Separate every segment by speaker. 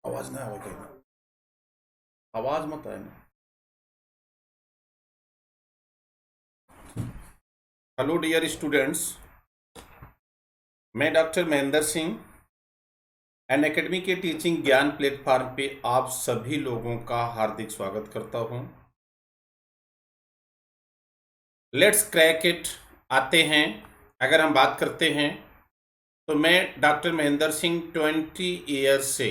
Speaker 1: आवाज ना आवे कहीं, आवाज मत आए ना। हेलो डियर स्टूडेंट्स, मैं doctor Mahendra Singh N academy के टीचिंग ज्ञान प्लेटफॉर्म पे आप सभी लोगों का हार्दिक स्वागत करता हूं। Let's crack it. आते हैं, अगर हम बात करते हैं तो मैं डॉक्टर महेंद्र सिंह 20 ईयर्स से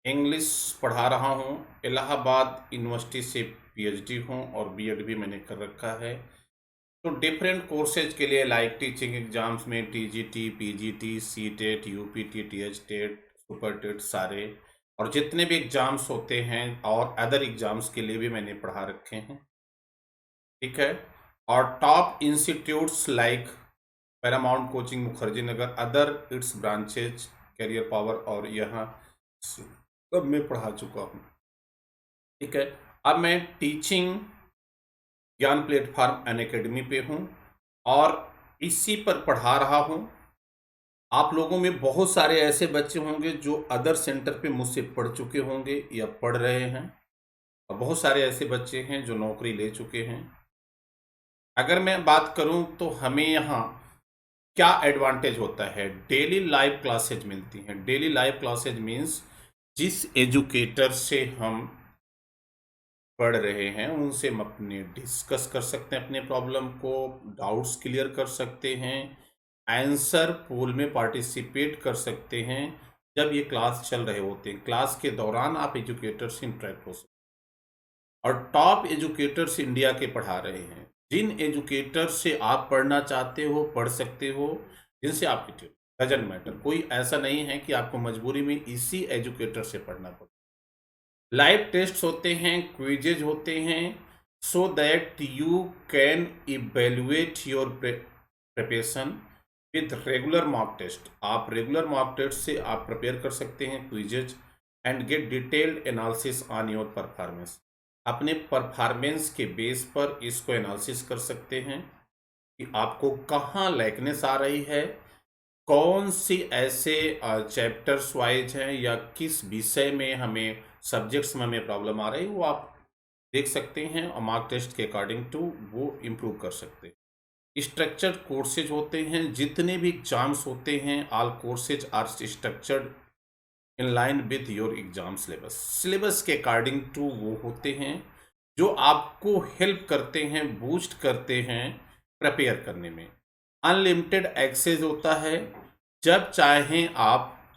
Speaker 1: इंग्लिश पढ़ा रहा हूं। इलाहाबाद यूनिवर्सिटी से पीएचडी हूं और बीएड भी मैंने कर रखा है। तो डिफरेंट कोर्सेज के लिए लाइक टीचिंग एग्जाम्स में टीजीटी, पीजीटी, सीटेट, यूपीटी, टीएचटेट, सुपर टेट सारे और जितने भी एग्जाम्स होते हैं और अदर एग्जाम्स के लिए भी मैंने पढ़ा रखे हैं। ठीक है। और top institutes like Paramount coaching, Mukherjee Nagar, other its branches, career power और यहाँ सब में पढ़ा चुका हूँ। ठीक है। अब मैं टीचिंग ज्ञान प्लेटफॉर्म एन एकेडमी पे हूँ और इसी पर पढ़ा रहा हूँ। आप लोगों में बहुत सारे ऐसे बच्चे होंगे जो अदर सेंटर पे मुझसे पढ़ चुके होंगे या पढ़ रहे हैं और बहुत सारे ऐसे बच्चे हैं जो नौकरी ले चुके हैं। अगर मैं बात करूं तो हमें यहाँ क्या एडवांटेज होता है, डेली लाइव क्लासेज मिलती हैं। डेली लाइव क्लासेज मीन्स जिस एजुकेटर से हम पढ़ रहे हैं उनसे हम अपने डिस्कस कर सकते हैं, अपने प्रॉब्लम को, डाउट्स क्लियर कर सकते हैं, आंसर पोल में पार्टिसिपेट कर सकते हैं। जब ये क्लास चल रहे होते हैं, क्लास के दौरान आप एजुकेटर से इंटरेक्ट हो सकते हैं और टॉप एजुकेटर्स इंडिया के पढ़ा रहे हैं। जिन एजुकेटर से आप पढ़ना चाहते हो पढ़ सकते हो, जिनसे आपकी डजंट मैटर, कोई ऐसा नहीं है कि आपको मजबूरी में इसी एजुकेटर से पढ़ना पड़े। लाइव टेस्ट होते हैं, क्विजेज होते हैं, so that you can evaluate your preparation with regular mock test. आप रेगुलर मॉक टेस्ट से आप प्रिपेयर कर सकते हैं quizzes and get detailed analysis on your performance. अपने परफॉर्मेंस के बेस पर इसको एनालिसिस कर सकते हैं कि आपको कहाँ लैकनेस आ रही है, कौन सी ऐसे चैप्टर्स वाइज हैं या किस विषय में हमें, सब्जेक्ट्स में हमें प्रॉब्लम आ रही है, वो आप देख सकते हैं और मार्क टेस्ट के अकॉर्डिंग टू वो इम्प्रूव कर सकते हैं। स्ट्रक्चर्ड कोर्सेज होते हैं, जितने भी एग्जाम्स होते हैं, all courses are structured in line with your exam syllabus. Syllabus के अकॉर्डिंग टू वो होते हैं जो आपको हेल्प करते हैं, बूस्ट करते हैं प्रिपेयर करने में। अनलिमिटेड एक्सेस होता है, जब चाहें आप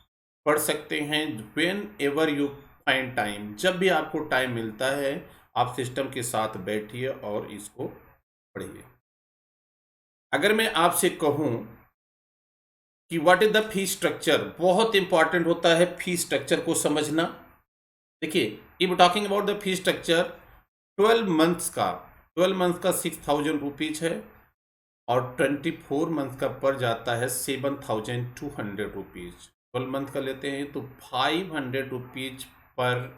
Speaker 1: पढ़ सकते हैं। When ever you find time, जब भी आपको टाइम मिलता है आप सिस्टम के साथ बैठिए और इसको पढ़िए। अगर मैं आपसे कहूं कि what is the fee structure, बहुत इंपॉर्टेंट होता है फी स्ट्रक्चर को समझना। देखिए, if talking about the fee structure, 12 months का 6,000 रुपीज है और 24 मंथ का पड़ जाता है 7,200 रुपीज। 12 मंथ का लेते हैं तो 500 रुपीज पर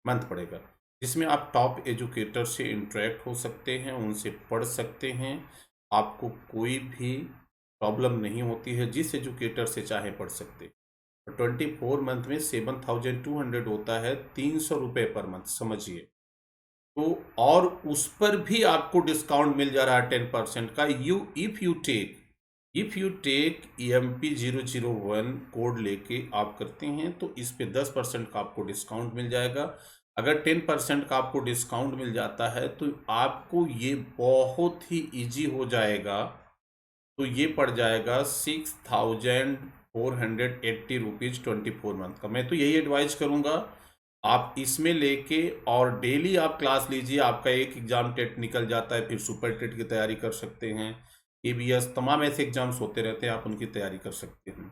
Speaker 1: मंथ पड़ेगा, जिसमें आप टॉप एजुकेटर से इंटरेक्ट हो सकते हैं, उनसे पढ़ सकते हैं। आपको कोई भी प्रॉब्लम नहीं होती है, जिस एजुकेटर से चाहे पढ़ सकते। 24 मंथ में 7,200 होता है, 300 रुपये पर मंथ समझिए। तो और उस पर भी आपको डिस्काउंट मिल जा रहा है 10% का। If you take EMP001 code लेके आप करते हैं तो इस पे 10% का आपको डिस्काउंट मिल जाएगा। अगर 10% का आपको डिस्काउंट मिल जाता है तो आपको ये बहुत ही इजी हो जाएगा। तो ये पड़ जाएगा 6,480 रुपीज 24 मंथ का। मैं तो यही एडवाइस करूँगा, आप इसमें लेके और डेली आप क्लास लीजिए। आपका एक एग्जाम टेट निकल जाता है, फिर सुपर टेट की तैयारी कर सकते हैं, ABS, तमाम ऐसे एग्जाम्स होते रहते हैं, आप उनकी तैयारी कर सकते हैं।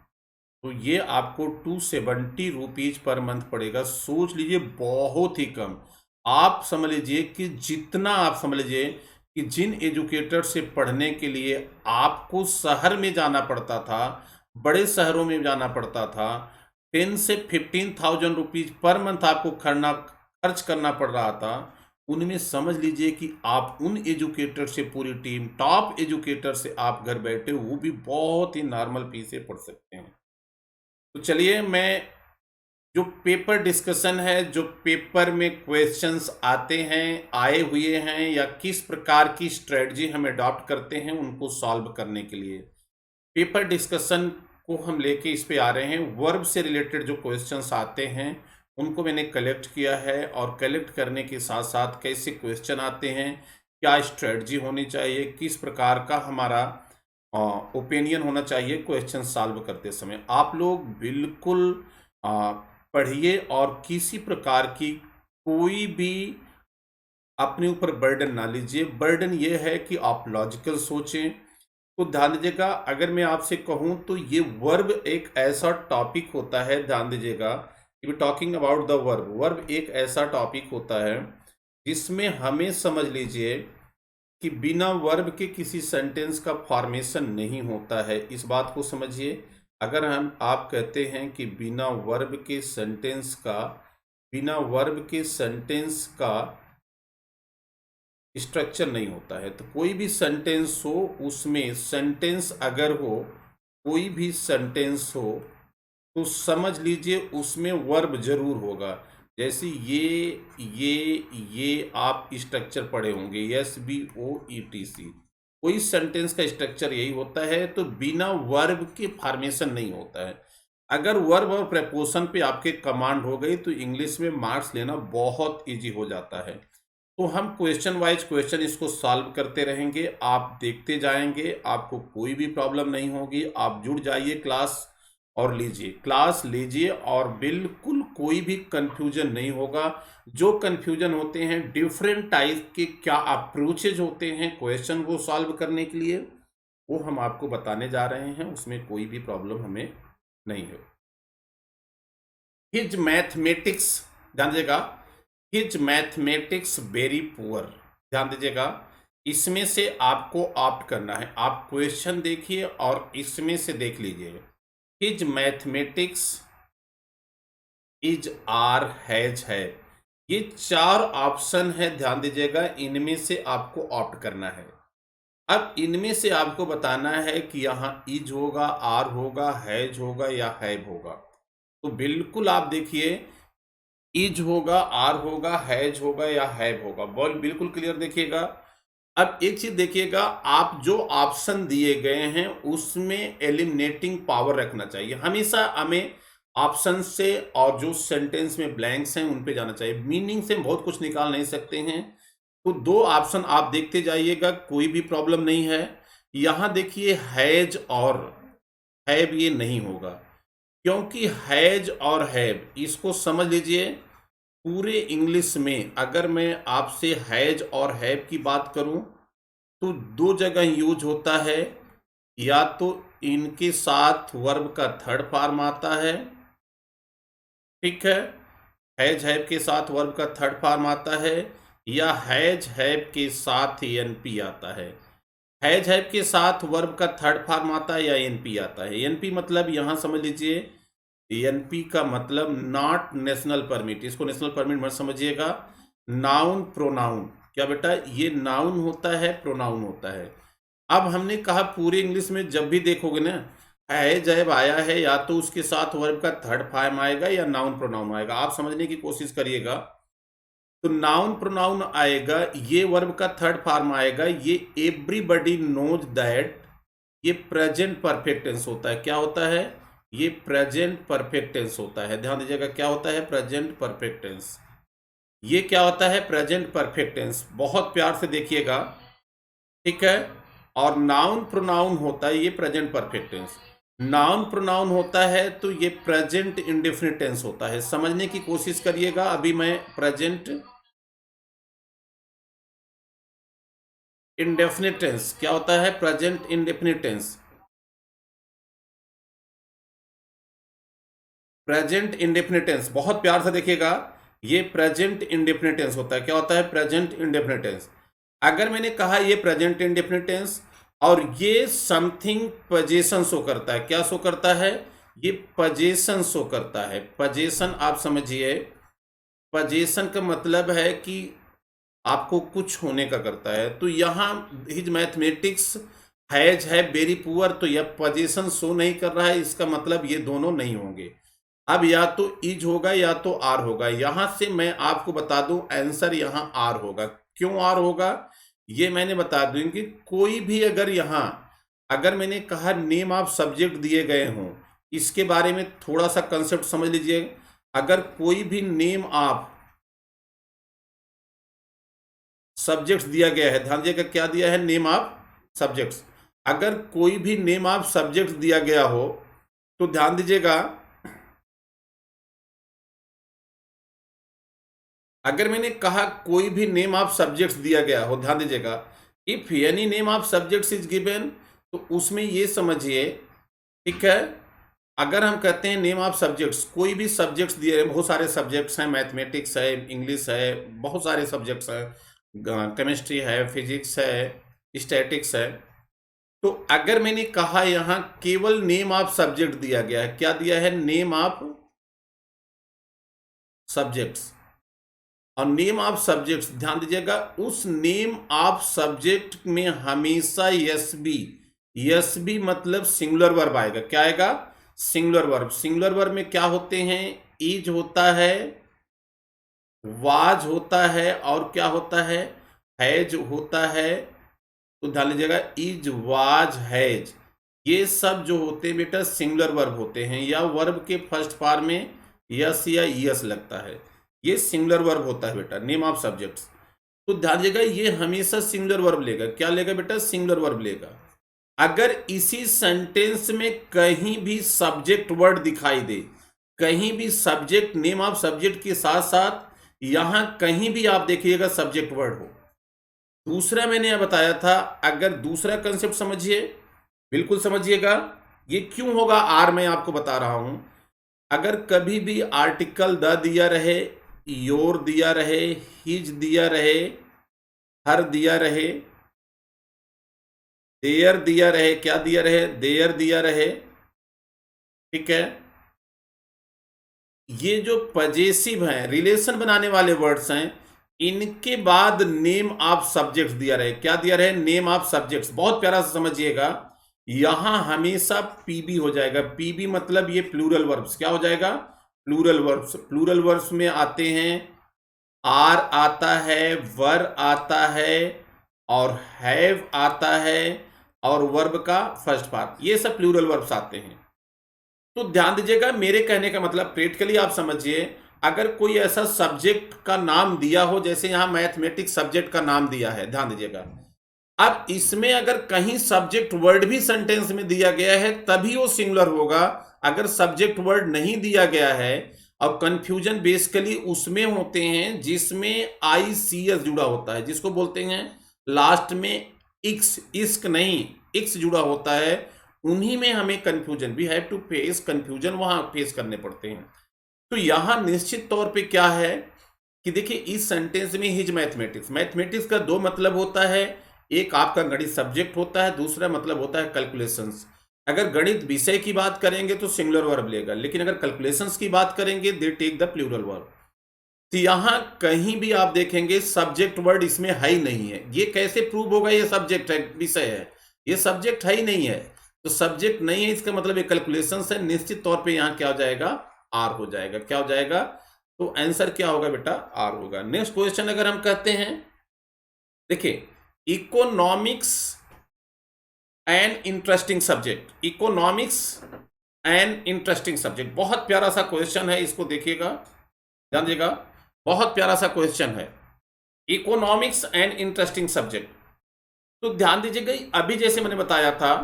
Speaker 1: तो ये आपको 270 रुपीज पर मंथ पड़ेगा। सोच लीजिए, बहुत ही कम। आप समझ लीजिए कि जितना आप समझ लीजिए कि जिन एजुकेटर से पढ़ने के लिए आपको शहर में जाना पड़ता था, बड़े शहरों में जाना पड़ता था, 10 से 15,000 रुपीज पर मंथ आपको खर्च करना पड़ रहा था, उनमें समझ लीजिए कि आप उन एजुकेटर से, पूरी टीम टॉप एजुकेटर से आप घर बैठे वो भी बहुत ही नॉर्मल फीस से पढ़ सकते हैं। तो चलिए, मैं जो पेपर डिस्कशन है, जो पेपर में क्वेश्चंस आते हैं, आए हुए हैं, या किस प्रकार की स्ट्रेटजी हम अडॉप्ट करते हैं उनको सॉल्व करने के लिए, पेपर डिस्कशन को हम लेके इस पे आ रहे हैं। वर्ब से रिलेटेड जो क्वेश्चंस आते हैं उनको मैंने कलेक्ट किया है, और कलेक्ट करने के साथ साथ कैसे क्वेश्चन आते हैं, क्या स्ट्रेटजी होनी चाहिए, किस प्रकार का हमारा ओपिनियन होना चाहिए क्वेश्चन सॉल्व करते समय। आप लोग बिल्कुल पढ़िए, और किसी प्रकार की कोई भी अपने ऊपर बर्डन ना लीजिए। बर्डन ये है कि आप लॉजिकल सोचें। तो ध्यान दीजिएगा, अगर मैं आपसे कहूं तो ये वर्ब एक ऐसा टॉपिक होता है, ध्यान दीजिएगा, talking about the verb, verb एक ऐसा टॉपिक होता है जिसमें हमें समझ लीजिए कि बिना वर्ब के किसी सेंटेंस का फॉर्मेशन नहीं होता है। इस बात को समझिए। अगर आप कहते हैं कि बिना वर्ब के सेंटेंस का स्ट्रक्चर नहीं होता है, तो कोई भी सेंटेंस हो, उसमें सेंटेंस अगर हो, कोई भी सेंटेंस हो, तो समझ लीजिए उसमें वर्ब जरूर होगा। जैसे ये आप स्ट्रक्चर पढ़े होंगे, SVOETC, कोई सेंटेंस का स्ट्रक्चर यही होता है। तो बिना वर्ब के फॉर्मेशन नहीं होता है। अगर वर्ब और प्रेपोजिशन पे आपके कमांड हो गई तो इंग्लिश में मार्क्स लेना बहुत इजी हो जाता है। तो हम क्वेश्चन वाइज क्वेश्चन इसको सॉल्व करते रहेंगे, आप देखते जाएंगे, आपको कोई भी प्रॉब्लम नहीं होगी। आप जुड़ जाइए क्लास और क्लास लीजिए, और बिल्कुल कोई भी कंफ्यूजन नहीं होगा। जो कंफ्यूजन होते हैं, डिफरेंट टाइप के क्या अप्रोचेज होते हैं क्वेश्चन को सॉल्व करने के लिए, वो हम आपको बताने जा रहे हैं। उसमें कोई भी प्रॉब्लम हमें नहीं है। हिज मैथमेटिक्स, ध्यान दीजिएगा, हिज मैथमेटिक्स वेरी पुअर, ध्यान दीजिएगा, इसमें से आपको ऑप्ट करना है। आप क्वेश्चन देखिए और इसमें से देख लीजिए। His mathematics is are has है, ये 4 ऑप्शन है, ध्यान दीजिएगा, इनमें से आपको ऑप्ट करना है। अब इनमें से आपको बताना है कि यहाँ इज होगा, आर होगा, हैज होगा या हैव होगा। तो बिल्कुल आप देखिए, इज होगा, आर होगा, हैज होगा या हैव होगा, बॉल बिल्कुल क्लियर देखिएगा। अब एक चीज देखिएगा, आप जो ऑप्शन दिए गए हैं उसमें एलिमिनेटिंग पावर रखना चाहिए। हमेशा हमें ऑप्शन से और जो सेंटेंस में ब्लैंक्स हैं उन पे जाना चाहिए। मीनिंग से हम बहुत कुछ निकाल नहीं सकते हैं। तो 2 ऑप्शन आप देखते जाइएगा, कोई भी प्रॉब्लम नहीं है। यहां देखिए हैज और हैव, ये नहीं होगा, क्योंकि हैज और हैव, इसको समझ लीजिए, पूरे इंग्लिश में अगर मैं आपसे हैज और हैव की बात करूं तो 2 जगह यूज होता है। या तो इनके साथ वर्ब का थर्ड फॉर्म आता है, ठीक है, हैज हैव के साथ वर्ब का थर्ड फॉर्म आता है, या हैज हैव के साथ एनपी आता है। हैज हैव के साथ वर्ब का थर्ड फॉर्म आता है या एनपी आता है। एनपी मतलब यहां समझ लीजिए, एनपी का मतलब नॉट नेशनल परमिट, इसको नेशनल परमिट मत समझिएगा। नाउन प्रोनाउन, क्या बेटा, ये नाउन होता है, प्रोनाउन होता है। अब हमने कहा पूरे इंग्लिश में जब भी देखोगे ना है जब आया है, या तो उसके साथ वर्ब का थर्ड फॉर्म आएगा या नाउन प्रोनाउन आएगा। आप समझने की कोशिश करिएगा। तो नाउन प्रोनाउन आएगा, ये वर्ब का थर्ड फॉर्म आएगा, ये एवरीबडी नोज दैट, ये प्रेजेंट परफेक्ट टेंस होता है। क्या होता है? ये प्रेजेंट परफेक्ट टेंस होता है। ध्यान दीजिएगा, क्या होता है? Present perfect tense. ये क्या होता है? Present perfect tense. बहुत प्यार से देखिएगा, ठीक है। और नाउन प्रोनाउन होता है, ये present perfect tense. Noun pronoun होता है तो ये प्रेजेंट इंडेफिनिट टेंस होता है। समझने की कोशिश करिएगा। अभी मैं प्रेजेंट इंडेफिनिट टेंस, क्या होता है? Present indefinite tense. Present indefinite tense, बहुत प्यार से देखिएगा, ये प्रेजेंट इंडेफिनिट टेंस होता है। क्या होता है? Present indefinite tense. अगर मैंने कहा ये प्रेजेंट इंडेफिनिट टेंस और ये समथिंग पोजीशन शो करता है, क्या शो करता है? ये पोजीशन शो करता है। पोजीशन आप समझिए, पोजीशन का मतलब है कि आपको कुछ होने का करता है। तो यहाँ हिज मैथमेटिक्स हैज है वेरी पुअर, तो यह पोजीशन शो नहीं कर रहा है, इसका मतलब ये दोनों नहीं होंगे। अब या तो इज होगा या तो आर होगा। यहां से मैं आपको बता दूं आंसर यहां आर होगा। क्यों आर होगा ये मैंने बता दूं कि कोई भी अगर यहां अगर मैंने कहा नेम ऑफ सब्जेक्ट दिए गए हों, इसके बारे में थोड़ा सा कंसेप्ट समझ लीजिए। अगर कोई भी नेम ऑफ सब्जेक्ट्स दिया गया है, ध्यान दीजिएगा क्या दिया है, नेम ऑफ सब्जेक्ट्स। अगर कोई भी नेम ऑफ सब्जेक्ट दिया गया हो तो ध्यान दीजिएगा, अगर मैंने कहा कोई भी नेम ऑफ सब्जेक्ट्स दिया गया हो, ध्यान दीजिएगा, if any name of subjects is given, तो उसमें ये समझिए, ठीक है, अगर हम कहते हैं नेम ऑफ सब्जेक्ट्स, कोई भी सब्जेक्ट्स दिए हैं, बहुत सारे सब्जेक्ट्स हैं, मैथमेटिक्स है, इंग्लिश है, बहुत सारे सब्जेक्ट्स हैं, केमिस्ट्री है, फिजिक्स है, स्टैटिक्स है। तो अगर मैंने कहा यहां केवल नेम ऑफ सब्जेक्ट दिया गया है, क्या दिया है, नेम ऑफ सब्जेक्ट्स, और नेम ऑफ सब्जेक्ट्स ध्यान दीजिएगा, उस नेम ऑफ सब्जेक्ट में हमेशा यस बी मतलब सिंगुलर वर्ब आएगा। क्या आएगा, सिंगुलर वर्ब। सिंगुलर वर्ब में क्या होते हैं, इज होता है, वाज होता है, और क्या होता है, हैज होता है। तो ध्यान लीजिएगा, इज वाज हैज, ये सब जो होते हैं बेटा सिंगुलर वर्ब होते हैं, या वर्ब के फर्स्ट फॉर्म में यस या यस लगता है, ये सिंगुलर वर्ब होता है बेटा, नेम ऑफ सब्जेक्ट्स। तो ध्यान दीजिएगा ये हमेशा सिंगुलर वर्ब लेगा। क्या लेगा बेटा, सिंगुलर वर्ब लेगा। अगर इसी सेंटेंस में कहीं भी सब्जेक्ट वर्ड दिखाई दे, कहीं भी सब्जेक्ट, नेम ऑफ सब्जेक्ट के साथ साथ यहां कहीं भी आप देखिएगा सब्जेक्ट वर्ड हो। दूसरा मैंने यह बताया था, अगर दूसरा कंसेप्ट समझिए, बिल्कुल समझिएगा, ये क्यों होगा आर, मैं आपको बता रहा हूं। अगर कभी भी आर्टिकल द दिया रहे, योर दिया रहे, हिज दिया रहे, हर दिया रहे, देयर दिया रहे, क्या दिया रहे, देयर दिया रहे, ठीक है, ये जो पजेसिव हैं, रिलेशन बनाने वाले वर्ड्स हैं, इनके बाद नेम ऑफ सब्जेक्ट्स दिया रहे, क्या दिया रहे, नेम ऑफ सब्जेक्ट्स। बहुत प्यारा से समझिएगा, यहां हमेशा पीबी हो जाएगा। पीबी मतलब ये प्लूरल वर्ब्स, क्या हो जाएगा, प्लूरल वर्ब्स। प्लूरल वर्ब्स में आते हैं, आर आता है, वर आता है, और हैव आता है, और वर्ब का फर्स्ट पार्ट, ये सब प्लूरल वर्ब्स आते हैं। तो ध्यान दीजिएगा, मेरे कहने का मतलब प्रैक्टिकली आप समझिए, अगर कोई ऐसा सब्जेक्ट का नाम दिया हो, जैसे यहां मैथमेटिक्स सब्जेक्ट का नाम दिया है, ध्यान दीजिएगा, अब इसमें अगर कहीं सब्जेक्ट वर्ड भी सेंटेंस में दिया गया है तभी वो सिंगुलर होगा। अगर सब्जेक्ट वर्ड नहीं दिया गया है, और कंफ्यूजन बेसिकली उसमें होते हैं जिसमें ICS जुड़ा होता है, जिसको बोलते हैं लास्ट में इक्स, इस्क नहीं, इक्स जुड़ा होता है, उन्हीं में हमें confusion, we have to face confusion, वहां फेस करने पड़ते हैं। तो यहां निश्चित तौर पे क्या है कि देखिए, इस सेंटेंस में हिज मैथमेटिक्स, मैथमेटिक्स का दो मतलब होता है, एक आपका गणित सब्जेक्ट होता है, दूसरा मतलब होता है कैलकुलेशंस। अगर गणित विषय की बात करेंगे तो सिंगुलर वर्ब लेगा, लेकिन अगर कैलकुलेशंस की बात करेंगे they take the plural verb. तो यहां कहीं भी आप देखेंगे सब्जेक्ट वर्ड इसमें है ही नहीं है। ये कैसे प्रूव होगा, ये सब्जेक्ट है, विषय है, ये सब्जेक्ट है ही नहीं है। तो सब्जेक्ट नहीं है, इसका मतलब ये कैलकुलेशंस है, निश्चित तौर पे यहां क्या हो जाएगा, आर हो जाएगा। क्या हो जाएगा, तो आंसर क्या होगा बेटा, आर होगा। नेक्स्ट क्वेश्चन अगर हम कहते हैं, देखिए, economics and interesting subject, economics and interesting subject, बहुत प्यारा सा क्वेश्चन है, इसको देखिएगा, ध्यान दीजिएगा, बहुत प्यारा सा क्वेश्चन है, इकोनॉमिक्स एंड इंटरेस्टिंग सब्जेक्ट। तो ध्यान दीजिएगा, अभी जैसे मैंने बताया था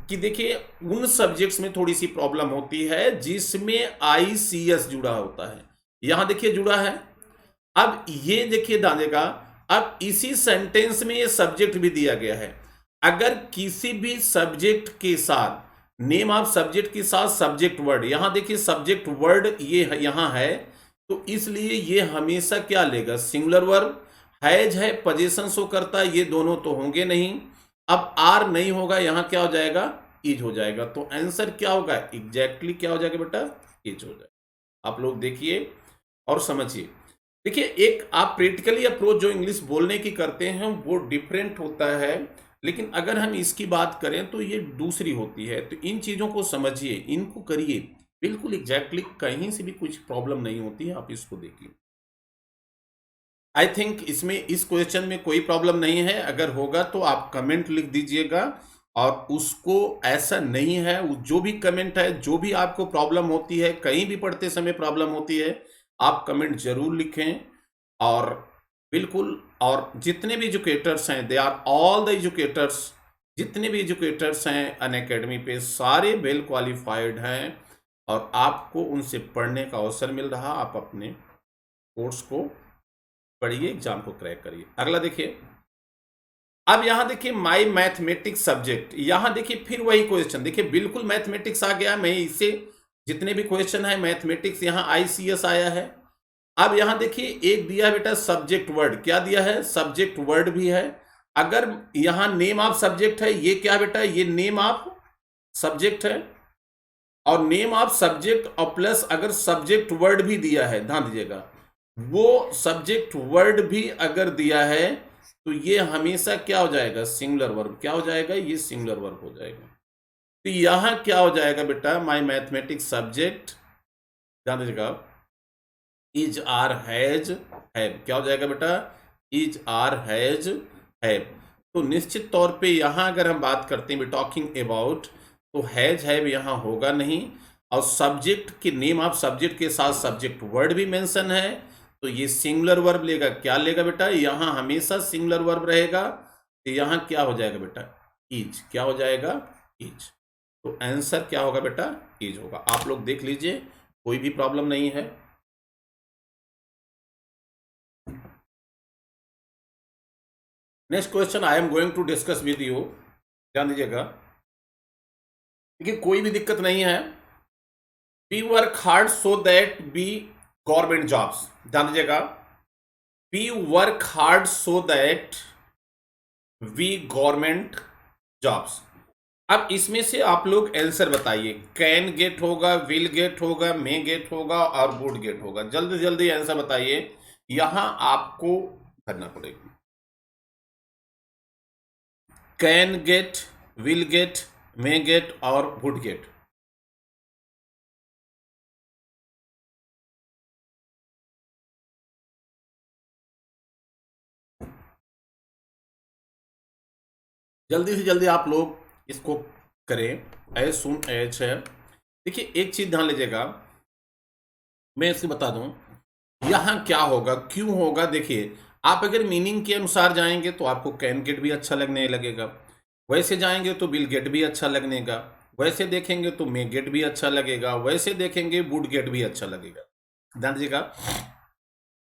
Speaker 1: कि देखिए उन सब्जेक्ट्स में थोड़ी सी प्रॉब्लम होती है जिसमें ICS जुड़ा होता है, यहां देखिए जुड़ा है। अब ये देखिए ध्यान देगा, अब इसी सेंटेंस में ये सब्जेक्ट भी दिया गया है। अगर किसी भी सब्जेक्ट के साथ, नेम ऑफ सब्जेक्ट के साथ सब्जेक्ट वर्ड, यहां देखिए सब्जेक्ट वर्ड ये यहां है, तो इसलिए ये हमेशा क्या लेगा, सिंगुलर वर्ब। हैज है, पोजीशन शो करता है, ये दोनों तो होंगे नहीं। अब आर नहीं होगा, यहां क्या हो जाएगा, इज हो जाएगा। तो आंसर क्या होगा, एग्जैक्टली क्या हो जाएगा बेटा, इज हो जाएगा। आप लोग देखिए और समझिए। देखिए, एक आप प्रैक्टिकली अप्रोच जो इंग्लिश बोलने की करते हैं वो डिफरेंट होता है, लेकिन अगर हम इसकी बात करें तो ये दूसरी होती है। तो इन चीज़ों को समझिए, इनको करिए, बिल्कुल एग्जैक्टली कहीं से भी कुछ प्रॉब्लम नहीं होती है, आप इसको देखिए। आई थिंक इसमें इस क्वेश्चन में कोई प्रॉब्लम नहीं है, अगर होगा तो आप कमेंट लिख दीजिएगा। और उसको ऐसा नहीं है, जो भी कमेंट है, जो भी आपको प्रॉब्लम होती है, कहीं भी पढ़ते समय प्रॉब्लम होती है, आप कमेंट जरूर लिखें। और बिल्कुल, और जितने भी एजुकेटर्स हैं, they are all the educators, जितने भी एजुकेटर्स हैं अनअकैडमी पे, सारे वेल क्वालिफाइड हैं और आपको उनसे पढ़ने का अवसर मिल रहा। आप अपने कोर्स को पढ़िए, एग्जाम को क्रैक करिए। अगला देखिए, अब यहां देखिए माय मैथमेटिक्स सब्जेक्ट, यहां देखिए फिर वही क्वेश्चन, देखिए बिल्कुल मैथमेटिक्स आ गया। मैं इसे जितने भी क्वेश्चन है मैथमेटिक्स, यहां आईसीएस आया है। अब यहां देखिए एक दिया बेटा सब्जेक्ट वर्ड, क्या दिया है, सब्जेक्ट वर्ड भी है। अगर यहां नेम ऑफ सब्जेक्ट है, ये क्या बेटा, ये नेम ऑफ सब्जेक्ट है। और नेम ऑफ सब्जेक्ट और प्लस अगर सब्जेक्ट वर्ड भी दिया है, ध्यान दीजिएगा, वो सब्जेक्ट वर्ड भी अगर दिया है तो ये हमेशा क्या हो जाएगा, सिंगुलर वर्ब। क्या हो जाएगा, ये सिंगुलर वर्ब हो जाएगा। तो यहां क्या हो जाएगा बेटा, माय मैथमेटिक्स सब्जेक्ट, ध्यान दीजिएगा, इज आर हैज हैव, क्या हो जाएगा बेटा, इज आर हैज हैव। तो निश्चित तौर पे यहां अगर हम बात करते हैं टॉकिंग अबाउट, तो हैज हैव यहां होगा नहीं। और सब्जेक्ट के नेम ऑफ सब्जेक्ट के साथ सब्जेक्ट वर्ड भी मेंशन है, तो ये सिंगुलर वर्ब लेगा। क्या लेगा बेटा, यहां हमेशा सिंगुलर वर्ब रहेगा। तो यहां क्या हो जाएगा बेटा, इज, क्या हो जाएगा, इज। तो आंसर क्या होगा बेटा, इज होगा। आप लोग देख लीजिए, कोई भी प्रॉब्लम नहीं है। Next question I am going to discuss with you, ध्यान दीजिएगा, देखिए कोई भी दिक्कत नहीं है। We work hard so that we government jobs, ध्यान दीजिएगा, we work hard so that we government jobs. अब इसमें से आप लोग आंसर बताइए, कैन गेट होगा, विल गेट होगा, मे गेट होगा और वुड गेट होगा। जल्दी जल्दी आंसर बताइए, यहां आपको करना पड़ेगा। Can get, will get, may gate और वुड गेट। जल्दी से जल्दी आप लोग इसको करें, एज सुन एज है। देखिए एक चीज ध्यान लीजिएगा, मैं इससे बता दूं, यहां क्या होगा, क्यों होगा। देखिए आप अगर मीनिंग के अनुसार जाएंगे तो आपको कैन गेट भी अच्छा लगने लगेगा, वैसे जाएंगे तो विल गेट भी अच्छा लगेगा, वैसे देखेंगे तो मे गेट भी अच्छा लगेगा, वैसे देखेंगे वुड गेट भी अच्छा लगेगा। ध्यान दीजिएगा,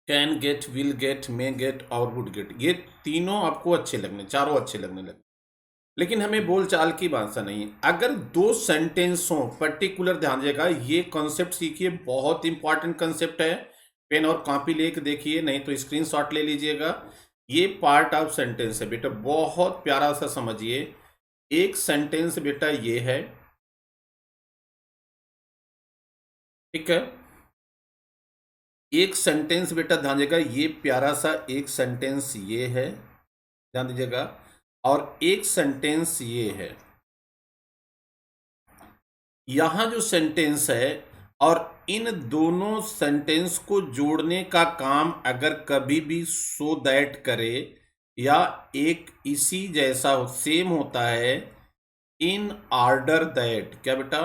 Speaker 1: can get, will get, may gate और वुड गेट, ये तीनों आपको अच्छे लगने, चारों अच्छे लगने लगे। लेकिन हमें बोलचाल की भाषा नहीं, अगर दो सेंटेंस हो पर्टिकुलर, ध्यान दीजिएगा, ये कॉन्सेप्ट सीखिए, बहुत इंपॉर्टेंट कॉन्सेप्ट है। पेन और कॉपी लेके देखिए, नहीं तो स्क्रीनशॉट ले लीजिएगा। ये पार्ट ऑफ सेंटेंस है बेटा, बहुत प्यारा सा समझिए। एक सेंटेंस बेटा ये है, ठीक है, एक सेंटेंस बेटा ध्यान दीजिएगा, ये प्यारा सा एक सेंटेंस ये है, ध्यान दीजिएगा, और एक सेंटेंस ये है। यहां जो सेंटेंस है, और इन दोनों सेंटेंस को जोड़ने का काम अगर कभी भी सो दैट करे, या एक इसी जैसा सेम होता है, इन ऑर्डर दैट, क्या बेटा,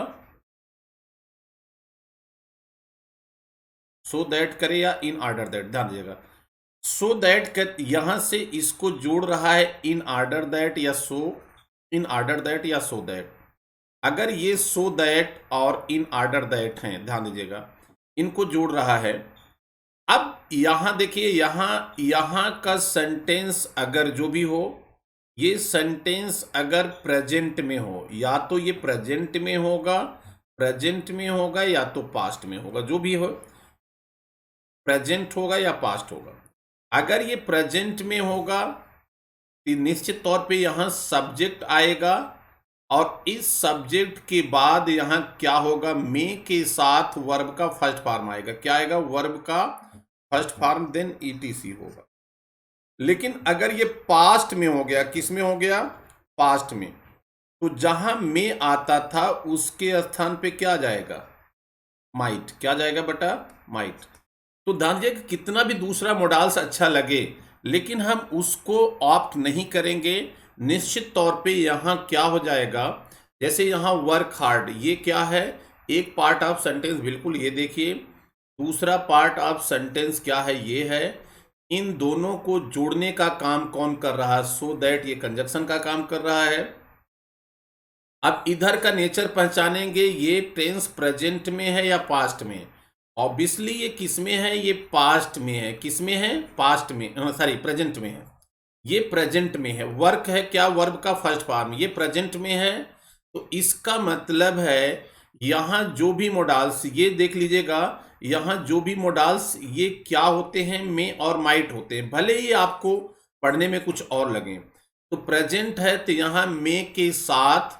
Speaker 1: सो दैट करे या इन ऑर्डर दैट, ध्यान दीजिएगा, सो दैट यहां से इसको जोड़ रहा है, इन ऑर्डर दैट या सो, इन ऑर्डर दैट या सो दैट। अगर ये सो दैट और इन ऑर्डर दैट हैं, ध्यान दीजिएगा, इनको जोड़ रहा है। अब यहां देखिए, यहां का सेंटेंस अगर जो भी हो, ये सेंटेंस अगर प्रेजेंट में हो, या तो ये प्रेजेंट में होगा, प्रेजेंट में होगा, या तो पास्ट में होगा, जो भी हो, प्रेजेंट होगा या पास्ट होगा। अगर ये प्रेजेंट में होगा तो निश्चित तौर पे यहां सब्जेक्ट आएगा, और इस सब्जेक्ट के बाद यहां क्या होगा, मे के साथ वर्ब का फर्स्ट फॉर्म आएगा। क्या आएगा, वर्ब का फर्स्ट फॉर्म, देन ईटीसी होगा। लेकिन अगर ये पास्ट में हो गया, किस में हो गया, पास्ट में, तो जहां मे आता था उसके स्थान पे क्या आ जाएगा, माइट, क्या जाएगा बेटा, माइट। तो ध्यान दीजिए कि कितना भी दूसरा मोडाल्स अच्छा लगे, लेकिन हम उसको ऑप्ट नहीं करेंगे। निश्चित तौर पे यहाँ क्या हो जाएगा, जैसे यहाँ वर्क हार्ड, ये क्या है, एक पार्ट ऑफ सेंटेंस, बिल्कुल ये देखिए। दूसरा पार्ट ऑफ सेंटेंस क्या है, ये है। इन दोनों को जोड़ने का काम कौन कर रहा है, सो दैट, ये कंजक्शन का काम कर रहा है। अब इधर का नेचर पहचानेंगे, ये टेंस प्रेजेंट में है या पास्ट में। ऑब्वियसली ये किस में है, ये पास्ट में है। किस में है, पास्ट में, सॉरी प्रेजेंट में है। ये प्रेजेंट में है। वर्क है क्या, वर्ब का फर्स्ट फॉर्म, ये प्रेजेंट में है। तो इसका मतलब है यहां जो भी मोडाल्स, ये देख लीजिएगा, यहां जो भी मोडाल्स ये क्या होते हैं, मे और माइट होते हैं, भले ही आपको पढ़ने में कुछ और लगे। तो प्रेजेंट है तो यहां मे के साथ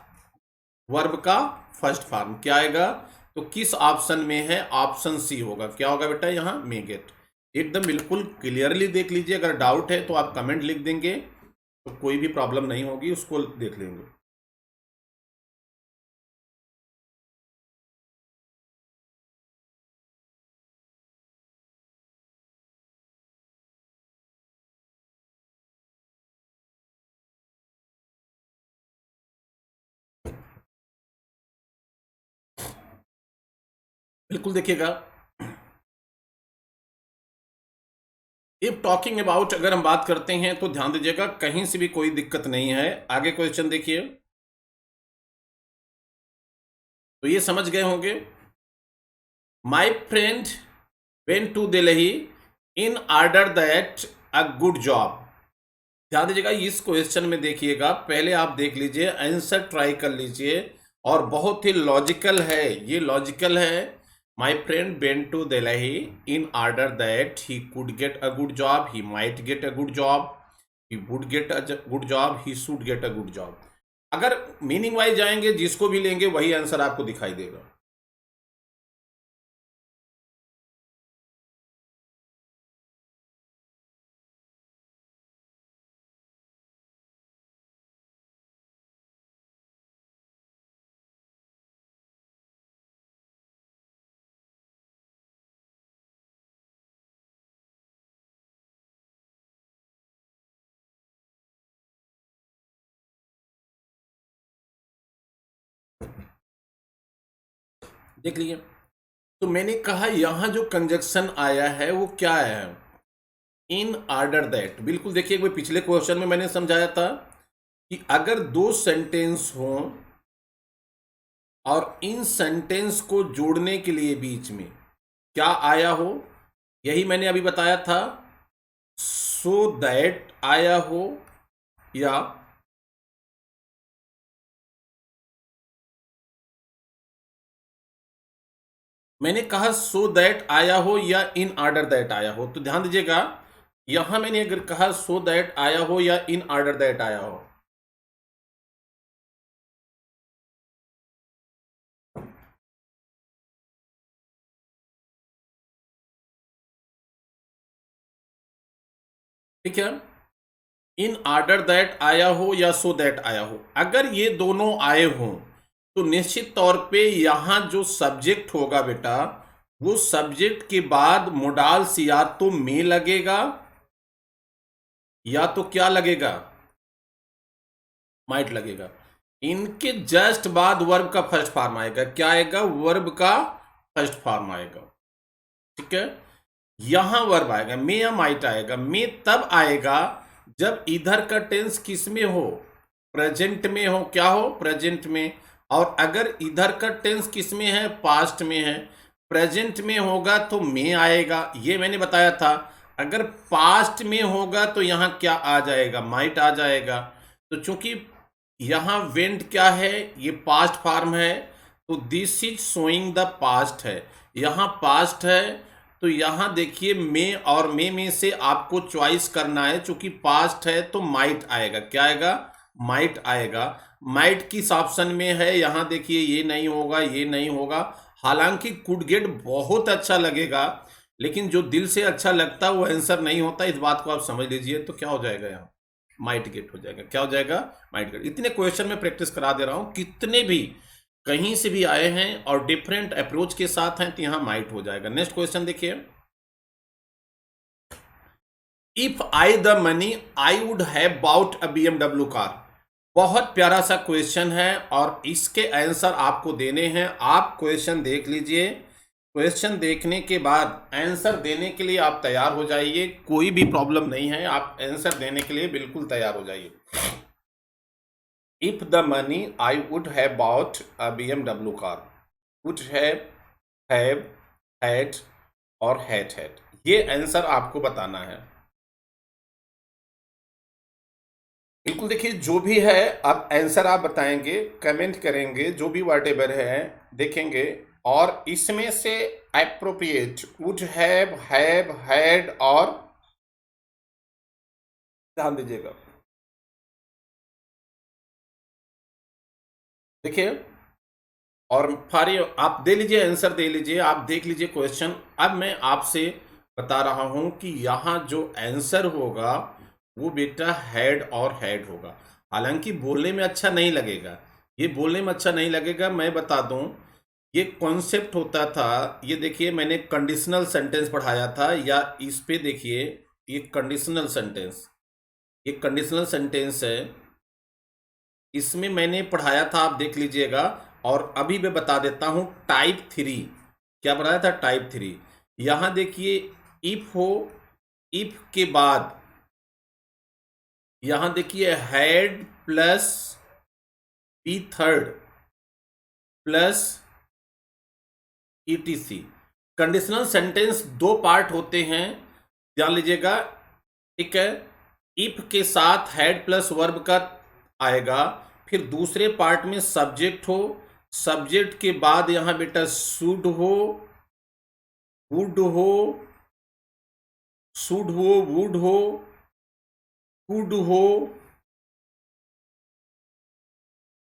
Speaker 1: वर्ब का फर्स्ट फॉर्म क्या आएगा, तो किस ऑप्शन में है, ऑप्शन सी होगा। क्या होगा बेटा, यहां मे गेट। एकदम बिल्कुल क्लियरली देख लीजिए। अगर डाउट है तो आप कमेंट लिख देंगे, तो कोई भी प्रॉब्लम नहीं होगी, उसको देख लेंगे। बिल्कुल देखिएगा, इफ टॉकिंग अबाउट अगर हम बात करते हैं तो ध्यान दीजिएगा, कहीं से भी कोई दिक्कत नहीं है। आगे क्वेश्चन देखिए, तो ये समझ गए होंगे। My friend went to Delhi in order that a good job. ध्यान दीजिएगा, इस क्वेश्चन में देखिएगा, पहले आप देख लीजिए, आंसर ट्राई कर लीजिए, और बहुत ही लॉजिकल है, ये लॉजिकल है। My friend went to Delhi in order that he could get a good job, he might get a good job, he would get a good job, he should get a good job. अगर meaning wise जाएंगे, जिसको भी लेंगे वही answer आपको दिखाई देगा। देख लीजिए, तो मैंने कहा यहां जो कंजक्शन आया है वो क्या है, इन ऑर्डर दैट। बिल्कुल देखिए, एक बार पिछले क्वेश्चन में मैंने समझाया था कि अगर दो सेंटेंस हों और इन सेंटेंस को जोड़ने के लिए बीच में क्या आया हो, यही मैंने अभी बताया था। सो दैट आया हो, या मैंने कहा सो दैट आया हो या इन ऑर्डर दैट आया हो। तो ध्यान दीजिएगा, यहां मैंने अगर कहा सो दैट आया हो या इन ऑर्डर दैट आया हो, ठीक है, इन ऑर्डर दैट आया हो या सो दैट आया हो, अगर ये दोनों आए हों तो निश्चित तौर पे यहां जो सब्जेक्ट होगा बेटा, वो सब्जेक्ट के बाद मोडाल्स या तो में लगेगा या तो क्या लगेगा, माइट लगेगा। इनके जस्ट बाद वर्ब का फर्स्ट फॉर्म आएगा। क्या आएगा, वर्ब का फर्स्ट फॉर्म आएगा, ठीक है। यहां वर्ब आएगा, में या माइट आएगा। में तब आएगा जब इधर का टेंस किस में हो, प्रेजेंट में हो। क्या हो, प्रेजेंट में। और अगर इधर का टेंस किस में है, पास्ट में है। प्रेजेंट में होगा तो में आएगा, ये मैंने बताया था। अगर पास्ट में होगा तो यहां क्या आ जाएगा, माइट आ जाएगा। तो चूंकि यहां वेंट क्या है, ये पास्ट फॉर्म है, तो this is showing the past है, यहां पास्ट है। तो यहां देखिए, मे और मे में से आपको चॉइस करना है। चूंकि पास्ट है तो माइट आएगा। क्या आएगा, माइट आएगा। माइट किस ऑप्शन में है, यहां देखिए, ये नहीं होगा, ये नहीं होगा। हालांकि कुड गेट बहुत अच्छा लगेगा, लेकिन जो दिल से अच्छा लगता है वो आंसर नहीं होता, इस बात को आप समझ लीजिए। तो क्या हो जाएगा, यहाँ माइट गेट हो जाएगा। क्या हो जाएगा, माइट गेट। इतने क्वेश्चन में प्रैक्टिस करा दे रहा हूं, कितने भी कहीं से भी आए हैं और डिफरेंट अप्रोच के साथ हैं तो यहां माइट हो जाएगा। नेक्स्ट क्वेश्चन देखिए, if I the money I would have bought a BMW car. बहुत प्यारा सा क्वेश्चन है और इसके आंसर आपको देने हैं। आप क्वेश्चन देख लीजिए, क्वेश्चन देखने के बाद आंसर देने के लिए आप तैयार हो जाइए, कोई भी प्रॉब्लम नहीं है, आप आंसर देने के लिए बिल्कुल तैयार हो जाइए। If the money I would have bought a BMW car, would have, had और हैड, ये आंसर आपको बताना है। बिल्कुल देखिए, जो भी है आप आंसर आप बताएंगे, कमेंट करेंगे, जो भी व्हाटएवर है देखेंगे, और इसमें से एप्रोप्रिएट वुड हैव, हैड और ध्यान दीजिएगा। देखिए, और फारी आप दे लीजिए, आंसर दे लीजिए, आप देख लीजिए क्वेश्चन। अब मैं आपसे बता रहा हूं कि यहां जो आंसर होगा वो बेटा हैड और हैड होगा। हालांकि बोलने में अच्छा नहीं लगेगा, ये बोलने में अच्छा नहीं लगेगा, मैं बता दूं। ये कॉन्सेप्ट होता था, ये देखिए मैंने कंडीशनल सेंटेंस पढ़ाया था, या इस पे देखिए, ये कंडीशनल सेंटेंस, ये कंडीशनल सेंटेंस है, इसमें मैंने पढ़ाया था, आप देख लीजिएगा। और अभी मैं बता देता हूं टाइप 3 क्या पढ़ाया था, टाइप 3। यहां देखिए, इफ हो, इफ के बाद यहां देखिए had plus B third plus ETC। Conditional sentence दो पार्ट होते हैं, ध्यान लीजिएगा। ठीक है, इफ के साथ हैड प्लस वर्ब का आएगा, फिर दूसरे पार्ट में सब्जेक्ट हो, सब्जेक्ट के बाद यहां बेटा शुड हो, वुड हो, शुड हो, वुड हो, कुड हो,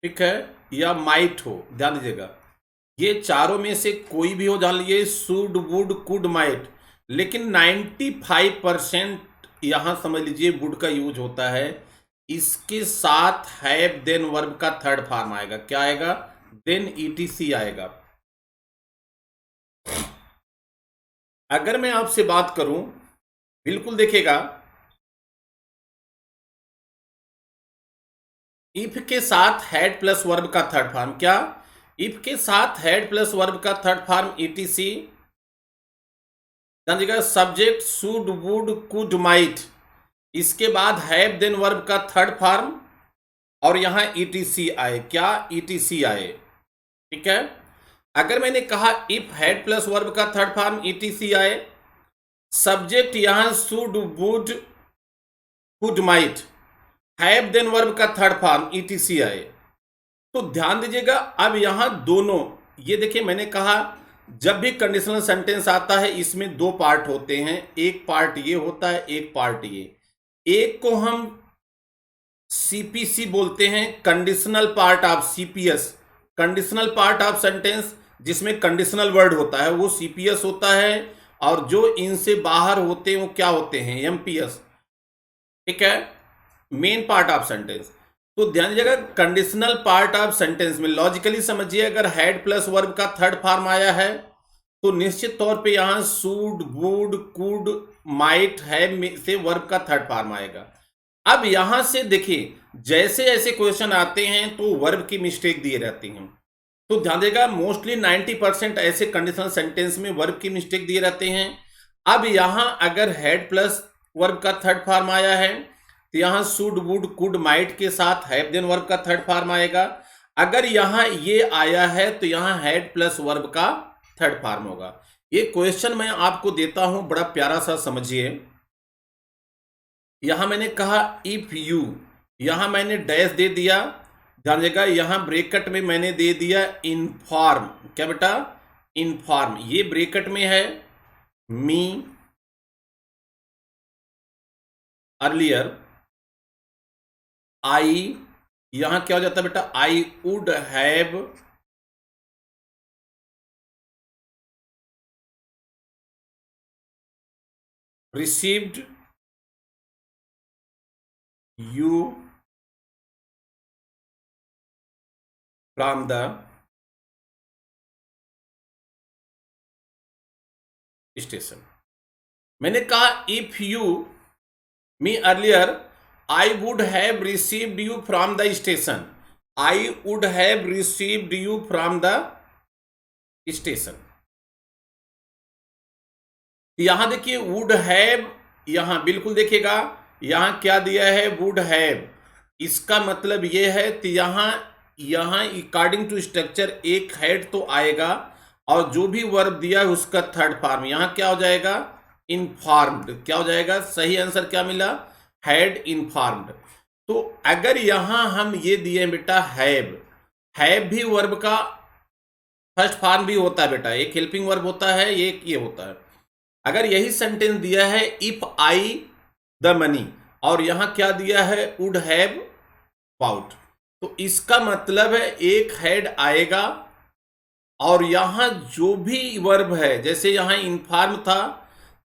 Speaker 1: ठीक है, या माइट हो। ध्यान दीजिएगा, ये चारों में से कोई भी हो, जान लीजिए शुड, वुड, कुड, माइट। लेकिन 95% यहां समझ लीजिए वुड का यूज होता है। इसके साथ हैव देन वर्ब का थर्ड फॉर्म आएगा, क्या आएगा, देन ETC आएगा। अगर मैं आपसे बात करूं, बिल्कुल देखिएगा, इफ के साथ हैड प्लस वर्ब का थर्ड फॉर्म क्या, इफ के साथ हैड प्लस वर्ब का थर्ड फॉर्म ETC, समझिएगा, subject should, would, could, might, इसके बाद हैव देन वर्ब का थर्ड फॉर्म, और यहां ETC आए, क्या, ETC आए। ठीक है, अगर मैंने कहा इफ हैड प्लस वर्ब का थर्ड फॉर्म ETC आए, सब्जेक्ट यहां should, would, could, might, have then verb का थर्ड फॉर्म ETC आए, तो ध्यान दीजिएगा। अब यहां दोनों, ये देखिए मैंने कहा जब भी कंडीशनल सेंटेंस आता है इसमें दो पार्ट होते हैं, एक पार्ट ये होता है, एक पार्ट ये। एक को हम CPC बोलते हैं, conditional part of CPS, conditional part of sentence, जिसमें कंडीशनल वर्ड होता है वो CPS होता है, और जो इनसे बाहर होते हैं वो क्या होते हैं, MPS। ठीक है, मेन पार्ट ऑफ सेंटेंस। तो ध्यान दीजिएगा, कंडीशनल पार्ट ऑफ सेंटेंस में लॉजिकली समझिए, अगर हैड प्लस वर्ब का थर्ड फॉर्म आया है तो निश्चित तौर पे यहां should, would, could, might, have से वर्ब का थर्ड फॉर्म आएगा। अब यहां से देखिए, जैसे ऐसे क्वेश्चन आते हैं तो वर्ब की मिस्टेक दिए रहती हैं, तो ध्यान देगा मोस्टली 90% ऐसे कंडीशनल सेंटेंस में वर्ब की मिस्टेक दिए रहते हैं। अब यहां अगर हेड प्लस वर्ब का थर्ड फॉर्म आया है तो यहां शुड, वुड, कुड, माइट के साथ हैव देन वर्ब का थर्ड फॉर्म आएगा। अगर यहां ये आया है तो यहां हेड प्लस वर्ब का थर्ड फॉर्म होगा। ये क्वेश्चन मैं आपको देता हूं, बड़ा प्यारा सा समझिए। यहां मैंने कहा इफ यू, यहां मैंने डैश दे दिया, ध्यान देगा, यहां ब्रेकेट में मैंने दे दिया इनफॉर्म, क्या बेटा, इनफॉर्म, ये ब्रेकेट में है मी अर्लियर, आई, यहां क्या हो जाता है बेटा, आई would have received you from the station. मैंने कहा if you me earlier I would have received you from the station, I would have received you from the station. यहां देखिए वुड हैव, यहां बिल्कुल देखिएगा यहां क्या दिया है, वुड हैव। इसका मतलब यह है कि यहां यहां अकॉर्डिंग टू स्ट्रक्चर एक हेड तो आएगा और जो भी वर्ब दिया है उसका थर्ड फॉर्म यहां क्या हो जाएगा, इनफॉर्म्ड। क्या हो जाएगा, सही आंसर क्या मिला, हैड इनफॉर्म्ड। तो अगर यहां हम ये दिए बेटा हैव भी वर्ब का फर्स्ट फॉर्म भी होता है बेटा, एक हेल्पिंग वर्ब होता है, एक ये होता है। अगर यही सेंटेंस दिया है इफ आई द मनी और यहां क्या दिया है, वुड हैव पाउट, तो इसका मतलब है एक हेड आएगा और यहां जो भी वर्ब है, जैसे यहां इनफॉर्म था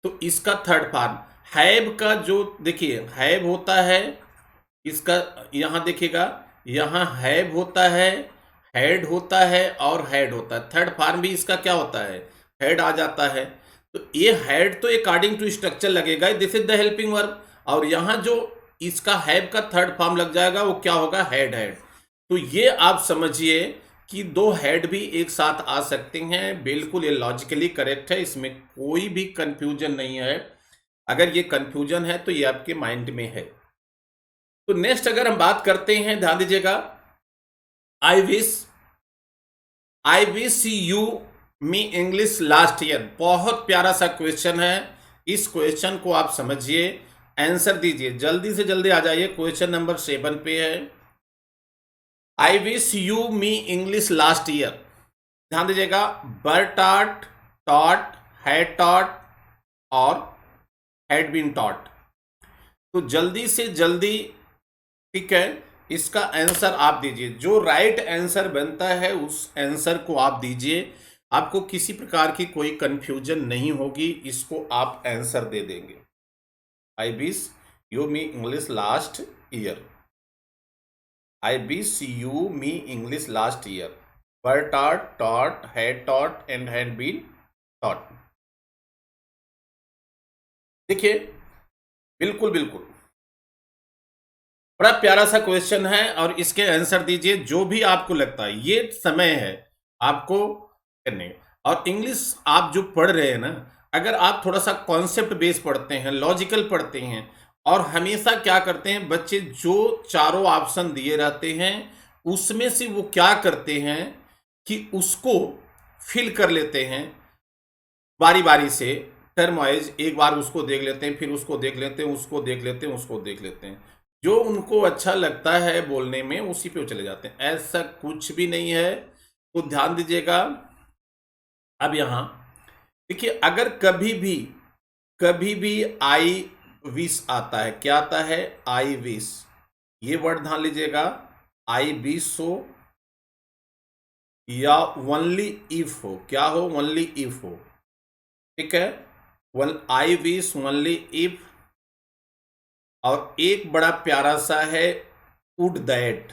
Speaker 1: तो इसका थर्ड फॉर्म हैव का जो देखिए हैव होता है, इसका यहां देखिएगा यहां हैव होता है, हेड होता है और हेड होता है, थर्ड फॉर्म भी इसका क्या होता है, हेड आ जाता है। तो ये हेड तो अकॉर्डिंग टू स्ट्रक्चर लगेगा, this is the helping verb, और यहां जो इसका हैव का थर्ड फॉर्म लग जाएगा वो क्या होगा, हेड। तो ये आप समझिए कि दो हेड भी एक साथ आ सकते हैं, बिल्कुल ये लॉजिकली करेक्ट है, इसमें कोई भी कंफ्यूजन नहीं है। अगर ये कंफ्यूजन है तो ये आपके माइंड में है। तो नेक्स्ट अगर हम बात करते हैं, ध्यान दीजिएगा, आई wish you me English last year. बहुत प्यारा सा क्वेश्चन है, इस क्वेश्चन को आप समझिए, आंसर दीजिए, जल्दी से जल्दी आ जाइए। क्वेश्चन नंबर 7 पे है, आई wish you me English last year. ध्यान दीजिएगा, वर टॉट, टॉट, हैड टॉट और हैड बीन टॉट। तो जल्दी से जल्दी, ठीक है, इसका आंसर आप दीजिए, जो राइट आंसर बनता है उस आंसर को आप दीजिए, आपको किसी प्रकार की कोई कंफ्यूजन नहीं होगी, इसको आप आंसर दे देंगे। I wish you me English last year, I wish you me English last year, were taught, taught, and had been taught. देखिए बिल्कुल बिल्कुल बड़ा प्यारा सा क्वेश्चन है और इसके आंसर दीजिए, जो भी आपको लगता है ये समय है आपको करने। और इंग्लिश आप जो पढ़ रहे हैं ना, अगर आप थोड़ा सा कॉन्सेप्ट बेस पढ़ते हैं, लॉजिकल पढ़ते हैं, और हमेशा क्या करते हैं बच्चे, जो चारों ऑप्शन दिए रहते हैं उसमें से वो क्या करते हैं कि उसको फिल कर लेते हैं बारी बारी से, टर्म वाइज, एक बार उसको देख लेते हैं, फिर उसको देख लेते हैं, उसको देख लेते हैं, उसको देख लेते हैं, जो उनको अच्छा लगता है बोलने में उसी पे वो चले जाते हैं। ऐसा कुछ भी नहीं है, तो ध्यान दीजिएगा। अब यहां देखिए, अगर कभी भी आई विश आता है, क्या आता है, आई विश, ये वर्ड ध्यान लीजिएगा, आई विश हो या ओनली इफ हो, क्या हो, ओनली इफ हो, ठीक है, आई विश ओनली इफ, और एक बड़ा प्यारा सा है वुड दैट।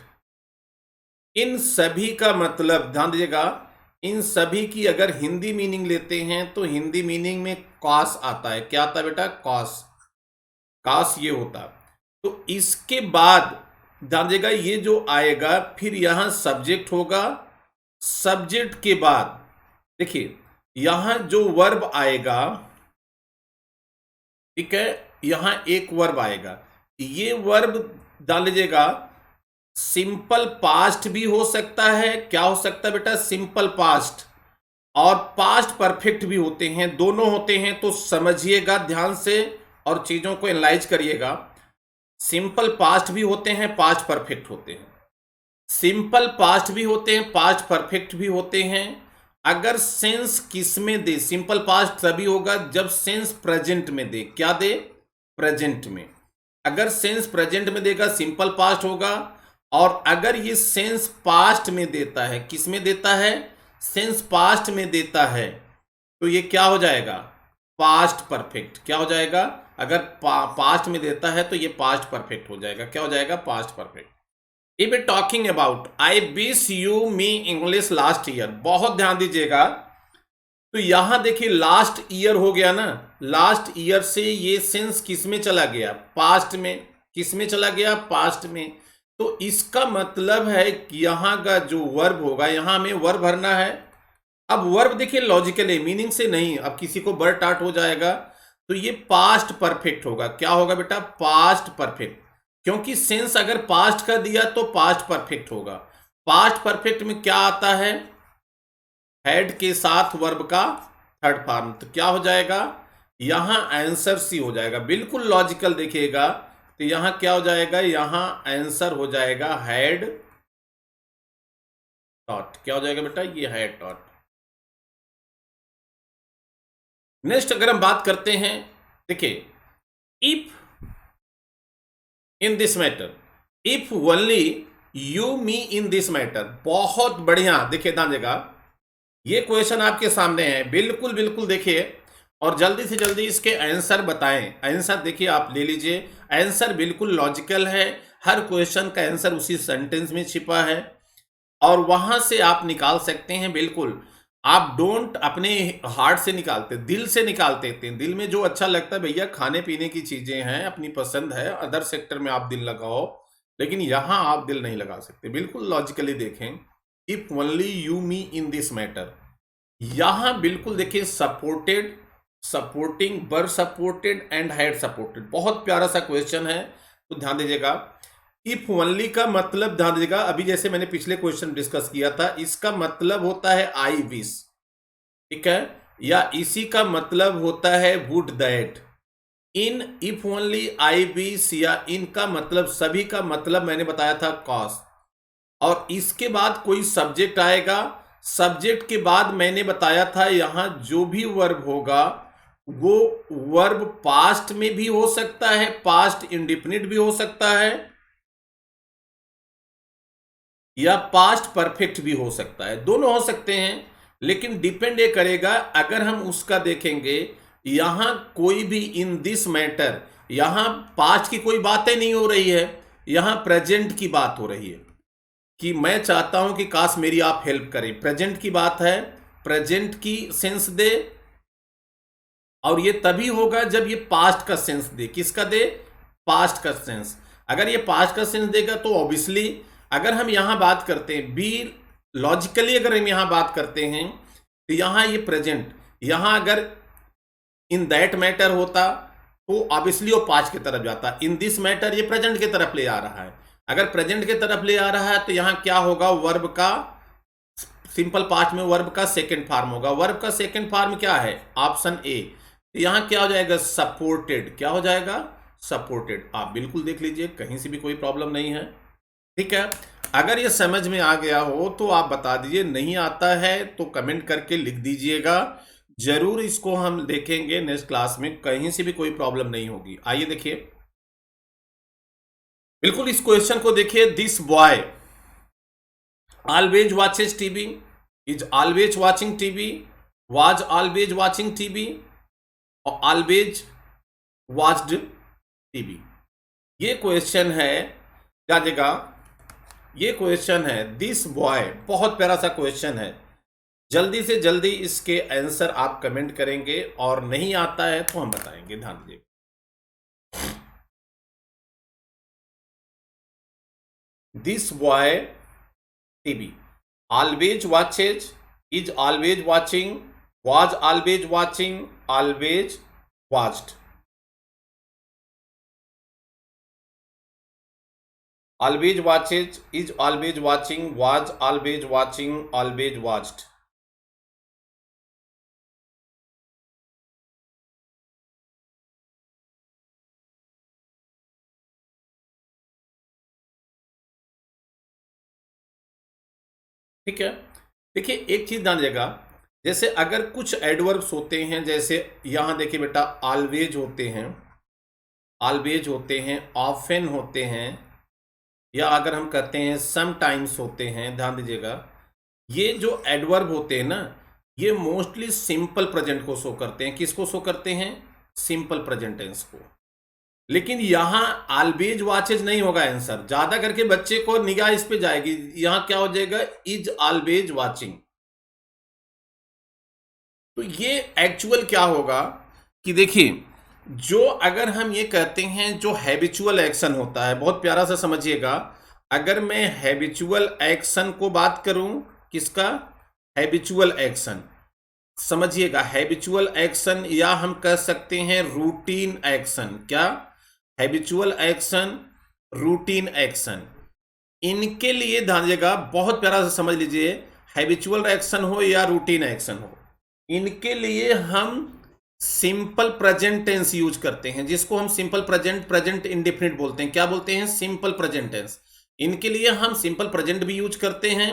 Speaker 1: इन सभी का मतलब ध्यान दीजिएगा, इन सभी की अगर हिंदी मीनिंग लेते हैं तो हिंदी मीनिंग में कॉस आता है, क्या आता है बेटा, कॉस, कॉस ये होता। तो इसके बाद ध्यान दीजिएगा, ये जो आएगा फिर यहां सब्जेक्ट होगा, सब्जेक्ट के बाद देखिए यहां जो वर्ब आएगा, ठीक है, यहां एक वर्ब आएगा, ये वर्ब डाल लीजिएगा, सिंपल पास्ट भी हो सकता है, क्या हो सकता है बेटा, सिंपल पास्ट, और पास्ट परफेक्ट भी होते हैं, दोनों होते हैं। तो समझिएगा ध्यान से और चीजों को एनालाइज करिएगा। सिंपल पास्ट भी होते हैं, पास्ट परफेक्ट होते हैं, सिंपल पास्ट भी होते हैं, पास्ट परफेक्ट भी होते हैं। अगर सेंस किस में दे, सिंपल पास्ट तभी होगा जब सेंस प्रेजेंट में दे, क्या दे, प्रेजेंट में। अगर सेंस प्रेजेंट में देगा सिंपल पास्ट होगा, और अगर ये सेंस पास्ट में देता है, किस में देता है, सेंस पास्ट में देता है, तो ये क्या हो जाएगा, पास्ट परफेक्ट। क्या हो जाएगा, अगर पास्ट में देता है तो ये पास्ट परफेक्ट हो जाएगा, क्या हो जाएगा, past perfect. If talking about I wish you me English last year, बहुत ध्यान दीजिएगा, तो यहां देखिए लास्ट ईयर हो गया ना, लास्ट ईयर से ये सेंस किस में चला गया, पास्ट में। किस में चला गया, पास्ट में। तो इसका मतलब है कि यहां का जो वर्ब होगा, यहां हमें वर्ब भरना है। अब वर्ब देखिए लॉजिकली मीनिंग से नहीं, अब किसी को बर टाट हो जाएगा, तो ये पास्ट परफेक्ट होगा। क्या होगा बेटा, पास्ट परफेक्ट। क्योंकि सेंस अगर पास्ट का दिया तो पास्ट परफेक्ट होगा। पास्ट परफेक्ट में क्या आता है, हेड के साथ वर्ब का थर्ड फॉर्म। तो क्या हो जाएगा, यहां आंसर सी हो जाएगा। बिल्कुल लॉजिकल देखिएगा, तो यहां क्या हो जाएगा, यहां आंसर हो जाएगा हेड टॉट। क्या हो जाएगा बेटा, ये हेड टॉट। नेक्स्ट अगर हम बात करते हैं, देखिए if in this matter, if only you me in this matter. बहुत बढ़िया, देखिए ध्यान देगा, ये क्वेश्चन आपके सामने है, बिल्कुल बिल्कुल देखिए, और जल्दी से जल्दी इसके आंसर बताएं। आंसर देखिए आप ले लीजिए, आंसर बिल्कुल लॉजिकल है, हर क्वेश्चन का आंसर उसी सेंटेंस में छिपा है और वहां से आप निकाल सकते हैं। बिल्कुल आप डोंट अपने हार्ट से निकालते, दिल से निकालते हैं। दिल में जो अच्छा लगता है भैया, खाने पीने की चीजें हैं, अपनी पसंद है, अदर सेक्टर में आप दिल लगाओ, लेकिन यहां आप दिल नहीं लगा सकते। बिल्कुल लॉजिकली देखें, if only you me in this matter, यहां बिल्कुल देखिए सपोर्टेड, सपोर्टिंग, बर सपोर्टेड एंड हेड सपोर्टेड। बहुत प्यारा सा क्वेश्चन है, तो ध्यान दीजिएगा। इफ ओनली का मतलब ध्यान दीजिएगा, अभी जैसे मैंने पिछले क्वेश्चन डिस्कस किया था, इसका मतलब होता है आई विश, ठीक है, या इसी का मतलब होता है would that. In, if only, I wish या इनका मतलब, सभी का मतलब मैंने बताया था कॉज। और इसके बाद कोई सब्जेक्ट आएगा, सब्जेक्ट के बाद मैंने बताया था यहां जो भी वर्ब होगा वो वर्ब पास्ट में भी हो सकता है, पास्ट इंडिफिनिट भी हो सकता है, या पास्ट परफेक्ट भी हो सकता है, दोनों हो सकते हैं। लेकिन डिपेंड ये करेगा, अगर हम उसका देखेंगे, यहां कोई भी इन दिस मैटर, यहां पास्ट की कोई बातें नहीं हो रही है, यहां प्रेजेंट की बात हो रही है कि मैं चाहता हूं कि काश मेरी आप हेल्प करें। प्रेजेंट की बात है, प्रेजेंट की सेंस दे, और ये तभी होगा जब ये पास्ट का सेंस दे। किसका दे, पास्ट का सेंस। अगर ये पास्ट का सेंस देगा तो ऑब्वियसली, अगर हम यहां बात करते हैं बी लॉजिकली, अगर हम यहां बात करते हैं तो यहां ये प्रेजेंट, यहां अगर इन दैट मैटर होता तो ऑब्वियसली वो पास्ट की तरफ जाता। इन दिस मैटर ये प्रेजेंट की तरफ ले आ रहा है, अगर प्रेजेंट की तरफ ले आ रहा है तो यहां क्या होगा, वर्ब का सिंपल पास्ट में वर्ब का सेकंड फॉर्म होगा। वर्ब का सेकंड फॉर्म क्या है, ऑप्शन ए। तो यहां क्या हो जाएगा, सपोर्टेड। क्या हो जाएगा, सपोर्टेड। आप बिल्कुल देख लीजिए, कहीं से भी कोई प्रॉब्लम नहीं है, ठीक है। अगर ये समझ में आ गया हो तो आप बता दीजिए, नहीं आता है तो कमेंट करके लिख दीजिएगा, जरूर इसको हम देखेंगे नेक्स्ट क्लास में, कहीं से भी कोई प्रॉब्लम नहीं होगी। आइए देखिए, बिल्कुल इस क्वेश्चन को देखिए, this boy always watches TV, is always watching TV, was always watching TV, और always watched TV। ये क्वेश्चन है, क्या जगह, ये क्वेश्चन है दिस बॉय, बहुत प्यारा सा क्वेश्चन है। जल्दी से जल्दी इसके आंसर आप कमेंट करेंगे, और नहीं आता है तो हम बताएंगे, ध्यान दीजिए। This boy TV always watches, is always watching, was always watching, always watched। always watches, is always watching, was always watching, always watched। ठीक है, देखिए एक चीज ध्यान दीजिएगा, जैसे अगर कुछ एडवर्ब्स होते हैं, जैसे यहां देखिए बेटा, ऑलवेज होते हैं, ऑलवेज होते हैं, ऑफन होते हैं, या अगर हम कहते हैं समटाइम्स होते हैं, ध्यान दीजिएगा, ये जो एडवर्ब होते हैं ना, ये मोस्टली सिंपल प्रेजेंट को शो करते हैं। किसको शो करते हैं, सिंपल प्रेजेंट टेंस को। लेकिन यहां ऑलवेज वॉचेज नहीं होगा आंसर, ज्यादा करके बच्चे को निगाह इस पे जाएगी, यहां क्या हो जाएगा, इज ऑलवेज वॉचिंग। तो ये एक्चुअल क्या होगा कि देखिए, जो अगर हम ये कहते हैं जो हैबिचुअल एक्शन होता है, बहुत प्यारा सा समझिएगा। अगर मैं हैबिचुअल एक्शन को बात करूं, किसका? Habitual action. समझिएगा, हैबिचुअल एक्शन या हम कह सकते हैं रूटीन एक्शन। क्या? Habitual action, routine action. इनके लिए ध्यान दीजिएगा, बहुत प्यारा से समझ लीजिए। हैबिचुअल एक्शन हो या रूटीन एक्शन हो, इनके लिए हम सिंपल प्रेजेंट टेंस यूज करते हैं, जिसको हम सिंपल प्रेजेंट, प्रेजेंट इंडेफिनिट बोलते हैं। क्या बोलते हैं? Simple present tense. इनके लिए हम सिंपल प्रेजेंट भी यूज करते हैं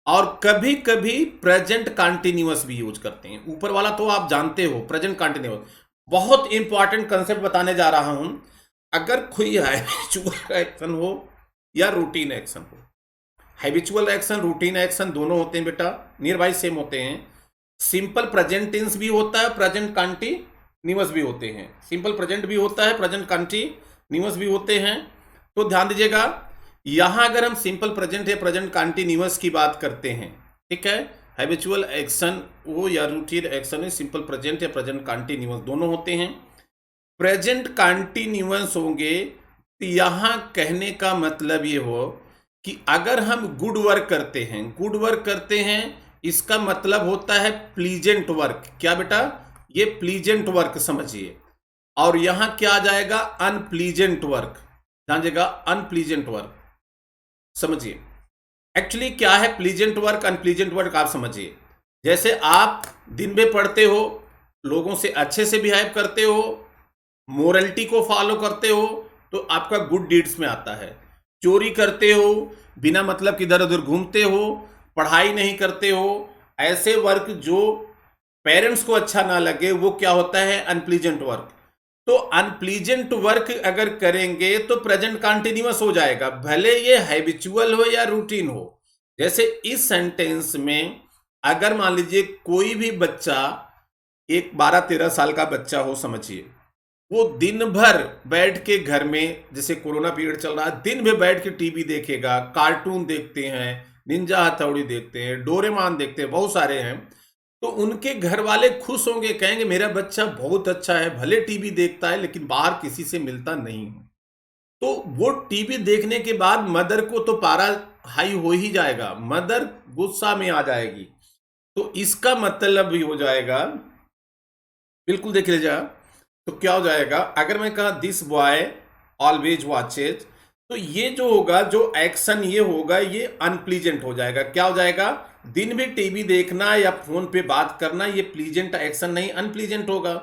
Speaker 1: और कभी कभी प्रेजेंट कंटिन्यूअस भी यूज करते हैं। ऊपर वाला तो आप जानते हो, प्रेजेंट कंटिन्यूअस। बहुत इंपॉर्टेंट कंसेप्ट बताने जा रहा हूं। अगर कोई हैबिचुअल एक्शन हो या रूटीन एक्शन हो, हैबिचुअल एक्शन, रूटीन एक्शन दोनों होते हैं बेटा, नियर बाई सेम होते हैं। सिंपल प्रेजेंट टेंस भी होता है, प्रेजेंट कंटिन्यूअस भी होते हैं। सिंपल प्रेजेंट भी होता है, प्रेजेंट कंटिन्यूअस भी होते हैं। तो ध्यान दीजिएगा, यहां अगर हम सिंपल प्रेजेंट या प्रेजेंट कंटिन्यूअस की बात करते हैं, ठीक है, हैबिचुअल एक्शन वो या रूटीन एक्शन, सिंपल प्रेजेंट या प्रेजेंट कंटिन्यूअस दोनों होते हैं। प्रेजेंट कंटिन्यूअस होंगे तो यहां कहने का मतलब ये हो कि अगर हम गुड वर्क करते हैं, गुड वर्क करते हैं, इसका मतलब होता है प्लीजेंट वर्क। क्या बेटा? ये प्लीजेंट वर्क समझिए। और यहां क्या आ जाएगा? Unpleasant work. ध्यान दीजिएगा, अनप्लीजेंट वर्क समझिए। एक्चुअली क्या है प्लीजेंट वर्क, अनप्लीजेंट वर्क, आप समझिए। जैसे आप दिन में पढ़ते हो, लोगों से अच्छे से बिहेव करते हो, मोरलिटी को फॉलो करते हो, तो आपका गुड डीड्स में आता है। चोरी करते हो, बिना मतलब कि इधर उधर घूमते हो, पढ़ाई नहीं करते हो, ऐसे वर्क जो पेरेंट्स को अच्छा ना लगे, वो क्या होता है? Unpleasant work. तो अनप्लीजेंट वर्क अगर करेंगे तो प्रेजेंट कंटिन्यूअस हो जाएगा, भले ये हैबिचुअल हो या रूटीन हो। जैसे इस सेंटेंस में अगर मान लीजिए कोई भी बच्चा, एक 12-13 साल का बच्चा हो समझिए, वो दिन भर बैठ के घर में, जैसे कोरोना पीरियड चल रहा है, दिन भर बैठ के टीवी देखेगा, कार्टून देखते हैं, निंजा हथौड़ी देखते हैं, डोरेमोन देखते हैं, बहुत सारे हैं। तो उनके घर वाले खुश होंगे, कहेंगे मेरा बच्चा बहुत अच्छा है, भले टीवी देखता है लेकिन बाहर किसी से मिलता नहीं। तो वो टीवी देखने के बाद मदर को तो पारा हाई हो ही जाएगा, मदर गुस्सा में आ जाएगी। तो इसका मतलब भी हो जाएगा, बिल्कुल देख लीजिएगा। तो क्या हो जाएगा अगर मैं कहा दिस बॉय ऑलवेज वॉचेज, तो ये जो होगा, जो एक्शन ये होगा, ये अनप्लीजेंट हो जाएगा। क्या हो जाएगा? दिन में टीवी देखना या फोन पे बात करना, ये प्लीजेंट एक्शन नहीं, अनप्लीजेंट होगा।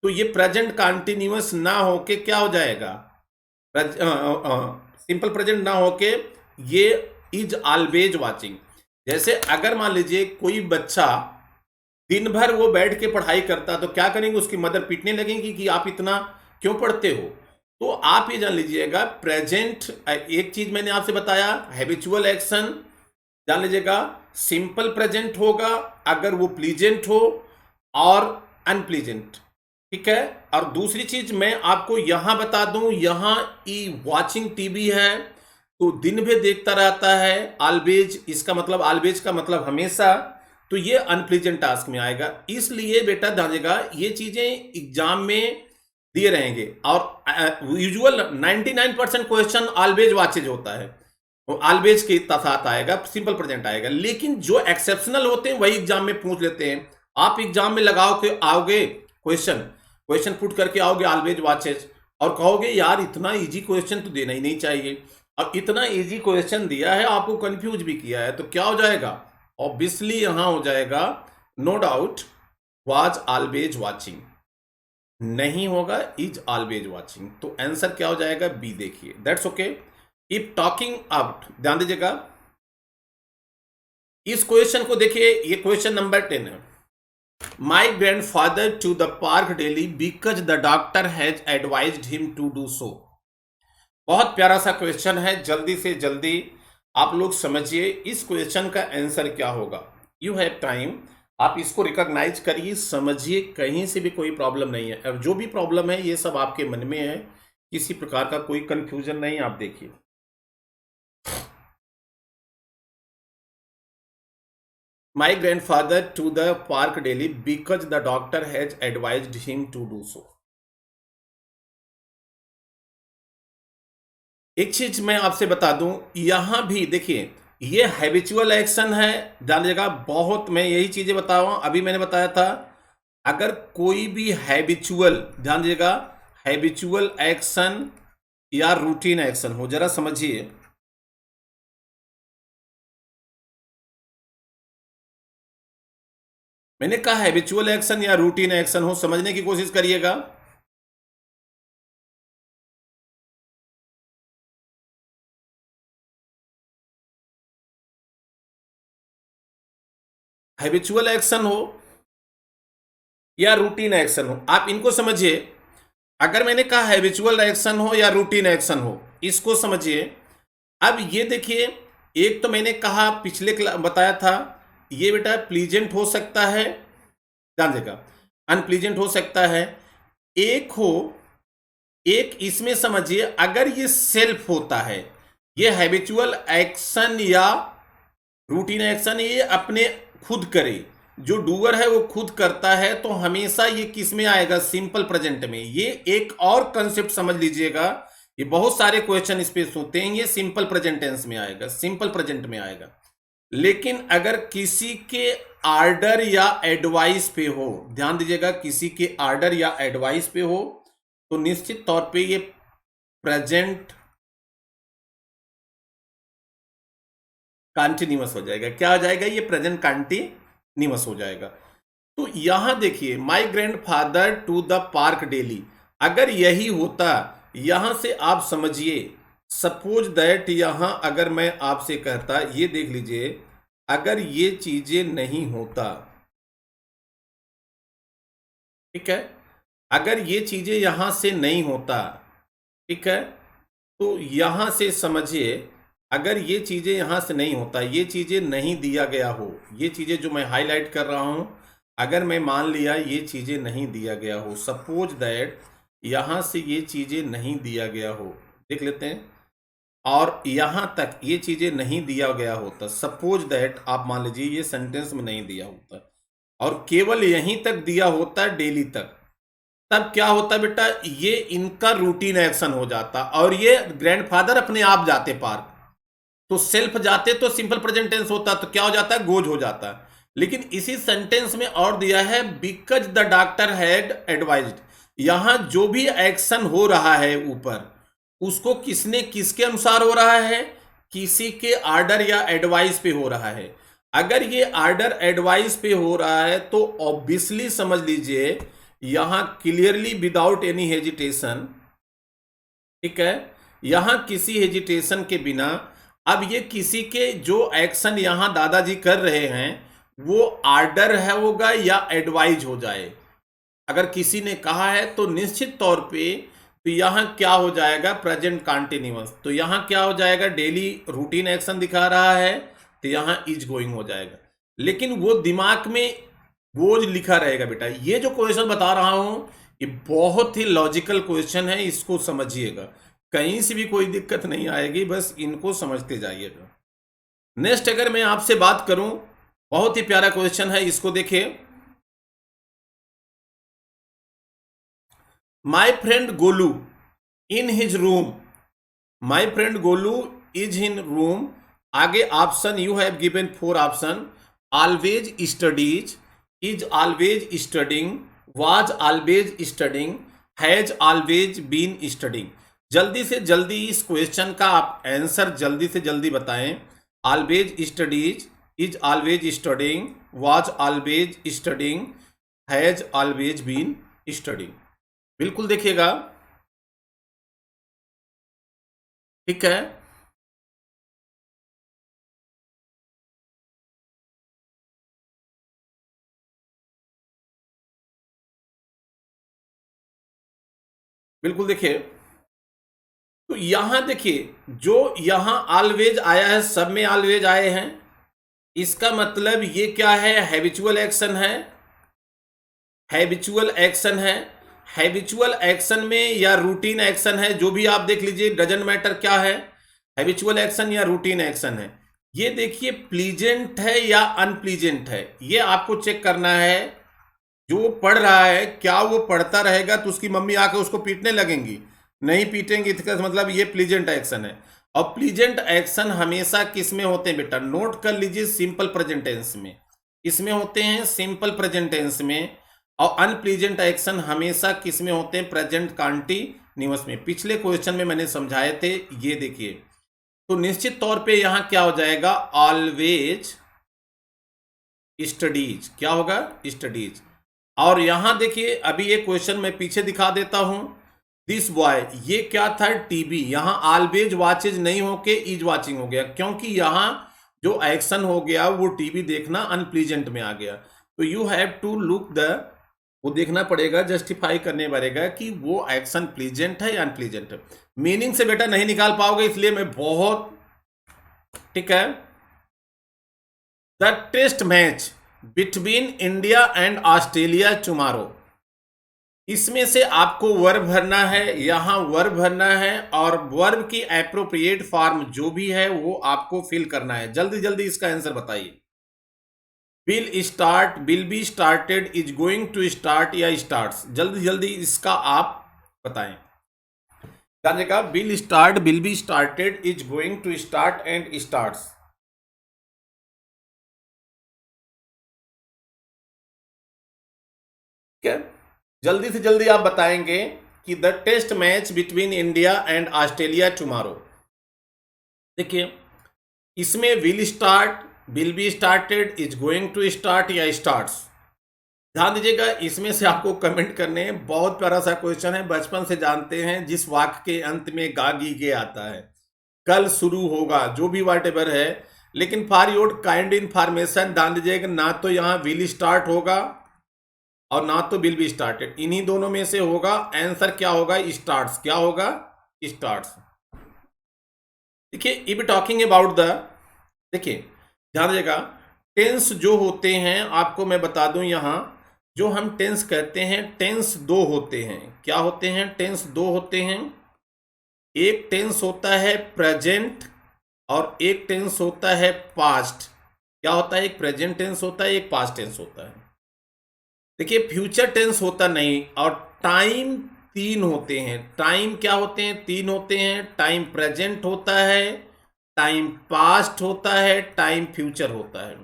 Speaker 1: तो ये प्रेजेंट कंटिन्यूअस ना होके क्या हो जाएगा? सिंपल प्रेजेंट ना होके ये इज ऑलवेज वाचिंग। जैसे अगर मान लीजिए कोई बच्चा दिन भर वो बैठ के पढ़ाई करता, तो क्या करेंगे? उसकी मदर पीटने लगेंगी कि आप इतना क्यों पढ़ते हो। तो आप ये जान लीजिएगा, प्रेजेंट, एक चीज मैंने आपसे बताया, हैबिचुअल एक्शन जान लीजिएगा, सिंपल प्रेजेंट होगा अगर वो प्लीजेंट हो और अनप्लीजेंट, ठीक है। और दूसरी चीज मैं आपको यहां बता दूं, यहां वॉचिंग टीवी है तो दिन भर देखता रहता है, ऑलवेज, इसका मतलब ऑलवेज का मतलब हमेशा, तो ये अनप्लीजेंट टास्क में आएगा। इसलिए बेटा ध्यान, ये चीजें एग्जाम में दिए रहेंगे। और यूजुअल 99% क्वेश्चन ऑलवेज वाचेज होता है, ऑलवेज के साथ आएगा, सिंपल प्रेजेंट आएगा। लेकिन जो एक्सेप्शनल होते हैं वही एग्जाम में पूछ लेते हैं। आप एग्जाम में लगाओ के आओगे क्वेश्चन, क्वेश्चन पुट करके आओगे ऑलवेज वाचेज, और कहोगे यार इतना इजी क्वेश्चन तो देना ही नहीं चाहिए, अब इतना इजी क्वेश्चन दिया है, आपको कंफ्यूज भी किया है, तो क्या हो जाएगा? ऑब्वियसली यहां हो जाएगा no doubt was always watching, नहीं होगा इज ऑलवेज वाचिंग। तो आंसर क्या हो जाएगा? बी। देखिए that's okay. If talking about, ध्यान दीजिएगा इस क्वेश्चन को, देखिए ये क्वेश्चन नंबर 10 है। My grandfather to the park daily because the doctor has advised him to do so. बहुत प्यारा सा क्वेश्चन है, जल्दी से जल्दी आप लोग समझिए इस क्वेश्चन का आंसर क्या होगा। यू हैव टाइम, आप इसको रिकॉग्नाइज करिए, समझिए, कहीं से भी कोई प्रॉब्लम नहीं है। और जो भी प्रॉब्लम है ये सब आपके मन में है, किसी प्रकार का कोई कंफ्यूजन नहीं। आप देखिए my grandfather to the park daily because the doctor has advised him to do so. एक चीज मैं आपसे बता दूं, यहां भी देखिए ये हैबिचुअल एक्शन है, ध्यान दीजिएगा। बहुत मैं यही चीजें बता रहा हूं, अभी मैंने बताया था अगर कोई भी हैबिचुअल, ध्यान दीजिएगा, हैबिचुअल एक्शन या रूटीन एक्शन हो, जरा समझिए। मैंने कहा हैबिचुअल एक्शन या रूटीन एक्शन हो, समझने की कोशिश करिएगा। हैबिचुअल एक्शन हो या रूटीन एक्शन हो, आप इनको समझिए। अगर मैंने कहा हैबिचुअल एक्शन हो या रूटीन एक्शन हो, इसको समझिए। अब ये देखिए, एक तो मैंने कहा पिछले बताया था, ये बेटा प्लीजेंट हो सकता है, ध्यान देगा, अनप्लीजेंट हो सकता है। एक हो, एक इसमें समझिए अगर ये सेल्फ होता है, ये हैबिचुअल एक्शन या रूटीन एक्शन ये अपने खुद करे, जो डूअर है वो खुद करता है, तो हमेशा ये किस में आएगा, सिंपल प्रेजेंट में। ये एक और कंसेप्ट समझ लीजिएगा, ये बहुत सारे क्वेश्चन इस पे होते हैं, ये सिंपल प्रेजेंट टेंस में आएगा, सिंपल प्रेजेंट में आएगा। लेकिन अगर किसी के आर्डर या एडवाइस पे हो, ध्यान दीजिएगा, किसी के आर्डर या एडवाइस पे हो, तो निश्चित तौर पे ये प्रेजेंट कंटिन्यूअस हो जाएगा। क्या हो जाएगा, ये प्रेजेंट कंटिन्यूअस हो जाएगा। तो यहां देखिए, my grandfather to the park daily, अगर यही होता, यहां से आप समझिए, सपोज दैट यहां अगर मैं आपसे कहता, ये देख लीजिए, अगर ये चीजें नहीं होता, ठीक है, अगर ये चीजें यहां से नहीं होता, ठीक है, तो यहां से समझिए, अगर ये चीजें यहां से नहीं होता, ये चीजें नहीं दिया गया हो, ये चीजें जो मैं हाईलाइट कर रहा हूं, अगर मैं मान लिया ये चीजें नहीं दिया गया हो, सपोज दैट यहां से ये चीजें नहीं दिया गया हो, देख लेते हैं, और यहां तक ये चीजें नहीं दिया गया होता, सपोज दैट आप मान लीजिए ये सेंटेंस में नहीं दिया होता, और केवल यहीं तक दिया होता डेली तक, तब क्या होता बेटा, ये इनका रूटीन एक्शन हो जाता, और ये ग्रैंडफादर अपने आप जाते पार्क, तो सेल्फ जाते तो सिंपल प्रेजेंट टेंस होता, तो क्या हो जाता है, गोज हो जाता है। लेकिन इसी सेंटेंस में और दिया है because the doctor had advised, यहां जो भी एक्शन हो रहा है ऊपर, उसको किसने, किसके अनुसार हो रहा है, किसी के आर्डर या एडवाइस पे हो रहा है। अगर ये आर्डर एडवाइस पे हो रहा है तो ऑब्वियसली समझ लीजिए यहां क्लियरली विदाउट एनी हेजिटेशन, ठीक है, यहां किसी हेजिटेशन के बिना, अब ये किसी के जो एक्शन यहां दादाजी कर रहे हैं वो आर्डर है होगा या एडवाइज हो जाए, अगर किसी ने कहा है तो निश्चित तौर पे, तो यहां क्या हो जाएगा, प्रेजेंट कंटिन्यूअस, तो यहां क्या हो जाएगा, डेली रूटीन एक्शन दिखा रहा है, तो यहां इज गोइंग हो जाएगा। लेकिन वो दिमाग में गोज लिखा रहेगा बेटा। ये जो क्वेश्चन बता रहा हूं ये बहुत ही लॉजिकल क्वेश्चन है, इसको समझिएगा, कहीं से भी कोई दिक्कत नहीं आएगी, बस इनको समझते जाइएगा। नेक्स्ट अगर मैं आपसे बात करूं, बहुत ही प्यारा क्वेश्चन है, इसको देखिए। My friend Golu in his room, my friend Golu is in room, आगे option you have given 4 option, always studies, is always studying, was always studying, has always been studying. जल्दी से जल्दी इस क्वेश्चन का आप आंसर जल्दी से जल्दी बताएं। Always studies, is always studying, was always studying, has always been studying. बिल्कुल देखिएगा, ठीक है, बिल्कुल देखिए। तो यहां देखिए, जो यहां ऑलवेज आया है, सब में ऑलवेज आए हैं, इसका मतलब ये क्या है, हैबिचुअल एक्शन है, हैबिचुअल एक्शन है। हैबिचुअल एक्शन में या रूटीन एक्शन है, जो भी आप देख लीजिए, डजंट मैटर क्या है, हैबिचुअल एक्शन या रूटीन एक्शन है। ये देखिए प्लीजेंट है या अनप्लीजेंट है, ये आपको चेक करना है। जो पढ़ रहा है क्या वो पढ़ता रहेगा तो उसकी मम्मी आके उसको पीटने लगेंगी? नहीं पीटेंगी, इसका मतलब ये प्लीजेंट एक्शन है। और प्लीजेंट एक्शन हमेशा किस में होते हैं बेटा? नोट कर लीजिए, सिंपल प्रेजेंट टेंस में। इसमें होते हैं सिंपल प्रेजेंट टेंस में। और अनप्लीजेंट एक्शन हमेशा किस में होते हैं? प्रेजेंट कंटीन्यूअस में। पिछले क्वेश्चन में मैंने समझाए थे, ये देखिए। तो निश्चित तौर पे यहां क्या हो जाएगा? Always studies. क्या होगा? स्टडीज। और यहां देखिए, अभी ये क्वेश्चन मैं पीछे दिखा देता हूं। दिस बॉय, ये क्या था? टीवी। यहां ऑलवेज वॉचेज नहीं होके इज वॉचिंग हो गया, क्योंकि यहां जो एक्शन हो गया वो टीवी देखना अनप्लीजेंट में आ गया। तो you have to look the, वो देखना पड़ेगा, जस्टिफाई करने पड़ेगा कि वो एक्शन प्लीजेंट है या अनप्लीजेंट है। मीनिंग से बेटा नहीं निकाल पाओगे, इसलिए मैं बहुत, ठीक है। The test match between India and Australia tomorrow. इसमें से आपको वर्ब भरना है, यहां वर्ब भरना है, और वर्ब की एप्रोप्रिएट फॉर्म जो भी है वो आपको फिल करना है। जल्दी जल्दी इसका आंसर बताइए। Will start, will be started, is going to start या स्टार्ट्स? जल्दी जल्दी इसका आप बताएं। जानिएगा, will start, will be started, is going to start and starts. ठीक है, जल्दी से जल्दी आप बताएंगे कि the test match between India and Australia tomorrow. देखिए, इसमें will start, will be started, is going to start या स्टार्ट्स। ध्यान दीजिएगा, इसमें से आपको कमेंट करने हैं। बहुत प्यारा सा क्वेश्चन है, बचपन से जानते हैं, जिस वाक्य के अंत में गा गी गे आता है, कल शुरू होगा, जो भी वाट एवर है। लेकिन फॉर योर काइंड इन्फॉर्मेशन ध्यान दीजिएगा, ना तो यहाँ विल स्टार्ट होगा और ना तो विल बी स्टार्टेड, इन्हीं दोनों में से होगा। आंसर क्या होगा? स्टार्ट्स। क्या होगा? स्टार्ट्स। देखिए, इफ टॉकिंग अबाउट द, देखिए ध्यान दीजिएगा, टेंस जो होते हैं आपको मैं बता दूं, यहां जो हम टेंस कहते हैं, टेंस दो होते हैं। क्या होते हैं? टेंस दो होते हैं। एक टेंस होता है प्रेजेंट और एक टेंस होता है पास्ट। क्या होता है? एक प्रेजेंट टेंस होता है, एक पास्ट टेंस होता है। देखिए, फ्यूचर टेंस होता नहीं। और टाइम तीन होते हैं। टाइम क्या होते हैं? तीन होते हैं। टाइम प्रेजेंट होता है, टाइम पास्ट होता है, टाइम फ्यूचर होता है।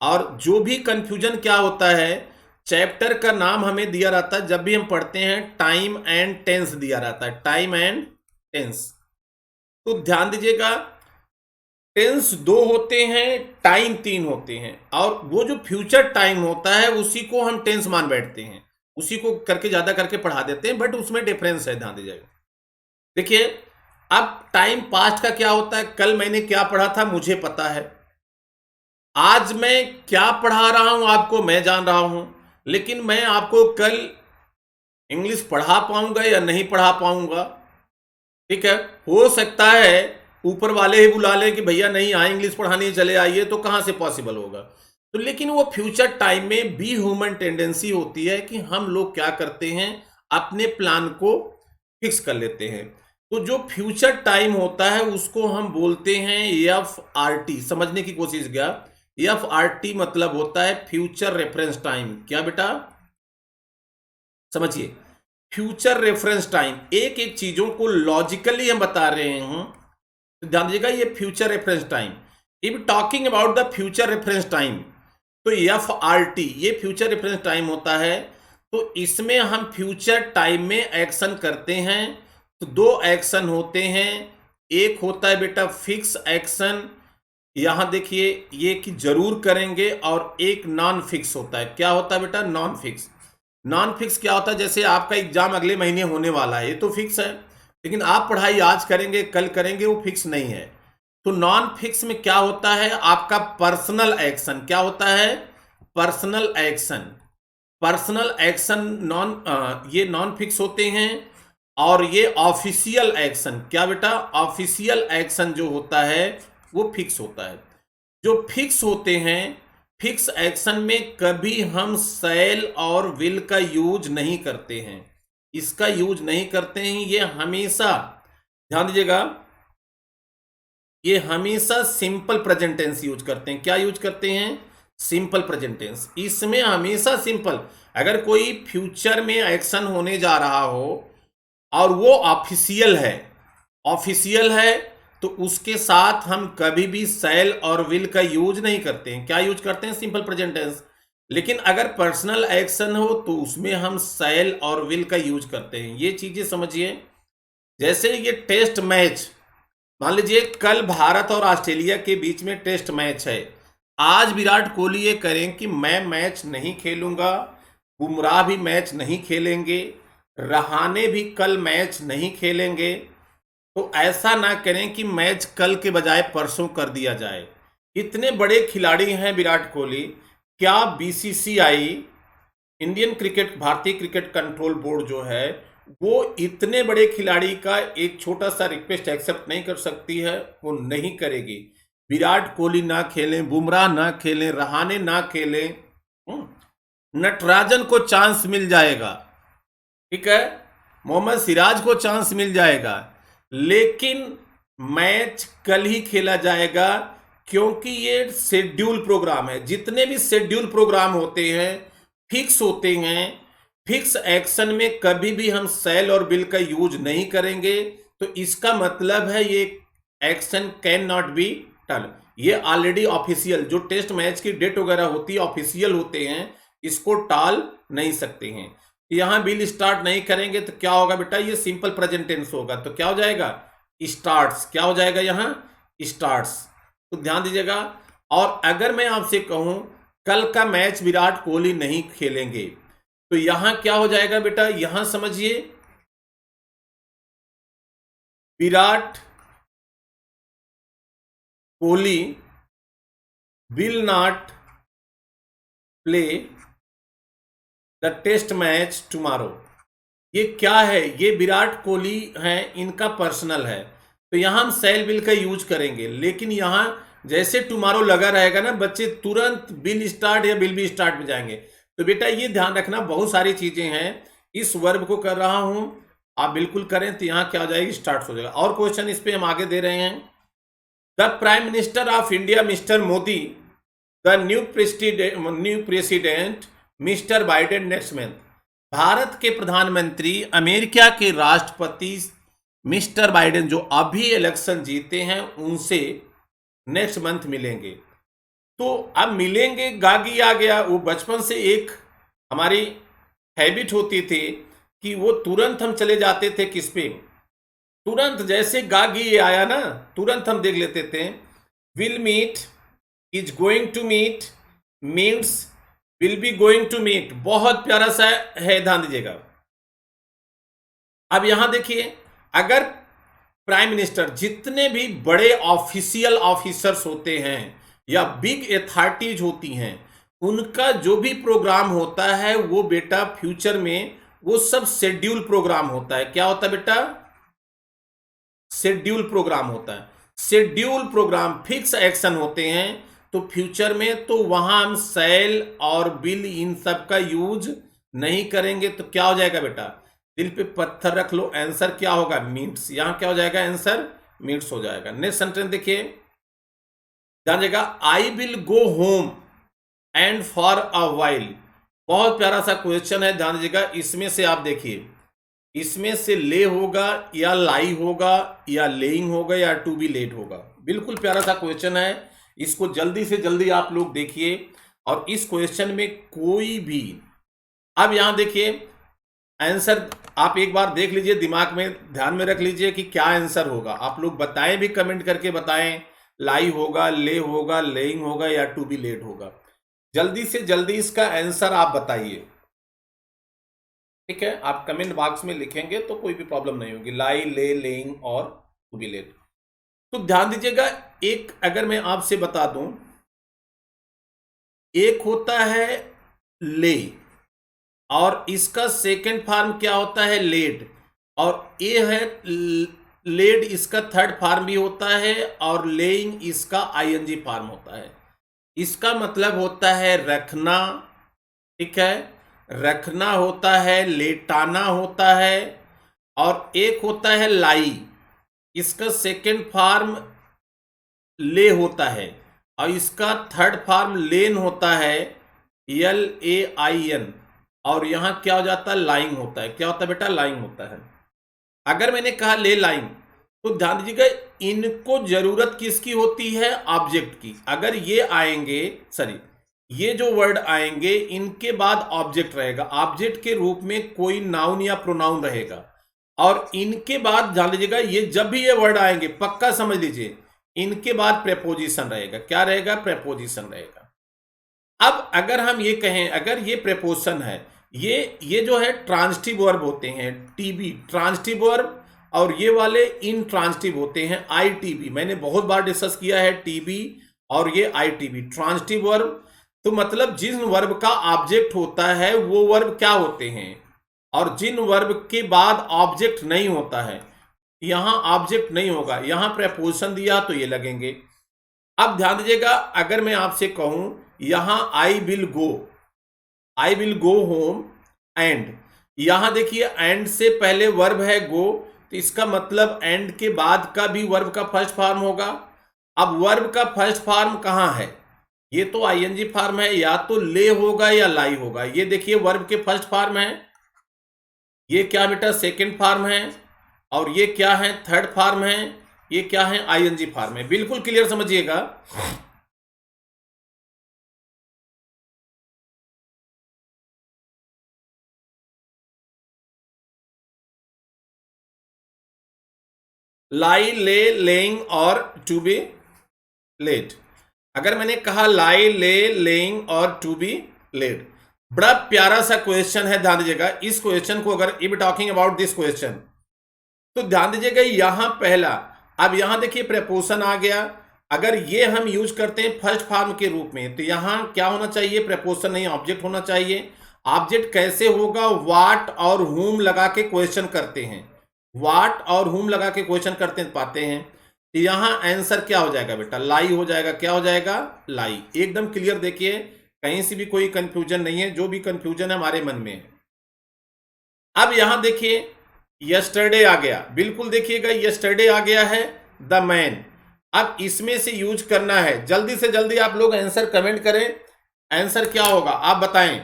Speaker 1: और जो भी कंफ्यूजन क्या होता है, चैप्टर का नाम हमें दिया रहता है, जब भी हम पढ़ते हैं टाइम एंड टेंस दिया रहता है, टाइम एंड टेंस। तो ध्यान दीजिएगा, टेंस दो होते हैं, टाइम तीन होते हैं। और वो जो फ्यूचर टाइम होता है उसी को हम टेंस मान बैठते हैं, उसी को करके ज्यादा करके पढ़ा देते हैं, बट उसमें डिफरेंस है, ध्यान दीजिएगा। देखिए, अब टाइम पास्ट का क्या होता है? कल मैंने क्या पढ़ा था मुझे पता है, आज मैं क्या पढ़ा रहा हूं आपको मैं जान रहा हूं, लेकिन मैं आपको कल इंग्लिश पढ़ा पाऊंगा या नहीं पढ़ा पाऊंगा, ठीक है। हो सकता है ऊपर वाले ही बुला ले कि भैया नहीं यहाँ इंग्लिश पढ़ाने चले आइए, तो कहां से पॉसिबल होगा? तो लेकिन वो फ्यूचर टाइम में भी ह्यूमन टेंडेंसी होती है कि हम लोग क्या करते हैं, अपने प्लान को फिक्स कर लेते हैं। तो जो फ्यूचर टाइम होता है उसको हम बोलते हैं FRT। समझने की कोशिश किया, FRT मतलब होता है फ्यूचर रेफरेंस टाइम। क्या बेटा? समझिए, फ्यूचर रेफरेंस टाइम, एक एक चीजों को लॉजिकली हम बता रहे हैं। तो ध्यान दीजिएगा, ये future reference time. If talking about the future reference time, तो FRT ये फ्यूचर रेफरेंस टाइम होता है। तो इसमें हम फ्यूचर टाइम में एक्शन करते हैं। तो दो एक्शन होते हैं, एक होता है बेटा फिक्स एक्शन, यहां देखिए ये कि जरूर करेंगे, और एक नॉन फिक्स होता है। क्या होता है बेटा? Non fix. नॉन फिक्स क्या होता है? जैसे आपका एग्जाम अगले महीने होने वाला है, ये तो फिक्स है, लेकिन आप पढ़ाई आज करेंगे कल करेंगे, वो फिक्स नहीं है। तो नॉन फिक्स में क्या होता है? आपका पर्सनल एक्शन। क्या होता है? Personal action. पर्सनल एक्शन ये नॉन फिक्स होते हैं। और ये ऑफिशियल एक्शन, क्या बेटा? ऑफिशियल एक्शन जो होता है वो फिक्स होता है। जो फिक्स होते हैं, फिक्स एक्शन में कभी हम शैल और विल का यूज नहीं करते हैं, इसका यूज नहीं करते हैं। ये हमेशा ध्यान दीजिएगा, ये हमेशा सिंपल प्रेजेंट टेंस यूज करते हैं। क्या यूज करते हैं? Simple present tense. इसमें हमेशा सिंपल, अगर कोई फ्यूचर में एक्शन होने जा रहा हो और वो ऑफिशियल है तो उसके साथ हम कभी भी शैल और विल का यूज नहीं करते हैं। क्या यूज करते हैं? Simple present tense. लेकिन अगर पर्सनल एक्शन हो तो उसमें हम शैल और विल का यूज करते हैं। ये चीजें समझिए। जैसे ये टेस्ट मैच, मान लीजिए कल भारत और ऑस्ट्रेलिया के बीच में टेस्ट मैच है। आज विराट कोहली ये करें कि मैं मैच नहीं खेलूंगा, बुमराह भी मैच नहीं खेलेंगे, रहाने भी कल मैच नहीं खेलेंगे, तो ऐसा ना करें कि मैच कल के बजाय परसों कर दिया जाए। इतने बड़े खिलाड़ी हैं विराट कोहली, क्या बीसीसीआई, इंडियन क्रिकेट, भारतीय क्रिकेट कंट्रोल बोर्ड जो है, वो इतने बड़े खिलाड़ी का एक छोटा सा रिक्वेस्ट एक्सेप्ट नहीं कर सकती है? वो नहीं करेगी। विराट कोहली ना खेलें, बुमराह ना खेलें, रहाने ना खेलें, नटराजन को चांस मिल जाएगा, ठीक है, मोहम्मद सिराज को चांस मिल जाएगा, लेकिन मैच कल ही खेला जाएगा क्योंकि ये शेड्यूल प्रोग्राम है। जितने भी शेड्यूल प्रोग्राम होते हैं फिक्स होते हैं। फिक्स एक्शन में कभी भी हम शैल और विल का यूज नहीं करेंगे। तो इसका मतलब है ये action can not be turn. ये ऑलरेडी ऑफिशियल, जो टेस्ट मैच की डेट वगैरह होती है ऑफिशियल होते हैं, इसको टाल नहीं सकते हैं। यहां विल स्टार्ट नहीं करेंगे तो क्या होगा बेटा? ये सिंपल प्रेजेंट टेंस होगा, तो क्या हो जाएगा? स्टार्ट्स। क्या हो जाएगा यहां? स्टार्ट्स। तो ध्यान दीजिएगा। और अगर मैं आपसे कहूं कल का मैच विराट कोहली नहीं खेलेंगे, तो यहां क्या हो जाएगा बेटा? यहां समझिए, Virat Kohli will not play the test match tomorrow. ये क्या है? ये विराट कोहली हैं, इनका पर्सनल है, तो यहां हम शैल विल का यूज करेंगे। लेकिन यहां जैसे टुमारो लगा रहेगा ना, बच्चे तुरंत विल स्टार्ट या विल बी स्टार्ट में जाएंगे। तो बेटा ये ध्यान रखना, बहुत सारी चीजें हैं। इस वर्ब को कर रहा हूं, आप बिल्कुल करें तो यहां क्या हो जाएगी? स्टार्ट हो जाएगा। और क्वेश्चन इस पे हम आगे दे रहे हैं। The prime minister of India mister Modi, the new president mister Biden next month. Bharat के प्रधानमंत्री अमेरिका के राष्ट्रपति मिस्टर बाइडेन, जो अभी इलेक्शन जीते हैं, उनसे नेक्स्ट मंथ मिलेंगे। तो अब मिलेंगे, गागी आ गया। वो बचपन से एक हमारी हैबिट होती थी कि वो तुरंत हम चले जाते थे किस पे? तुरंत जैसे गागी आया ना, तुरंत हम देख लेते थे। Will meet, is going to meet, means will be going to meet. बहुत प्यारा सा है, ध्यान दीजिएगा। अब यहां देखिए, अगर प्राइम मिनिस्टर, जितने भी बड़े ऑफिशियल ऑफिसर्स होते हैं या बिग अथॉरिटीज होती हैं, उनका जो भी प्रोग्राम होता है वो बेटा फ्यूचर में वो सब शेड्यूल प्रोग्राम होता है। क्या होता है बेटा? शेड्यूल प्रोग्राम होता है। शेड्यूल प्रोग्राम फिक्स एक्शन होते हैं, तो फ्यूचर में तो वहां हम शैल और विल इन सब का यूज नहीं करेंगे। तो क्या हो जाएगा बेटा? दिल पे पत्थर रख लो, आंसर क्या होगा? मीट्स। यहां क्या हो जाएगा? आंसर मीट्स हो जाएगा। नेक्स्ट सेंटेंस देखिए, ध्यान देगा। I will go home and for a while. बहुत प्यारा सा क्वेश्चन है, ध्यान दीजिएगा। इसमें से आप देखिए, इसमें से ले होगा या लाई होगा या लेइंग होगा या टू बी लेट होगा। बिल्कुल प्यारा सा क्वेश्चन है, इसको जल्दी से जल्दी आप लोग देखिए। और इस क्वेश्चन में कोई भी, अब यहां देखिए आंसर आप एक बार देख लीजिए, दिमाग में ध्यान में रख लीजिए कि क्या आंसर होगा। आप लोग बताएं भी, कमेंट करके बताएं, लाई होगा, ले होगा, लेइंग होगा या टू बी लेट होगा। जल्दी से जल्दी इसका आंसर आप बताइए, ठीक है? आप कमेंट बॉक्स में लिखेंगे तो कोई भी प्रॉब्लम नहीं होगी। लाई, ले, लेइंग और टू बी लेट। तो ध्यान दीजिएगा, एक अगर मैं आपसे बता दूं, एक होता है ले और इसका सेकंड फॉर्म क्या होता है? लेड। और ये है लेड, इसका थर्ड फॉर्म भी होता है, और लेइंग इसका आईएनजी फॉर्म होता है। इसका मतलब होता है रखना, ठीक है, रखना होता है, लेटाना होता है। और एक होता है लाई, इसका सेकंड फॉर्म ले होता है और इसका थर्ड फॉर्म लेन होता है, LAIN, और यहां क्या हो जाता है, लाइंग होता है। क्या होता है बेटा, लाइंग होता है। अगर मैंने कहा ले लाइंग, तो ध्यान दीजिएगा इनको जरूरत किसकी होती है, ऑब्जेक्ट की। अगर ये आएंगे, सॉरी, ये जो वर्ड आएंगे इनके बाद ऑब्जेक्ट रहेगा, ऑब्जेक्ट के रूप में कोई नाउन या प्रोनाउन रहेगा, और इनके बाद ध्यान दीजिएगा ये जब भी ये वर्ड आएंगे पक्का समझ लीजिए इनके बाद प्रेपोजिशन रहेगा। क्या रहेगा, प्रेपोजिशन रहेगा। अब अगर हम ये कहें, अगर ये प्रेपोजिशन है, ये जो है ट्रांजिटिव वर्ब होते हैं, टीबी ट्रांजिटिव वर्ब, और ये वाले इन ट्रांजिटिव होते हैं, ITB। मैंने बहुत बार डिस्कस किया है टीबी और ये ITB ट्रांजिटिव वर्ब। तो मतलब जिन वर्ब का ऑब्जेक्ट होता है वो वर्ब क्या होते हैं, और जिन वर्ब के बाद ऑब्जेक्ट नहीं होता है, यहां ऑब्जेक्ट नहीं होगा, यहां प्रेपोजिशन दिया तो ये लगेंगे। अब ध्यान दीजिएगा, अगर मैं आपसे कहूं यहां I will go home, and यहां देखिए एंड से पहले वर्ब है गो, तो इसका मतलब एंड के बाद का भी वर्ब का फर्स्ट फॉर्म होगा। अब वर्ब का फर्स्ट फॉर्म कहां है, ये तो ING फॉर्म है, या तो ले होगा या लाई होगा। ये देखिए वर्ब के फर्स्ट फॉर्म है, ये क्या बेटा सेकंड फॉर्म है, और ये क्या है, थर्ड फॉर्म है, ये क्या है, ING फॉर्म है। बिल्कुल क्लियर समझिएगा। लाई, ले, लेइंग और टू बी लेट। अगर मैंने कहा लाई, ले, लेइंग और टू बी लेट, बड़ा प्यारा सा क्वेश्चन है। ध्यान दीजिएगा इस क्वेश्चन को, अगर if talking about this question, तो ध्यान दीजिएगा यहां पहला, अब यहां देखिए प्रेपोजिशन आ गया। अगर ये हम यूज करते हैं फर्स्ट फॉर्म के रूप में, तो यहां क्या होना चाहिए, प्रेपोजिशन नहीं ऑब्जेक्ट होना चाहिए। ऑब्जेक्ट कैसे होगा, वाट और हुम लगा के क्वेश्चन करते हैं, वाट और हुम लगा के क्वेश्चन करते पाते हैं। तो यहां आंसर क्या हो जाएगा बेटा, लाई हो जाएगा। क्या हो जाएगा, लाई। एकदम क्लियर देखिए, कहीं से भी कोई कंफ्यूजन नहीं है, जो भी कंफ्यूजन है हमारे मन में है। अब यहां देखिए यस्टरडे आ गया, बिल्कुल देखिएगा यस्टरडे आ गया है, द मैन। अब इसमें से यूज करना है, जल्दी से जल्दी आप लोग आंसर कमेंट करें, आंसर क्या होगा आप बताएं।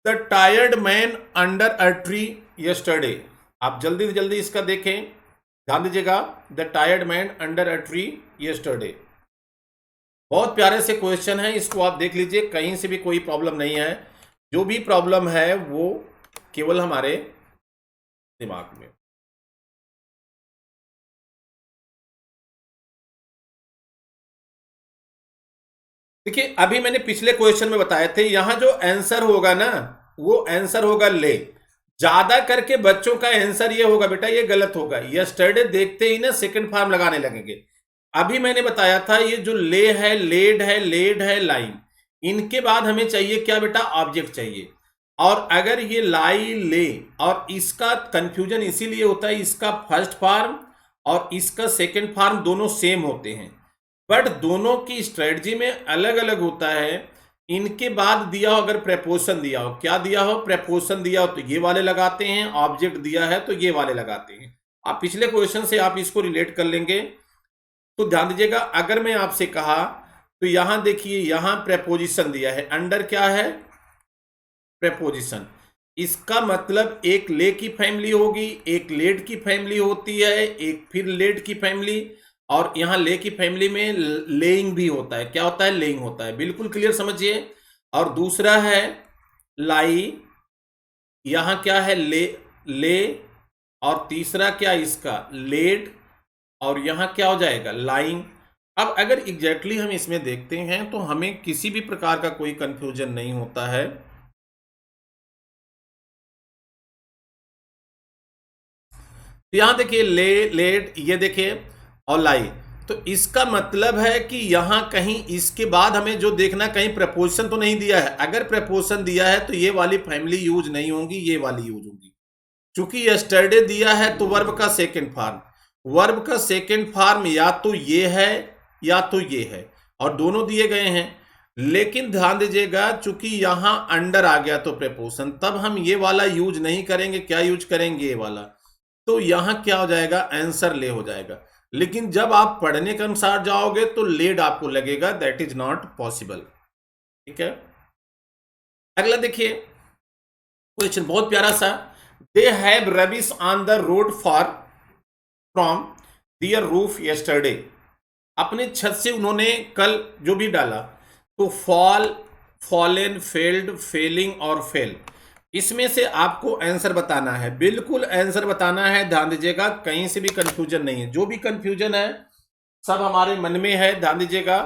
Speaker 1: The tired man under a tree yesterday. आप जल्दी से जल्दी इसका देखें, ध्यान दीजिएगा, the tired man under a tree yesterday. बहुत प्यारे से क्वेश्चन है, इसको आप देख लीजिए, कहीं से भी कोई प्रॉब्लम नहीं है। जो भी प्रॉब्लम है वो केवल हमारे दिमाग में। देखिए अभी मैंने पिछले क्वेश्चन में बताए थे, यहां जो आंसर होगा ना वो आंसर होगा ले। ज्यादा करके बच्चों का आंसर ये होगा बेटा, ये गलत होगा। यस्टरडे देखते ही ना सेकंड फॉर्म लगाने लगेंगे। अभी मैंने बताया था ये जो ले है, लेड है, लेड है, लाइन, इनके बाद हमें चाहिए क्या बेटा, ऑब्जेक्ट चाहिए। और अगर ये लाई, ले, और इसका कंफ्यूजन इसीलिए होता है, इसका फर्स्ट फॉर्म और इसका सेकंड फॉर्म दोनों सेम होते हैं, बट दोनों की स्ट्रेटजी में अलग अलग होता है। इनके बाद दिया हो, अगर प्रेपोजिशन दिया हो, क्या दिया हो, प्रेपोजिशन दिया हो तो ये वाले लगाते हैं, ऑब्जेक्ट दिया है तो ये वाले लगाते हैं। आप पिछले क्वेश्चन से आप इसको रिलेट कर लेंगे। तो ध्यान दीजिएगा, अगर मैं आपसे कहा तो यहां देखिए, यहां प्रेपोजिशन दिया है, अंडर क्या है, प्रेपोजिशन। इसका मतलब एक ले की फैमिली होगी, एक लेड की फैमिली होती है, एक फिर लेड की फैमिली, और यहां ले की फैमिली में लेइंग भी होता है। क्या होता है, लेइंग होता है। बिल्कुल क्लियर समझिए। और दूसरा है लाई, यहां क्या है, ले, और तीसरा क्या इसका, लेड, और यहां क्या हो जाएगा, लाइंग। अब अगर एग्जैक्टली हम इसमें देखते हैं तो हमें किसी भी प्रकार का कोई कंफ्यूजन नहीं होता है। तो यहां देखिए ले, लेड, ये देखिए, और लाई। तो इसका मतलब है कि यहां कहीं इसके बाद हमें जो देखना, कहीं प्रपोजिशन तो नहीं दिया है। अगर प्रपोजिशन दिया है तो ये वाली फैमिली यूज नहीं होगी, ये वाली यूज होगी। चूंकि यस्टरडे दिया है तो वर्ब का सेकंड फॉर्म, वर्ब का सेकंड फॉर्म या तो ये है या तो ये है, और दोनों दिए गए हैं। लेकिन ध्यान दीजिएगा, चूंकि यहां अंडर आ गया तो प्रपोजिशन, तब हम ये वाला यूज नहीं करेंगे। क्या यूज करेंगे, ये वाला। तो यहां क्या हो जाएगा, आंसर ले हो जाएगा। लेकिन जब आप पढ़ने के अनुसार जाओगे तो लेड आपको लगेगा, दैट इज नॉट पॉसिबल। ठीक है, अगला देखिए क्वेश्चन बहुत प्यारा सा। They have rubbish on the road for from their roof yesterday. अपने छत से उन्होंने कल जो भी डाला, तो फॉल, फॉलन, फेल्ड, फेलिंग और फेल, इसमें से आपको आंसर बताना है। बिल्कुल आंसर बताना है, ध्यान दीजिएगा, कहीं से भी कंफ्यूजन नहीं है। जो भी कंफ्यूजन है सब हमारे मन में है, ध्यान दीजिएगा,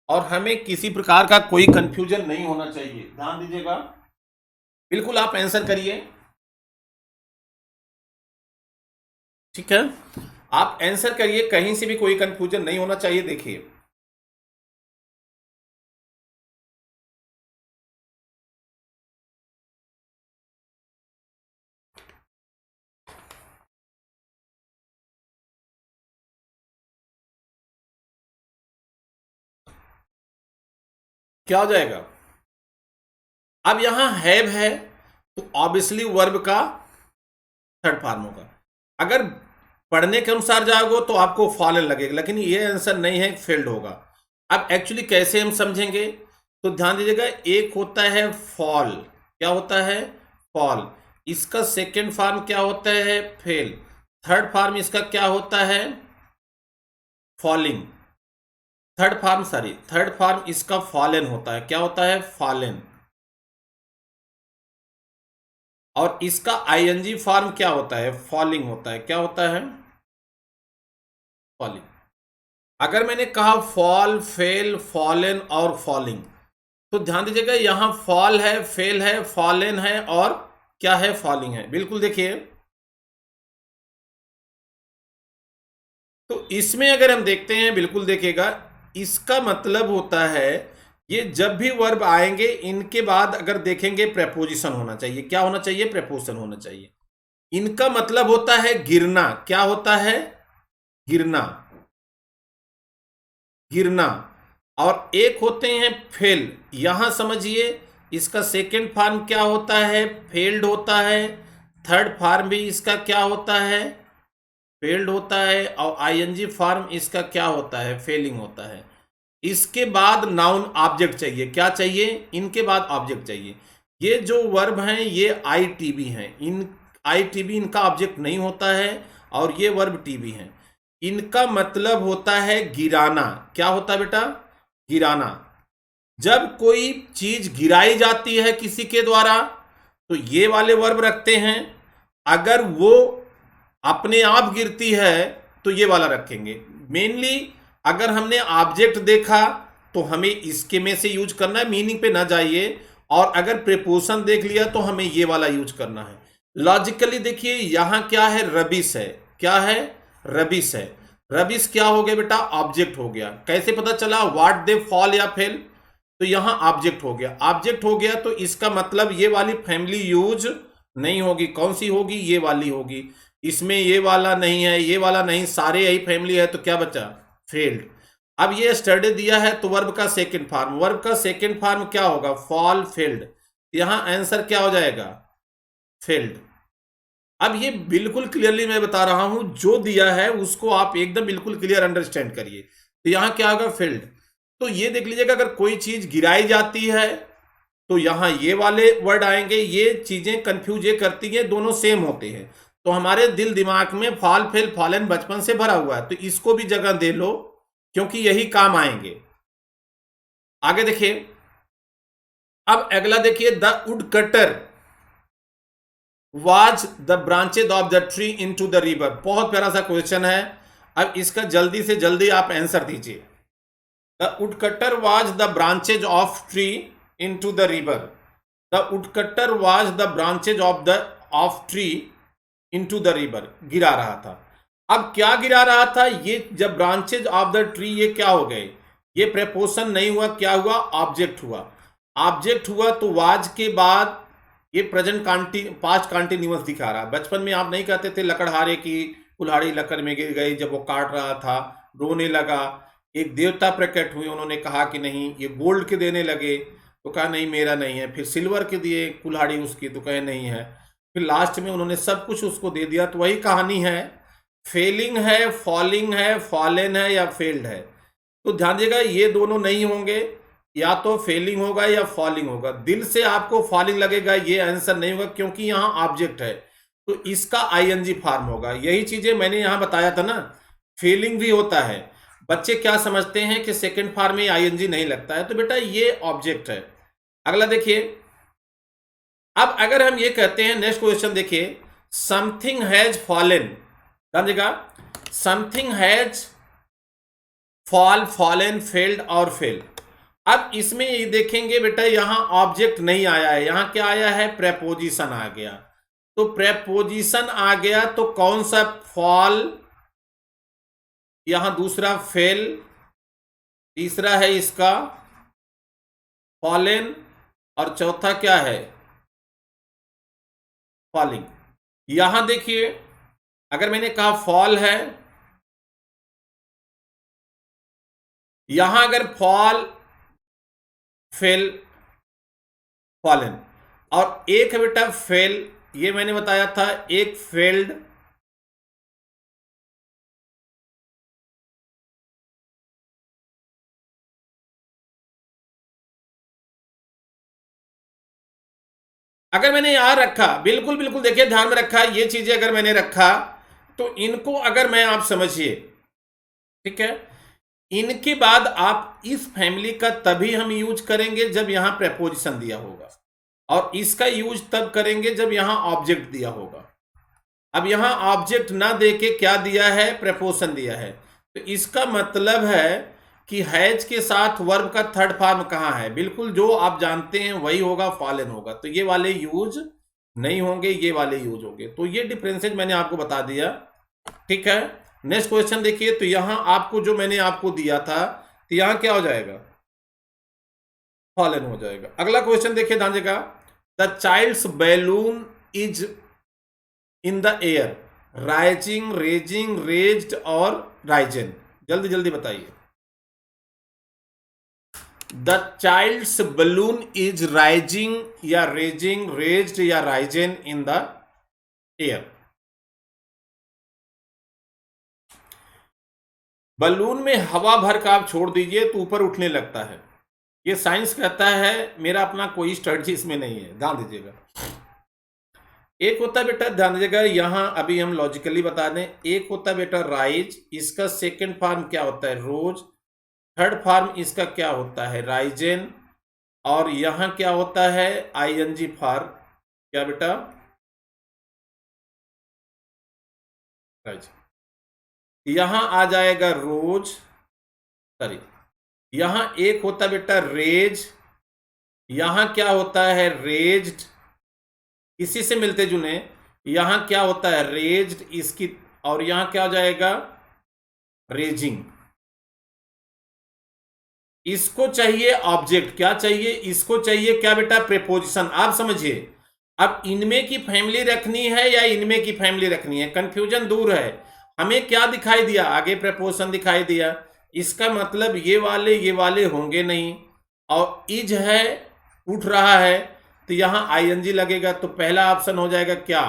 Speaker 1: और हमें किसी प्रकार का कोई कंफ्यूजन नहीं होना चाहिए, ध्यान दीजिएगा। बिल्कुल आप आंसर करिए, ठीक है, आप आंसर करिए, कहीं से भी कोई कंफ्यूजन नहीं होना चाहिए। देखिए क्या हो जाएगा। अब यहां हैव है तो ऑब्वियसली वर्ब का थर्ड फॉर्म होगा। अगर पढ़ने के अनुसार जाओगे तो आपको फॉलन लगेगा, लेकिन ये आंसर नहीं है, फेल्ड होगा। अब एक्चुअली कैसे हम समझेंगे, तो ध्यान दीजिएगा, एक होता है फॉल, क्या होता है, फॉल, इसका सेकेंड फॉर्म क्या होता है, फेल, थर्ड फॉर्म इसका क्या होता है, फॉलिंग, थर्ड फॉर्म इसका फॉलन होता है, क्या होता है, फॉलन, और इसका आईएनजी फॉर्म क्या होता है, फॉलिंग होता है, क्या होता है, फॉलिंग। अगर मैंने कहा फॉल, फेल, फॉलन और फॉलिंग, तो ध्यान दीजिएगा, यहां फॉल है, फेल है, फॉलन है और क्या है, फॉलिंग है। बिल्कुल देखिए, तो इसमें अगर हम देखते हैं, बिल्कुल देखिएगा, इसका मतलब होता है ये जब भी वर्ब आएंगे इनके बाद अगर देखेंगे प्रेपोजिशन होना चाहिए, क्या होना चाहिए, प्रेपोजिशन होना चाहिए। इनका मतलब होता है गिरना, क्या होता है, गिरना, गिरना, और एक होते हैं फेल। यहां समझिए, इसका सेकेंड फॉर्म क्या होता है, फेल्ड होता है, थर्ड फॉर्म भी इसका क्या होता है, फेल्ड होता है, और आईएनजी फॉर्म इसका क्या होता है, फेलिंग होता है। इसके बाद नाउन ऑब्जेक्ट चाहिए, क्या चाहिए, इनके बाद ऑब्जेक्ट चाहिए। ये जो वर्ब हैं ये आईटीबी हैं, इन आईटीबी इनका ऑब्जेक्ट नहीं होता है, और ये वर्ब टीबी हैं। इनका मतलब होता है गिराना, क्या होता है बेटा, गिराना। जब कोई चीज गिराई जाती है किसी के द्वारा तो ये वाले वर्ब रखते हैं, अगर वो अपने आप गिरती है तो ये वाला रखेंगे। मेनली अगर हमने ऑब्जेक्ट देखा तो हमें इसके में से यूज करना है, मीनिंग पे ना जाइए, और अगर प्रीपोजिशन देख लिया तो हमें ये वाला यूज करना है। लॉजिकली देखिए, यहां क्या है, रबिश है, क्या है, रबिश है। रबिश क्या हो गया बेटा, ऑब्जेक्ट हो गया। कैसे पता चला, व्हाट दे फॉल या फेल, तो यहां ऑब्जेक्ट हो गया, ऑब्जेक्ट हो गया, तो इसका मतलब ये वाली फैमिली यूज नहीं होगी। कौन सी होगी, ये वाली होगी। इसमें ये वाला नहीं है, ये वाला नहीं, सारे यही फैमिली है, तो क्या बचा, फेल्ड। अब ये स्टडी दिया है तो वर्ब का सेकंड फॉर्म, वर्ब का सेकंड फॉर्म क्या होगा, फॉल, फेल्ड, यहां आंसर क्या हो जाएगा, फेल्ड। अब ये बिल्कुल क्लियरली मैं बता रहा हूं, जो दिया है उसको आप एकदम बिल्कुल क्लियर अंडरस्टैंड करिए। तो यहां क्या होगा, फेल्ड। तो ये देख लीजिएगा, अगर कोई चीज गिराई जाती है तो यहां ये वाले वर्ड आएंगे। ये चीजें कंफ्यूज ये करती हैं, दोनों सेम होते हैं। तो हमारे दिल दिमाग में फॉल, फेल, फॉलन बचपन से भरा हुआ है, तो इसको भी जगह दे लो क्योंकि यही काम आएंगे। आगे देखिए, अब अगला देखिए, the wood cutter was the branches of the tree into the river. बहुत प्यारा सा क्वेश्चन है, अब इसका जल्दी से जल्दी आप आंसर दीजिए। The wood cutter was the branches of tree into the river. The wood cutter was the branches of tree into the river, गिरा रहा था। अब क्या गिरा रहा था, ये जब ब्रांचेज ऑफ द ट्री, ये क्या हो गए, ये प्रेपोजिशन नहीं हुआ, क्या हुआ, ऑब्जेक्ट हुआ। ऑब्जेक्ट हुआ तो वाज के बाद ये प्रेजेंट पास्ट कंटिन्यूअस दिखा रहा है। बचपन में आप नहीं कहते थे लकड़हारे की कुल्हाड़ी लकड़ में गिर गई, जब वो काट रहा था रोने लगा, एक देवता प्रकट हुए, उन्होंने कहा कि नहीं, ये गोल्ड के देने लगे, तो कहा नहीं मेरा नहीं है। फिर सिल्वर के दिए कुल्हाड़ी उसकी, तो कहे नहीं है। फिर लास्ट में उन्होंने सब कुछ उसको दे दिया। तो वही कहानी है फेलिंग है, फॉलिंग है, फॉलन है या फेल्ड है। तो ध्यान दीजिएगा ये दोनों नहीं होंगे, या तो फेलिंग होगा या फॉलिंग होगा। दिल से आपको फॉलिंग लगेगा, ये आंसर नहीं होगा क्योंकि यहां ऑब्जेक्ट है, तो इसका आईएनजी फॉर्म होगा। यही चीजें मैंने यहां बताया था ना, फेलिंग भी होता है। बच्चे क्या समझते हैं कि सेकंड फॉर्म में आईएनजी नहीं लगता है, तो बेटा ये ऑब्जेक्ट है। अगला देखिए, अब अगर हम ये कहते हैं, नेक्स्ट क्वेश्चन देखिए, समथिंग हैज फॉलन, समझेगा, something has fall, fallen, failed और फेल। अब इसमें ये देखेंगे बेटा, यहां ऑब्जेक्ट नहीं आया है, यहां क्या आया है, प्रेपोजिशन आ गया। तो प्रेपोजिशन आ गया तो कौन सा, फॉल, यहां दूसरा फेल, तीसरा है इसका फॉलन, और चौथा क्या है, फॉलिंग। यहां देखिए, अगर मैंने कहा फॉल है, यहां अगर फॉल, फेल, फॉलन, और एक है बेटा फेल, ये मैंने बताया था, एक फेल्ड, अगर मैंने यहां रखा, बिल्कुल बिल्कुल देखिए ध्यान में रखा, ये चीजें अगर मैंने रखा तो इनको अगर मैं, आप समझिए, ठीक है, इनके बाद आप इस फैमिली का तभी हम यूज करेंगे जब यहां प्रेपोजिशन दिया होगा, और इसका यूज तब करेंगे जब यहां ऑब्जेक्ट दिया होगा। अब यहां ऑब्जेक्ट ना देके क्या दिया है, प्रेपोजिशन दिया है, तो इसका मतलब है कि हैज के साथ वर्ब का थर्ड फॉर्म कहां है, बिल्कुल जो आप जानते हैं वही होगा, फॉलन होगा। तो ये वाले यूज नहीं होंगे, ये वाले यूज होंगे। तो ये डिफरेंसेज मैंने आपको बता दिया, ठीक है। नेक्स्ट क्वेश्चन देखिए, तो यहां आपको जो मैंने आपको दिया था, तो यहां क्या हो जाएगा, फॉलन हो जाएगा। अगला क्वेश्चन देखिए ध्यान देगा, the child's balloon is in the air, rising, raising, raised और राइजन। जल्दी जल्दी बताइए। The child's balloon is rising या रेजिंग, रेज्ड या risen in the air. Balloon में हवा भर का आप छोड़ दीजिए तो ऊपर उठने लगता है, ये साइंस कहता है, मेरा अपना कोई स्टडी इसमें नहीं है, ध्यान दीजिएगा। एक होता है बेटा, ध्यान दीजिएगा, यहां अभी हम लॉजिकली बता दें, एक होता है बेटा राइज, इसका सेकंड फॉर्म क्या होता है, रोज, थर्ड फॉर्म इसका क्या होता है, राइजेन, और यहां क्या होता है, आईएनजी फॉर्म, क्या बेटा, राइज। यहां आ जाएगा रोज, सॉरी, यहां एक होता है बेटा रेज, यहां क्या होता है, रेज्ड, इसी से मिलते जुने, यहां क्या होता है, रेज्ड, इसकी, और यहां क्या हो जाएगा, रेजिंग। इसको चाहिए ऑब्जेक्ट, क्या चाहिए, इसको चाहिए क्या बेटा, प्रेपोजिशन। आप समझिए, अब इनमें की फैमिली रखनी है या इनमें की फैमिली रखनी है, कंफ्यूजन दूर है। हमें क्या दिखाई दिया, आगे प्रेपोजिशन दिखाई दिया, इसका मतलब ये वाले होंगे नहीं, और इज है, उठ रहा है, तो यहां आईएनजी लगेगा, तो पहला ऑप्शन हो जाएगा क्या,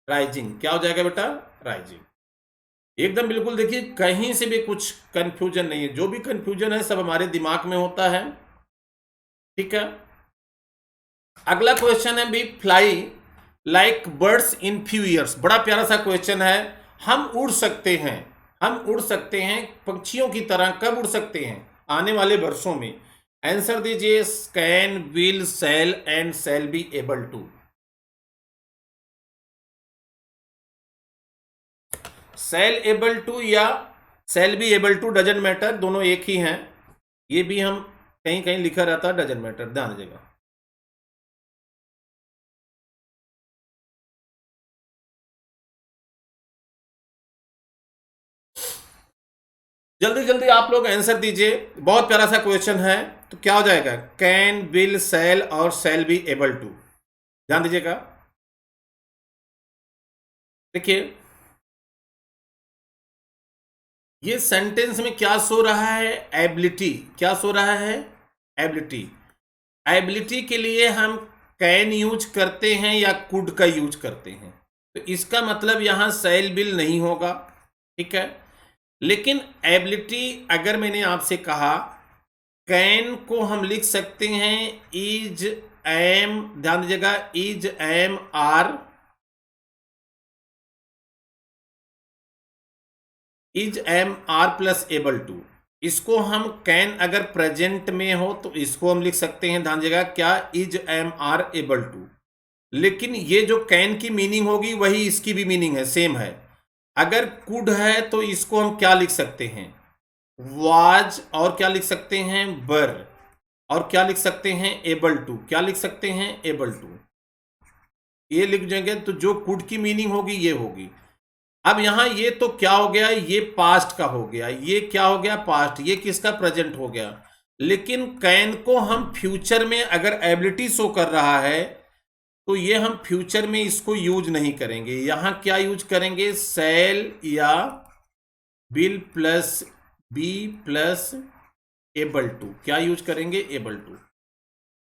Speaker 1: राइजिंग। क्या हो जाएगा बेटा, राइजिंग। एकदम बिल्कुल देखिए, कहीं से भी कुछ कंफ्यूजन नहीं है, जो भी कंफ्यूजन है सब हमारे दिमाग में होता है, ठीक है। अगला क्वेश्चन है भी, fly like birds in few years, बड़ा प्यारा सा क्वेश्चन है। हम उड़ सकते हैं, हम उड़ सकते हैं पक्षियों की तरह, कब उड़ सकते हैं, आने वाले वर्षों में। आंसर दीजिए, can, will, shall and shall be able to. Shall able to या shall be able to, doesn't matter, दोनों एक ही हैं। ये भी हम कहीं कहीं लिखा रहता है, डजंट मैटर, ध्यान दीजिएगा। जल्दी जल्दी आप लोग आंसर दीजिए, बहुत प्यारा सा क्वेश्चन है। तो क्या हो जाएगा, कैन, विल, सेल और सेल बी एबल टू, ध्यान दीजिएगा। देखिए, ये सेंटेंस में क्या सो रहा है, एबिलिटी, क्या सो रहा है, एबिलिटी। एबिलिटी के लिए हम कैन यूज करते हैं या कुड का यूज करते हैं, तो इसका मतलब यहां सेल बिल नहीं होगा, ठीक है। लेकिन एबिलिटी अगर मैंने आपसे कहा कैन को हम लिख सकते हैं इज एम, ध्यान दीजिएगा, is am are, is am are plus able to. इसको हम कैन अगर प्रेजेंट में हो तो इसको हम लिख सकते हैं, ध्यान दीजिएगा, क्या, is am are able to. लेकिन ये जो कैन की मीनिंग होगी वही इसकी भी मीनिंग है, सेम है। अगर कुड है तो इसको हम क्या लिख सकते हैं, वाज, और क्या लिख सकते हैं, बर, और क्या लिख सकते हैं, एबल टू, क्या लिख सकते हैं, एबल टू। ये लिख जाएंगे तो जो कुड की मीनिंग होगी ये होगी। अब यहां ये तो क्या हो गया, ये पास्ट का हो गया, ये क्या हो गया, पास्ट, ये किसका, प्रेजेंट हो गया। लेकिन कैन को हम फ्यूचर में अगर एबिलिटी शो कर रहा है तो ये हम फ्यूचर में इसको यूज नहीं करेंगे। यहां क्या यूज करेंगे, सेल या will plus be plus able to, क्या यूज करेंगे, एबल टू।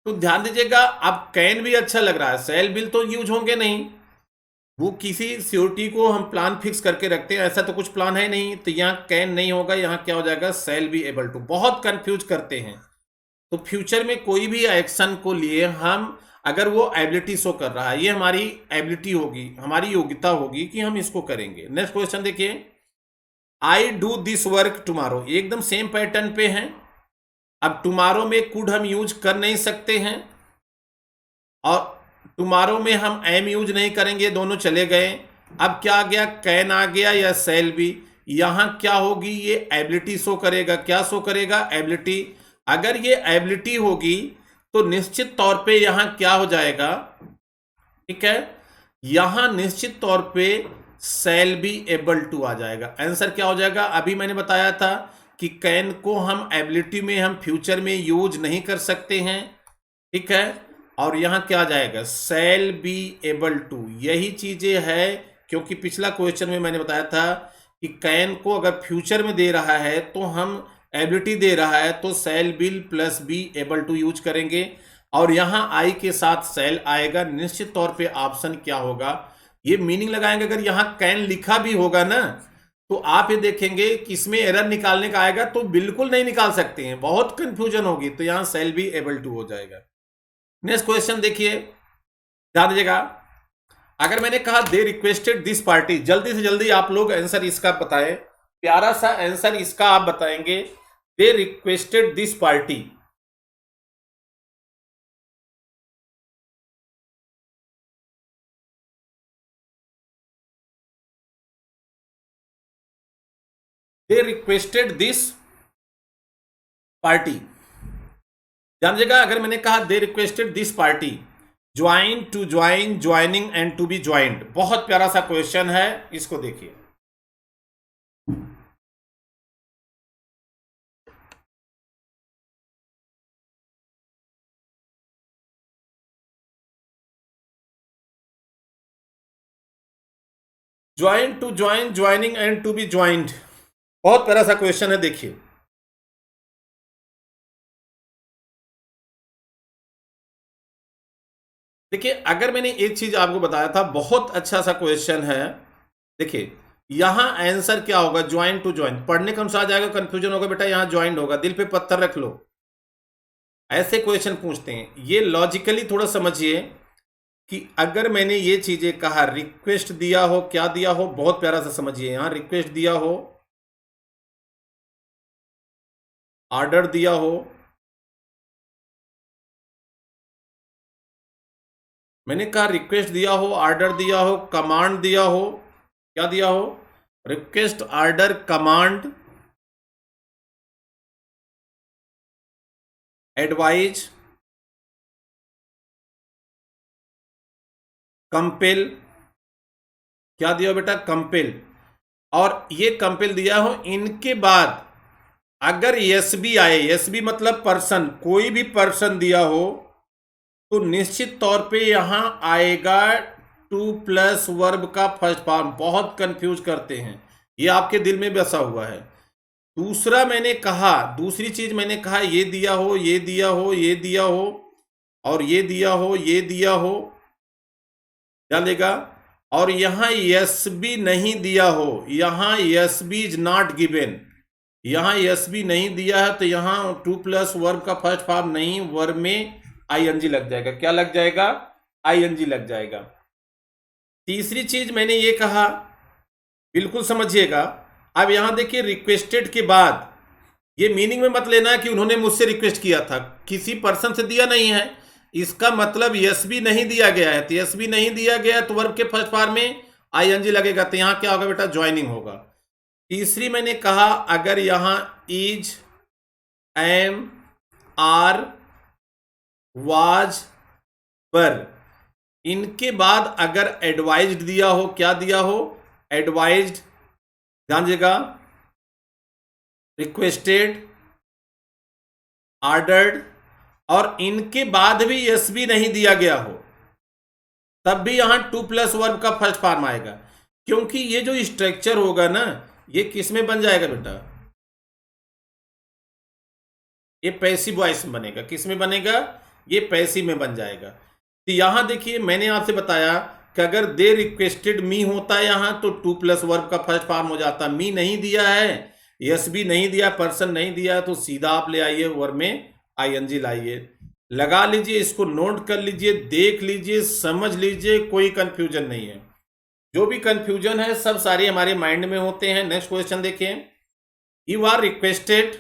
Speaker 1: तो ध्यान दीजिएगा, अब कैन भी अच्छा लग रहा है, सेल बिल तो यूज होंगे नहीं, वो किसी सिक्योरिटी को हम प्लान फिक्स करके रखते हैं, ऐसा तो कुछ प्लान है नहीं, तो यहाँ कैन नहीं होगा, यहाँ क्या हो जाएगा, सेल बी एबल टू। बहुत कंफ्यूज करते हैं। तो फ्यूचर में कोई भी एक्शन को लिए हम अगर वो एबिलिटी शो कर रहा है, ये हमारी एबिलिटी होगी, हमारी योग्यता होगी कि हम इसको करेंगे। नेक्स्ट क्वेश्चन देखिए, I do this work tomorrow, एकदम सेम पैटर्न पे है। अब टुमारो में कुड हम यूज कर नहीं सकते हैं, और टुमारो में हम एम यूज नहीं करेंगे, दोनों चले गए। अब क्या आ गया, कैन आ गया या सेल भी। यहां क्या होगी, ये एबिलिटी शो करेगा, क्या शो करेगा, एबिलिटी। अगर ये एबिलिटी होगी तो निश्चित तौर पे यहां क्या हो जाएगा, ठीक है, यहां निश्चित तौर पे सेल बी एबल टू आ जाएगा। आंसर क्या हो जाएगा, अभी मैंने बताया था कि कैन को हम एबिलिटी में हम फ्यूचर में यूज नहीं कर सकते हैं, ठीक है। और यहां क्या आ जाएगा, सेल बी एबल टू, यही चीजें है। क्योंकि पिछला क्वेश्चन में मैंने बताया था कि कैन को अगर फ्यूचर में दे रहा है तो हम एबिलिटी दे रहा है तो shall will plus be able to use करेंगे, और यहां आई के साथ सेल आएगा। निश्चित तौर पे ऑप्शन क्या होगा, ये मीनिंग लगाएंगे। अगर यहां कैन लिखा भी होगा ना तो आप ये देखेंगे कि इसमें एरर निकालने का आएगा तो बिल्कुल नहीं निकाल सकते हैं, बहुत कंफ्यूजन होगी, तो यहां सेल बी एबल टू हो जाएगा। नेक्स्ट क्वेश्चन देखिए, ध्यान दीजिएगा, अगर मैंने कहा दे रिक्वेस्टेड दिस पार्टी, जल्दी से जल्दी आप लोग आंसर इसका बताएं, प्यारा सा आंसर इसका आप बताएंगे, they requested this party. They requested this party, ध्यान दीजिएगा, अगर मैंने कहा they requested this party, join, to join, joining and to be joined, बहुत प्यारा सा क्वेश्चन है, इसको देखिए। Join, to join, joining and to be joined, बहुत प्यारा सा क्वेश्चन है, देखिए। देखिए, अगर मैंने एक चीज आपको बताया था, बहुत अच्छा सा क्वेश्चन है। देखिए, यहां आंसर क्या होगा, ज्वाइन टू ज्वाइन, पढ़ने के अनुसार जाएगा, कंफ्यूजन होगा बेटा, यहां ज्वाइंट होगा, दिल पे पत्थर रख लो। ऐसे क्वेश्चन पूछते हैं, ये लॉजिकली थोड़ा समझिए कि अगर मैंने ये चीजें कहा, रिक्वेस्ट दिया हो, क्या दिया हो, बहुत प्यारा सा समझिए, यहां रिक्वेस्ट दिया हो, ऑर्डर दिया हो, मैंने कहा रिक्वेस्ट दिया हो, ऑर्डर दिया हो, कमांड दिया हो, क्या दिया हो, request, order, command, advise, compel, क्या दिया हो बेटा, कंपेल, और ये कंपेल दिया हो। इनके बाद अगर यस भी आए, यस भी मतलब पर्सन, कोई भी पर्सन दिया हो, तो निश्चित तौर पे यहां आएगा टू प्लस वर्ब का फर्स्ट फॉर्म। बहुत कंफ्यूज करते हैं, ये आपके दिल में बसा हुआ है। दूसरा मैंने कहा, दूसरी चीज मैंने कहा, ये दिया हो, ये दिया हो, ये दिया हो, और ये दिया हो, ये दिया हो, क्या लेगा, और यहां यस बी नहीं दिया हो, यहां S B is not given, यहां यस बी नहीं दिया है, तो यहां टू प्लस वर्ब का फर्स्ट फॉर्म नहीं, वर्ब में आईएनजी लग जाएगा। क्या लग जाएगा? आईएनजी लग जाएगा। तीसरी चीज मैंने ये कहा, बिल्कुल समझिएगा। अब यहां देखिए, रिक्वेस्टेड के बाद ये मीनिंग में मत लेना है कि उन्होंने मुझसे रिक्वेस्ट किया था, किसी पर्सन से दिया नहीं है, इसका मतलब यस भी नहीं दिया गया है। तो यस भी नहीं दिया गया है तो वर्ब के फर्स्ट फॉर्म में आईएनजी लगेगा, तो यहां क्या होगा बेटा? ज्वाइनिंग होगा। तीसरी मैंने कहा, अगर यहां इज, एम, आर, वाज, पर, इनके बाद अगर एडवाइज्ड दिया हो, क्या दिया हो? एडवाइज्ड, ध्यान दीजिएगा, रिक्वेस्टेड, ऑर्डर्ड, और इनके बाद भी यस भी नहीं दिया गया हो, तब भी यहां टू प्लस वर्ब का फर्स्ट फॉर्म आएगा। क्योंकि ये जो स्ट्रक्चर होगा ना, ये किस में बन जाएगा बेटा? ये पैसिव वॉइस में बनेगा। किस में बनेगा? ये पैसिव में बन जाएगा। तो यहां देखिए, मैंने आपसे बताया कि अगर दे रिक्वेस्टेड मी होता है यहां, तो टू प्लस वर्ब का फर्स्ट फॉर्म हो जाता। मी नहीं दिया है, यस भी नहीं दिया, पर्सन नहीं दिया, तो सीधा आप ले आइए वर्ब में आईएनजी लाइए। लगा लीजिए, इसको नोट कर लीजिए, देख लीजिए, समझ लीजिए, कोई कंफ्यूजन नहीं है। जो भी कंफ्यूजन है सब सारे हमारे माइंड में होते हैं। नेक्स्ट क्वेश्चन देखिए, you are requested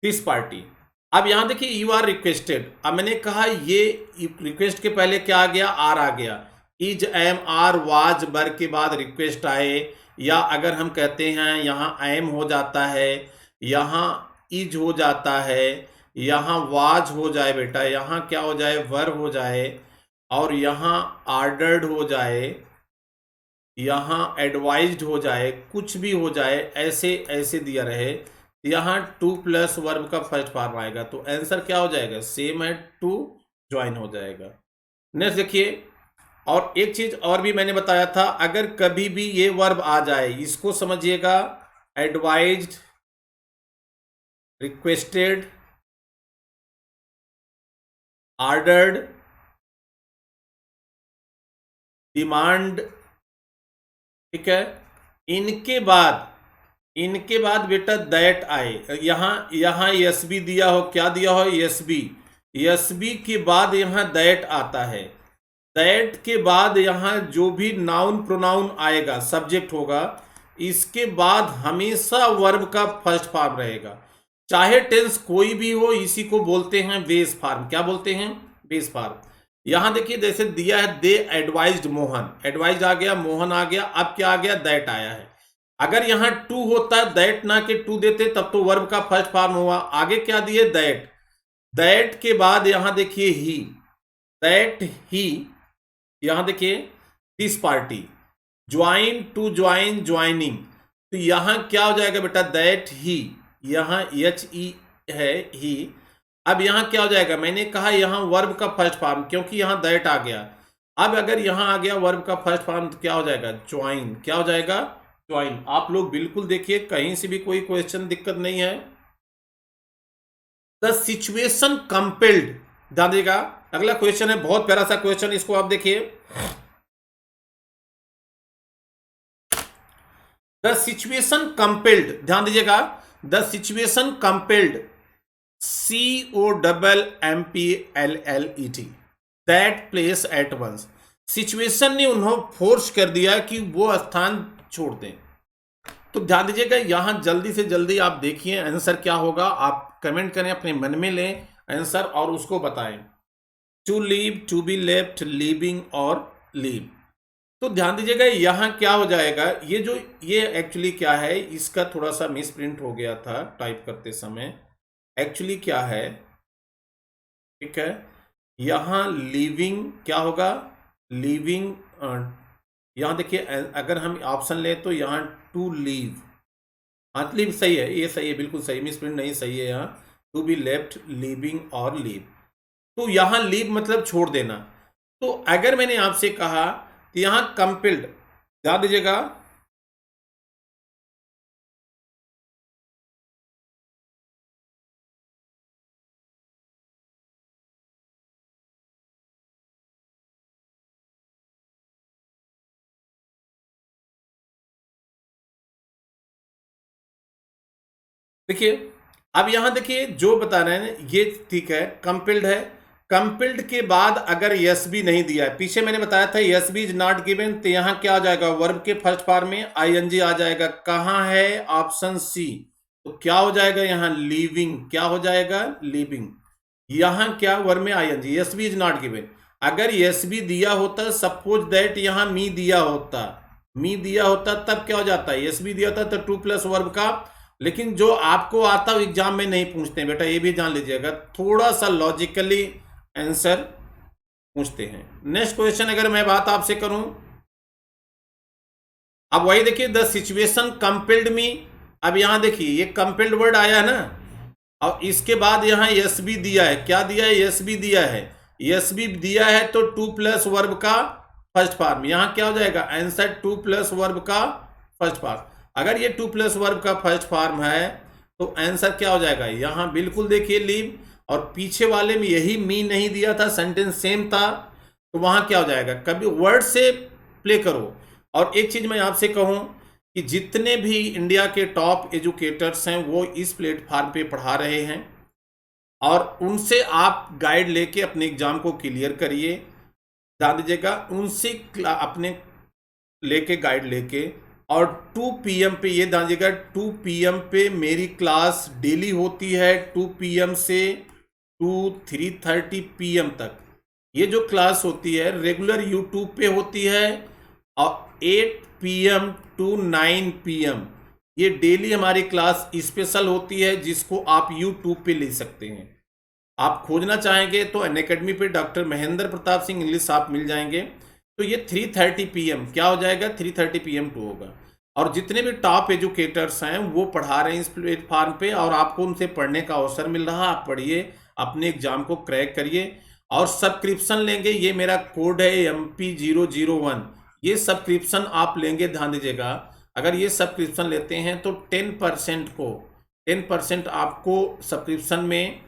Speaker 1: this party. अब यहां देखिए, यू आर रिक्वेस्टेड। अब मैंने कहा ये रिक्वेस्ट के पहले क्या आ गया? आर आ गया। इज, एम, आर, वाज, बर के बाद रिक्वेस्ट आए, या अगर हम कहते हैं यहां एम हो जाता है, यहां इज हो जाता है, यहां वाज हो जाए बेटा, यहां क्या हो जाए? वर हो जाए, और यहां ऑर्डर्ड हो जाए, यहां एडवाइज्ड हो जाए, कुछ भी हो जाए, ऐसे ऐसे दिया रहे, यहां टू प्लस वर्ब का फर्स्ट फॉर्म आएगा, तो आंसर क्या हो जाएगा? सेम है, टू ज्वाइन हो जाएगा। नेक्स्ट देखिए, और एक चीज और भी मैंने बताया था, अगर कभी भी ये वर्ब आ जाए, इसको समझिएगा, एडवाइज्ड, रिक्वेस्टेड, ऑर्डर्ड, डिमांड, ठीक है, इनके बाद बेटा दैट आए, यहां यहां यस बी दिया हो, क्या दिया हो? Yes B. यस बी के बाद यहां दैट आता है, दैट के बाद यहां जो भी नाउन प्रोनाउन आएगा, सब्जेक्ट होगा, इसके बाद हमेशा वर्ब का फर्स्ट फॉर्म रहेगा, चाहे टेंस कोई भी हो। इसी को बोलते हैं बेस फॉर्म। क्या बोलते हैं? Base form. यहां देखिए, जैसे दिया है, दे एडवाइज्ड मोहन, एडवाइज्ड आ गया, मोहन आ गया, अब क्या आ गया? दैट आया है। अगर यहां टू होता, दैट ना के टू देते, तब तो वर्ब का फर्स्ट फॉर्म हुआ। आगे क्या दिए? दैट। दैट के बाद यहां देखिए ही, दैट ही, यहां देखिए this party, join, to join, joining, तो यहां क्या हो जाएगा बेटा? दैट ही, यहां एच ई है, ही। अब यहां क्या हो जाएगा? मैंने कहा यहां वर्ब का फर्स्ट फॉर्म, क्योंकि यहां दैट आ गया। अब अगर यहां आ गया वर्ब का फर्स्ट फॉर्म, तो क्या हो जाएगा? ज्वाइन। क्या हो जाएगा? ज्वाइन। आप लोग बिल्कुल देखिए, कहीं से भी कोई क्वेश्चन दिक्कत नहीं है। द सिचुएशन कंपेल्ड, ध्यान देगा, अगला क्वेश्चन है, बहुत प्यारा सा क्वेश्चन, इसको आप देखिए। द सिचुएशन कंपेल्ड, ध्यान दीजिएगा, the situation compelled, COMMPLLET, that place at once. सिचुएशन ने उन्हें फोर्स कर दिया कि वो स्थान छोड़ दें। तो ध्यान दीजिएगा, यहां जल्दी से जल्दी आप देखिए आंसर क्या होगा, आप कमेंट करें, अपने मन में लें आंसर और उसको बताएं। To leave, to be left, leaving और लीव। तो ध्यान दीजिएगा, यहां क्या हो जाएगा? ये एक्चुअली क्या है, इसका थोड़ा सा मिस प्रिंट हो गया था टाइप करते समय। एक्चुअली क्या है, ठीक है, यहां लिविंग क्या होगा? लिविंग, यहां देखिए, अगर हम ऑप्शन लें तो यहां टू लीव, हाँ लीव सही है, ये सही है, बिल्कुल सही, मिस प्रिंट नहीं, सही है यहाँ। टू बी लेफ्ट, लिविंग और लीव, तो यहां लीव मतलब छोड़ देना। तो अगर मैंने आपसे कहा कि यहां कंपेल्ड, ध्यान दीजिएगा, देखिए, अब यहां देखिए जो बता रहे हैं ये ठीक है, कंपिल्ड है। कंपिल्ड के बाद अगर यस भी नहीं दिया है, पीछे मैंने बताया था S B is not given, तो यहां क्या आ जाएगा, वर्ब के फर्स्ट फॉर्म में आईएनजी आ जाएगा। कहां है, ऑप्शन सी। तो क्या हो जाएगा यहां, लिविंग। क्या हो जाएगा, लिविंग। यहां क्या, वर्ब में ING, S B is not given. अगर यस बी दिया होता, सपोज दैट यहां मी दिया होता, मी दिया होता, तब क्या हो जाता है, यस बी दिया होता तो टू प्लस वर्ब का। लेकिन जो आपको आता है एग्जाम में नहीं पूछते बेटा, ये भी जान लीजिएगा, थोड़ा सा लॉजिकली आंसर पूछते हैं। नेक्स्ट क्वेश्चन अगर मैं बात आपसे करूं, अब वही देखिए, द सिचुएशन कंपेल्ड मी। अब यहां देखिए ये कंपेल्ड वर्ड आया है ना, और इसके बाद यहां यस भी दिया है। क्या दिया है, यस भी दिया है। यस भी दिया है तो टू प्लस वर्ब का फर्स्ट फॉर्म, यहां क्या हो जाएगा आंसर, टू प्लस वर्ब का फर्स्ट फॉर्म। अगर ये टू प्लस वर्ब का फर्स्ट फॉर्म है तो आंसर क्या हो जाएगा, यहां बिल्कुल देखिए लीव, और पीछे वाले में यही मी नहीं दिया था, सेंटेंस सेम था, तो वहां क्या हो जाएगा, कभी वर्ड से प्ले करो। और एक चीज मैं आपसे कहूं कि जितने भी इंडिया के टॉप एजुकेटर्स हैं वो इस प्लेटफॉर्म पे पढ़ा रहे हैं, और उनसे आप गाइड लेके अपने एग्जाम को क्लियर करिए। ध्यान दीजिएगा, उनसे अपने लेके गाइड लेके, और 2 PM पे, ये ध्यान दीजिएगा 2 PM पे मेरी क्लास डेली होती है, 2 PM से 3:30 PM तक। ये जो क्लास होती है रेगुलर यूट्यूब पे होती है, और 8 PM टू 9 PM ये डेली हमारी क्लास स्पेशल होती है, जिसको आप यूट्यूब पे ले सकते हैं। आप खोजना चाहेंगे तो अनअकैडमी पे डॉक्टर महेंद्र प्रताप सिंह इंग्लिश आप मिल जाएंगे। तो ये 3:30 PM क्या हो जाएगा, 3:30 PM टू होगा। और जितने भी टॉप एजुकेटर्स हैं वो पढ़ा रहे हैं इस प्लेटफॉर्म पे, और आपको उनसे पढ़ने का अवसर मिल रहा है। आप पढ़िए, अपने एग्जाम को क्रैक करिए, और सब्सक्रिप्शन लेंगे, ये मेरा कोड है MP001। ये सब्सक्रिप्शन आप लेंगे, ध्यान दीजिएगा, अगर ये सब्सक्रिप्शन लेते हैं तो 10% आपको सब्सक्रिप्शन में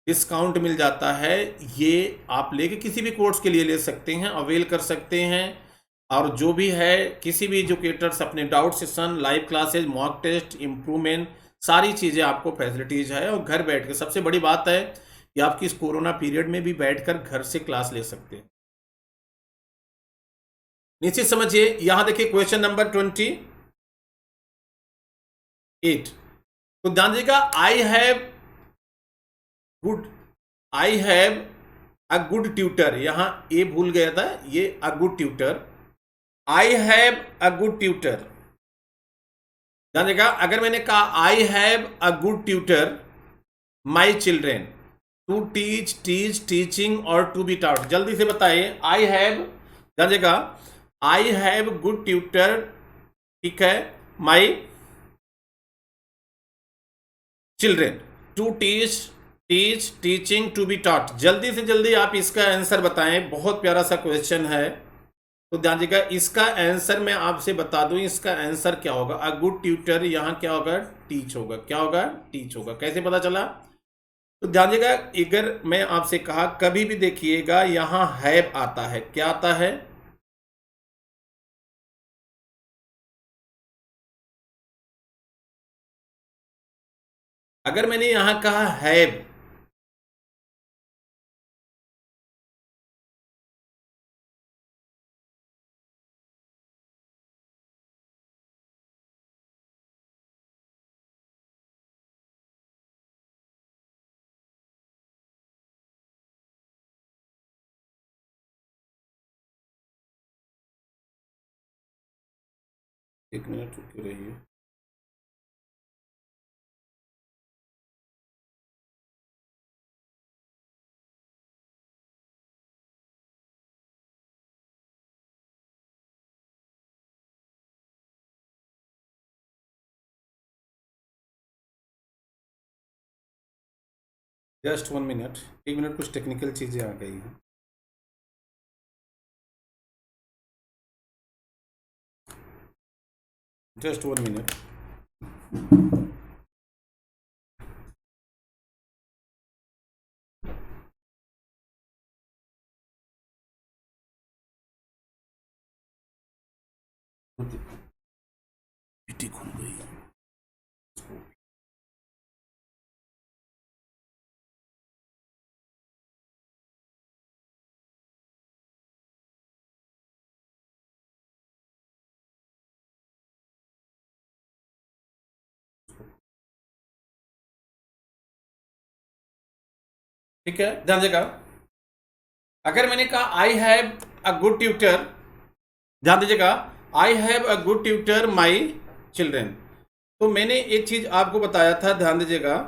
Speaker 1: डिस्काउंट मिल जाता है। ये आप लेके किसी भी कोर्स के लिए ले सकते हैं, अवेल कर सकते हैं। और जो भी है, किसी भी एजुकेटर्स अपने doubt session, live classes, mock test, improvement, सारी चीज़ें आपको फैसिलिटीज़ है। और घर बैठ के, सबसे बड़ी बात है कि आपकी इस कोरोना पीरियड में भी बैठकर घर से क्लास ले सकते हैं। नीचे समझिए, यहां देखिए क्वेश्चन नंबर 28। तो ध्यान दीजिएगा, good I have a good tutor, यहां ए भूल गया था, ये a good tutor. I have a good tutor, जानेगा, अगर मैंने कहा I have a good tutor my children, to teach, teach, teaching, और टू बी टॉट, जल्दी से बताइए। आई हैव, जानेगा, आई हैव गुड ट्यूटर, ठीक है, my children, to teach, teach, teaching, to be taught. जल्दी से जल्दी आप इसका आंसर बताएं, बहुत प्यारा सा क्वेश्चन है। तो ध्यान दीजिएगा, इसका आंसर मैं आपसे बता दूं, इसका आंसर क्या होगा, अ गुड ट्यूटर, यहां क्या होगा, टीच होगा। क्या होगा, टीच होगा। कैसे पता चला, तो ध्यान दीजिएगा, अगर मैं आपसे कहा, कभी भी देखिएगा यहां हैव आता है, क्या आता है, अगर मैंने यहां कहा हैव, एक मिनट रुक रहिए, जस्ट 1 मिनट, 1 मिनट, कुछ टेक्निकल चीजें आ गई हैं। Just 1 minute. खुल गई। ठीक है, ध्यान देगा। अगर मैंने कहा I have a good tutor, ध्यान दीजिएगा, आई have a good tutor my children, तो मैंने एक चीज आपको बताया था, ध्यान दीजिएगा,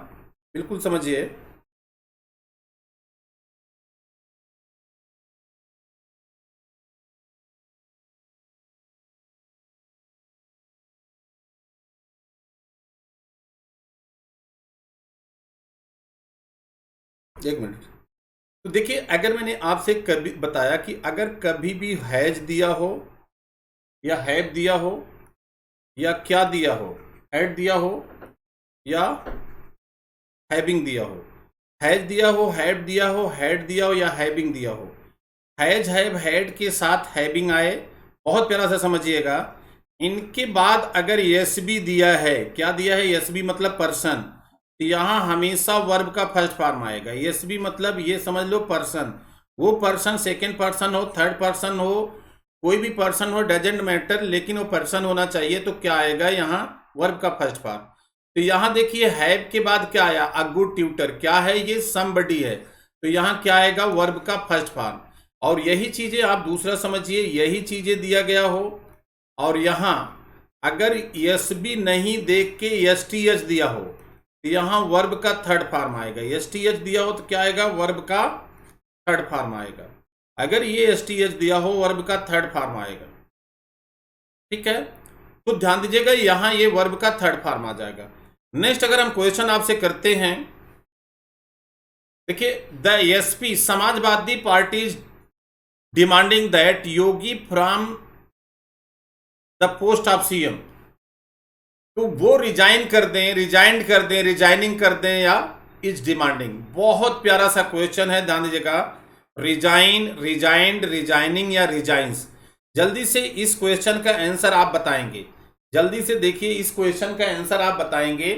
Speaker 1: बिल्कुल समझिए। एक मिनट। तो देखिए, अगर मैंने आपसे कभी बताया कि अगर कभी भी हैज दिया हो या हैव दिया हो या क्या दिया हो, हैड दिया हो या हैविंग दिया हो, हैज दिया हो, हैव दिया हो, हैड दिया हो या हैविंग दिया हो, हैज हैव हैड के साथ हैविंग आए, बहुत प्यारा सा समझिएगा। इनके बाद अगर यस भी दिया है, क्या दिया है, यस भी मतलब पर्सन, तो यहां हमेशा वर्ब का फर्स्ट फॉर्म आएगा। यस भी मतलब ये समझ लो पर्सन, वो पर्सन सेकंड पर्सन हो, थर्ड पर्सन हो, कोई भी पर्सन हो, डजेंट मैटर, लेकिन वो पर्सन होना चाहिए। तो क्या आएगा यहाँ, वर्ब का फर्स्ट फॉर्म। तो यहां देखिए, हैव के बाद क्या आया, अ गुड ट्यूटर, क्या है ये, समबडी है, तो यहां क्या आएगा, वर्ब का फर्स्ट फॉर्म। और यही चीजें आप दूसरा समझिए, यही चीजें दिया गया हो और यहां अगर यस भी नहीं देख के एस टी एच दिया हो, तो यहां वर्ब का थर्ड फॉर्म आएगा। एस टी एच दिया हो तो क्या आएगा, वर्ब का थर्ड फॉर्म आएगा। अगर ये एस टी एच दिया हो, वर्ब का थर्ड फॉर्म आएगा। ठीक है, तो ध्यान दीजिएगा, यहां ये वर्ब का थर्ड फॉर्म आ जाएगा। नेक्स्ट अगर हम क्वेश्चन आपसे करते हैं, देखिए, the SP Samajwadi party demanding that Yogi from the post of CM, तो वो रिजाइन कर दें, रिजाइंड कर दें, रिजाइनिंग कर दें या इज डिमांडिंग। बहुत प्यारा सा क्वेश्चन है, ध्यान दीजिएगा, रिजाइन, रिजाइंड, रिजाइनिंग या रिजाइंस। जल्दी से इस क्वेश्चन का आंसर आप बताएंगे, जल्दी से देखिए इस क्वेश्चन का आंसर आप बताएंगे,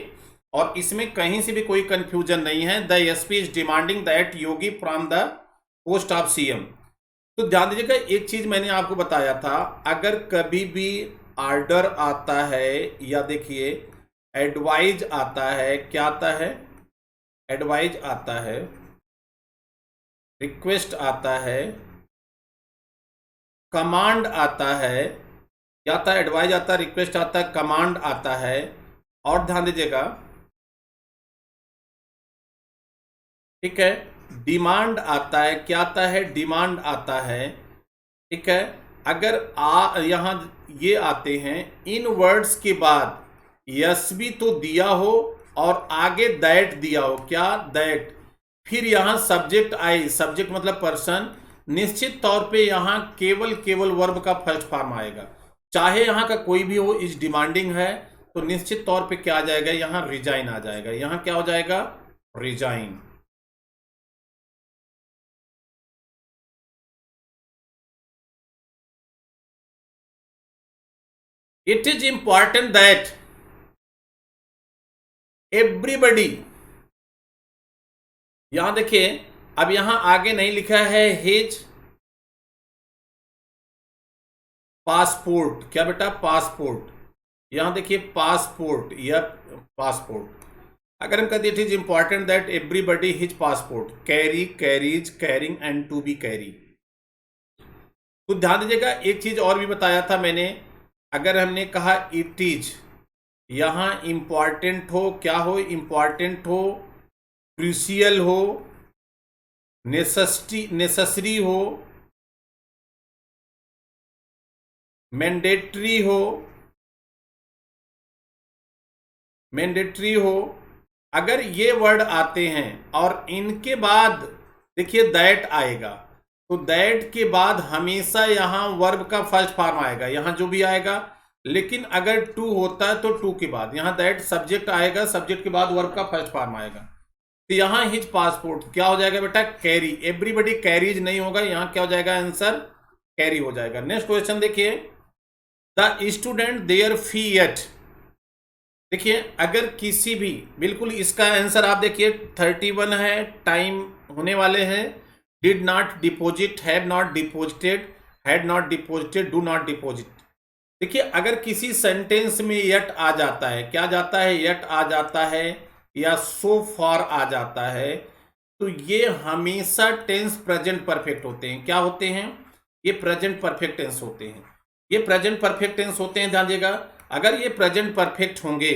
Speaker 1: और इसमें कहीं से भी कोई कंफ्यूजन नहीं है। The SP is demanding that Yogi from the post of CM. तो ध्यान दीजिएगा, एक चीज मैंने आपको बताया था, अगर कभी भी आर्डर आता है या देखिए एडवाइज आता है, क्या आता है, एडवाइज आता है, रिक्वेस्ट आता है, कमांड आता है, क्या आता है, एडवाइज आता है, रिक्वेस्ट आता है, कमांड आता है, और ध्यान दीजिएगा, ठीक है, डिमांड आता है, क्या आता है, डिमांड आता है। ठीक है, अगर यहां ये आते हैं, इन वर्ड्स के बाद यस भी तो दिया हो और आगे दैट दिया हो, क्या, दैट, फिर यहां सब्जेक्ट आई, सब्जेक्ट मतलब पर्सन, निश्चित तौर पे यहां केवल केवल वर्ब का फर्स्ट फॉर्म आएगा। चाहे यहां का कोई भी हो, इज डिमांडिंग है, तो निश्चित तौर पे क्या आ जाएगा, यहां रिजाइन आ जाएगा। यहां क्या हो जाएगा, resign. It is important that everybody, यहां देखिए, अब यहां आगे नहीं लिखा है हिज पासपोर्ट, क्या बेटा, पासपोर्ट, यहां देखिए पासपोर्ट या पासपोर्ट। अगर हम कहते it is important that everybody his passport carry, carries, carrying and to be carry. तो ध्यान दीजिएगा, एक चीज और भी बताया था मैंने, अगर हमने कहा इट इज, यहां इंपॉर्टेंट हो, क्या हो, इंपॉर्टेंट हो, क्रूसियल हो, नेसेसरी हो, मैंडेटरी हो, मैंडेटरी हो, अगर ये वर्ड आते हैं और इनके बाद देखिए दैट आएगा, तो दैट के बाद हमेशा यहां वर्ब का फर्स्ट फॉर्म आएगा, यहां जो भी आएगा। लेकिन अगर टू होता है तो टू के बाद यहां दैट सब्जेक्ट आएगा, सब्जेक्ट के बाद वर्ब का फर्स्ट फॉर्म आएगा। तो यहां हिज पासपोर्ट क्या हो जाएगा बेटा, कैरी, एवरीबडी कैरीज नहीं होगा, यहां क्या हो जाएगा, आंसर कैरी हो जाएगा। नेक्स्ट क्वेश्चन देखिए, the student their fee at, देखिए अगर किसी भी, बिल्कुल इसका आंसर आप देखिए 31 है, टाइम होने वाले हैं, did not deposit, have not deposited, had not deposited, do not deposit. देखिए अगर किसी सेंटेंस में यट आ जाता है, क्या जाता है, यट आ जाता है या सो फॉर आ जाता है, तो ये हमेशा टेंस प्रेजेंट परफेक्ट होते हैं। क्या होते हैं? ये प्रेजेंट परफेक्ट टेंस होते हैं। ये प्रेजेंट परफेक्ट टेंस होते हैं, ध्यान दीजिएगा। अगर ये प्रेजेंट परफेक्ट होंगे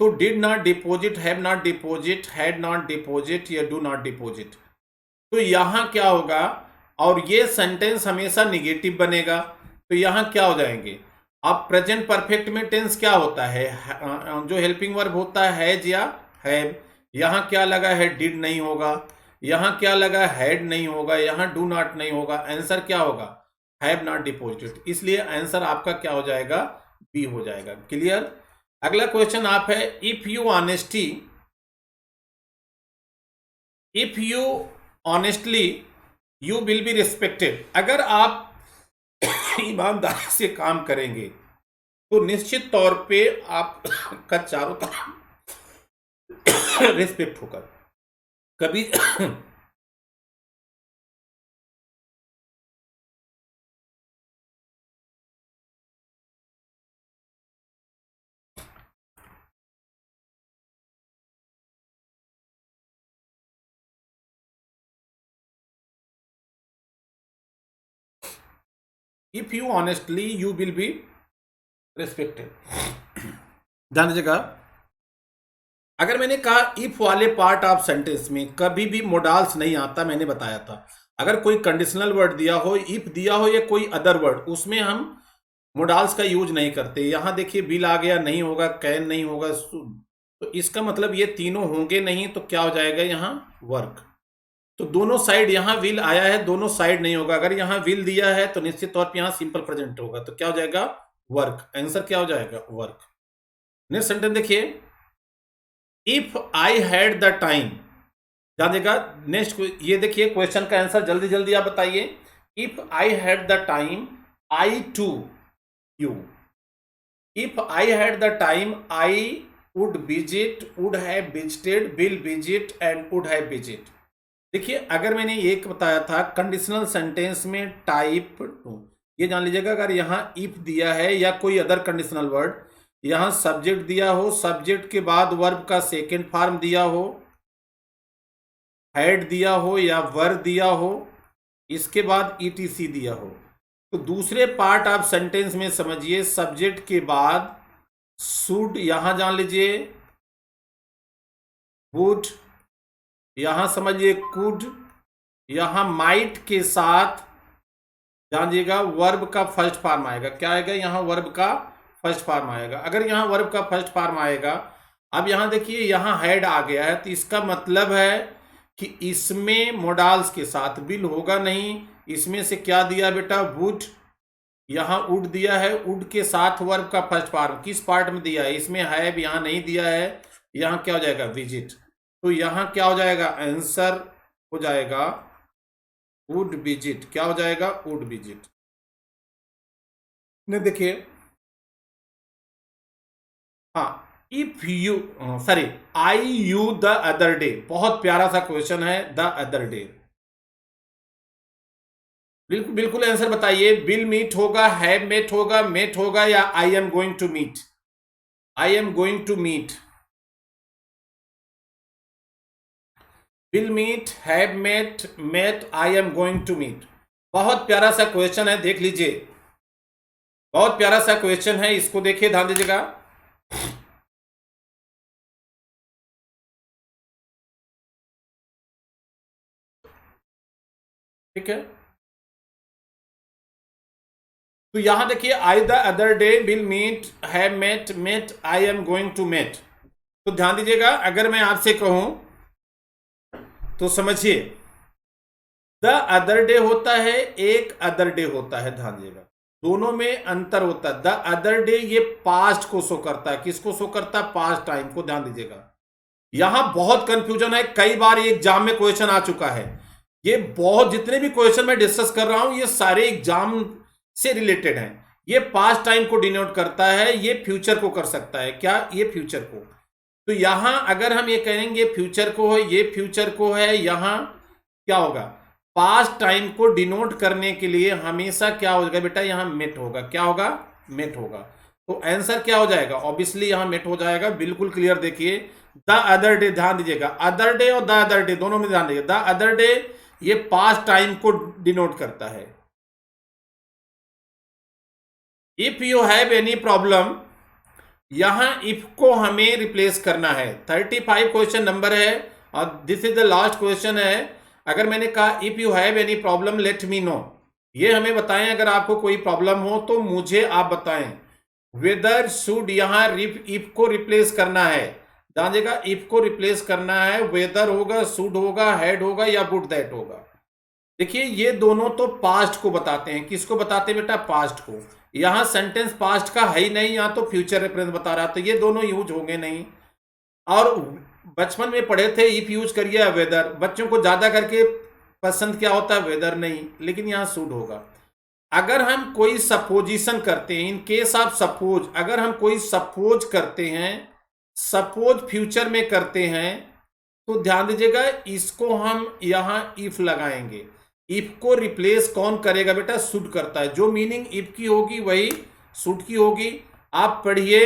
Speaker 1: तो did not deposit, have not deposit, had not deposit या डू नॉट डिपोजिट, तो यहां क्या होगा? और ये सेंटेंस हमेशा निगेटिव बनेगा, तो यहां क्या हो जाएंगे? अब प्रेजेंट परफेक्ट में टेंस क्या होता है? जो हेल्पिंग वर्ब होता है हैज या हैव। यहां क्या लगा है? डिड नहीं होगा। यहां क्या लगा? हैड नहीं होगा। यहां डू नॉट नहीं होगा। आंसर क्या होगा? Have not deposited. इसलिए आंसर आपका क्या हो जाएगा? बी हो जाएगा। क्लियर? अगला क्वेश्चन आप है, if you honesty, if you honestly you will be respected. अगर आप ईमानदारी से काम करेंगे तो निश्चित तौर पे आपका चारों तरफ रिस्पेक्ट होगा। कभी if you honestly you will be respected. ध्यान दीजिएगा, अगर मैंने कहा इफ वाले पार्ट ऑफ सेंटेंस में कभी भी मोडाल्स नहीं आता, मैंने बताया था। अगर कोई कंडीशनल वर्ड दिया हो, इफ दिया हो या कोई अदर वर्ड, उसमें हम मोडाल्स का यूज नहीं करते। यहां देखिए विल आ गया, नहीं होगा, कैन नहीं होगा, तो इसका मतलब ये तीनों होंगे नहीं, तो क्या हो जाएगा यहां? वर्क। तो दोनों साइड, यहां विल आया है, दोनों साइड नहीं होगा। अगर यहां विल दिया है तो निश्चित तौर पर यहां सिंपल प्रेजेंट होगा, तो क्या हो जाएगा? वर्क। आंसर क्या हो जाएगा? वर्क। नेक्स्ट सेंटेंस देखिए, if I had the time. ध्यान देगा, नेक्स्ट ये देखिए क्वेश्चन का आंसर जल्दी जल्दी आप बताइए। If I had the time I to you. If I had the time I would visit, would have visited, will visit and would have visit. देखिए, अगर मैंने एक बताया था कंडीशनल सेंटेंस में टाइप टू, ये जान लीजिएगा, अगर यहां इफ दिया है या कोई अदर कंडीशनल वर्ड, यहां सब्जेक्ट दिया हो, सब्जेक्ट के बाद वर्ब का सेकेंड फॉर्म दिया हो, हैड दिया हो या वर दिया हो, इसके बाद ईटीसी दिया हो, तो दूसरे पार्ट आप सेंटेंस में समझिए, सब्जेक्ट के बाद शुड, यहां जान लीजिए वुड, यहां समझिए कुड, यहां माइट के साथ जानिएगा वर्ब का फर्स्ट फॉर्म आएगा। क्या आएगा? यहां वर्ब का फर्स्ट फॉर्म आएगा। अगर यहां वर्ब का फर्स्ट फॉर्म आएगा, अब यहां देखिए यहां हैड आ गया है, तो इसका मतलब है कि इसमें मोडाल्स के साथ विल होगा नहीं। इसमें से क्या दिया बेटा? वुड। यहां वुड दिया है, वुड के साथ वर्ब का फर्स्ट फॉर्म किस पार्ट में दिया है? इसमें हैव यहां नहीं दिया है। यहां क्या हो जाएगा? विजिट। तो यहां क्या हो जाएगा? आंसर हो जाएगा वुड विजिट। क्या हो जाएगा? Would visit. ने देखिए, हाँ, if you, sorry, I you the other day, बहुत प्यारा सा क्वेश्चन है। द अदर डे, बिल्कुल बिल्कुल आंसर बताइए। विल मीट होगा, हैव मेट होगा, मेट होगा, या I am going to meet? I am going to meet, will meet, have met, met, I am going to meet. बहुत प्यारा सा क्वेश्चन है, देख लीजिए, बहुत प्यारा सा क्वेश्चन है, इसको देखिए, ध्यान दीजिएगा। ठीक है, तो यहां देखिए, I the other day, will meet, have met, met, I am going to met. तो ध्यान दीजिएगा, अगर मैं आपसे कहूं तो समझिए, द अदर डे होता है, एक अदर डे होता है। ध्यान दीजिएगा, दोनों में अंतर होता है। द अदर डे ये पास्ट को शो करता है। किसको शो करता है? पास्ट टाइम को। ध्यान दीजिएगा, यहां बहुत कंफ्यूजन है, कई बार ये एग्जाम में क्वेश्चन आ चुका है। ये बहुत, जितने भी क्वेश्चन मैं डिस्कस कर रहा हूं, ये सारे एग्जाम से रिलेटेड हैं। ये पास्ट टाइम को डिनोट करता है, ये फ्यूचर को कर सकता है। क्या? ये फ्यूचर को। तो यहां अगर हम ये कहेंगे फ्यूचर को है, ये फ्यूचर को है, यहां क्या होगा? पास्ट टाइम को डिनोट करने के लिए हमेशा क्या होगा बेटा? यहां मेट होगा। क्या होगा? मेट होगा। तो आंसर क्या हो जाएगा? ऑब्वियसली यहां मेट हो जाएगा, बिल्कुल क्लियर। देखिए द अदर डे, ध्यान दीजिएगा, अदर डे और द अदर डे दोनों में ध्यान दीजिएगा। द अदर डे ये पास्ट टाइम को डिनोट करता है। If you have any problem, यहां इफ को हमें रिप्लेस करना है। 35 क्वेश्चन नंबर है और this is the last question है। अगर मैंने कहा if you have any problem let me know, ये हमें बताएं अगर आपको कोई प्रॉब्लम हो तो मुझे आप बताएं। वेदर शुड, यहां इफ को रिप्लेस करना है, जानिएगा इफ को रिप्लेस करना है। वेदर होगा, शुड होगा, हैड होगा या वुड दैट होगा। देखिए ये दोनों तो पास्ट को बताते हैं। किसको बताते हैं बेटा? पास्ट को। यहां सेंटेंस पास्ट का है ही नहीं, यहां तो फ्यूचर रेफरेंस बता रहा, तो ये दोनों यूज होंगे नहीं। और बचपन में पढ़े थे इफ यूज करिए वेदर, बच्चों को ज्यादा करके पसंद क्या होता है? वेदर नहीं, लेकिन यहां शुड होगा। अगर हम कोई सपोजिशन करते हैं, इन केस ऑफ सपोज, अगर हम कोई सपोज करते हैं, सपोज फ्यूचर में करते हैं, तो ध्यान दीजिएगा इसको हम यहां इफ लगाएंगे। इफ को रिप्लेस कौन करेगा बेटा? शुड करता है। जो मीनिंग इफ की होगी वही शुड की होगी। आप पढ़िए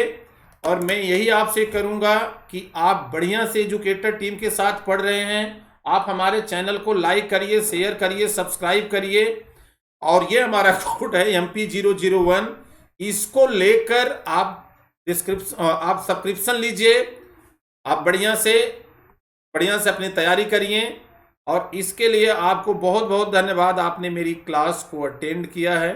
Speaker 1: और मैं यही आपसे करूंगा कि आप बढ़िया से एजुकेटर टीम के साथ पढ़ रहे हैं। आप हमारे चैनल को लाइक करिए, शेयर करिए, सब्सक्राइब करिए। और ये हमारा कोड है MP001, इसको लेकर आप सब्सक्रिप्शन लीजिए। आप बढ़िया से अपनी तैयारी करिए। और इसके लिए आपको बहुत बहुत धन्यवाद, आपने मेरी क्लास को अटेंड किया है।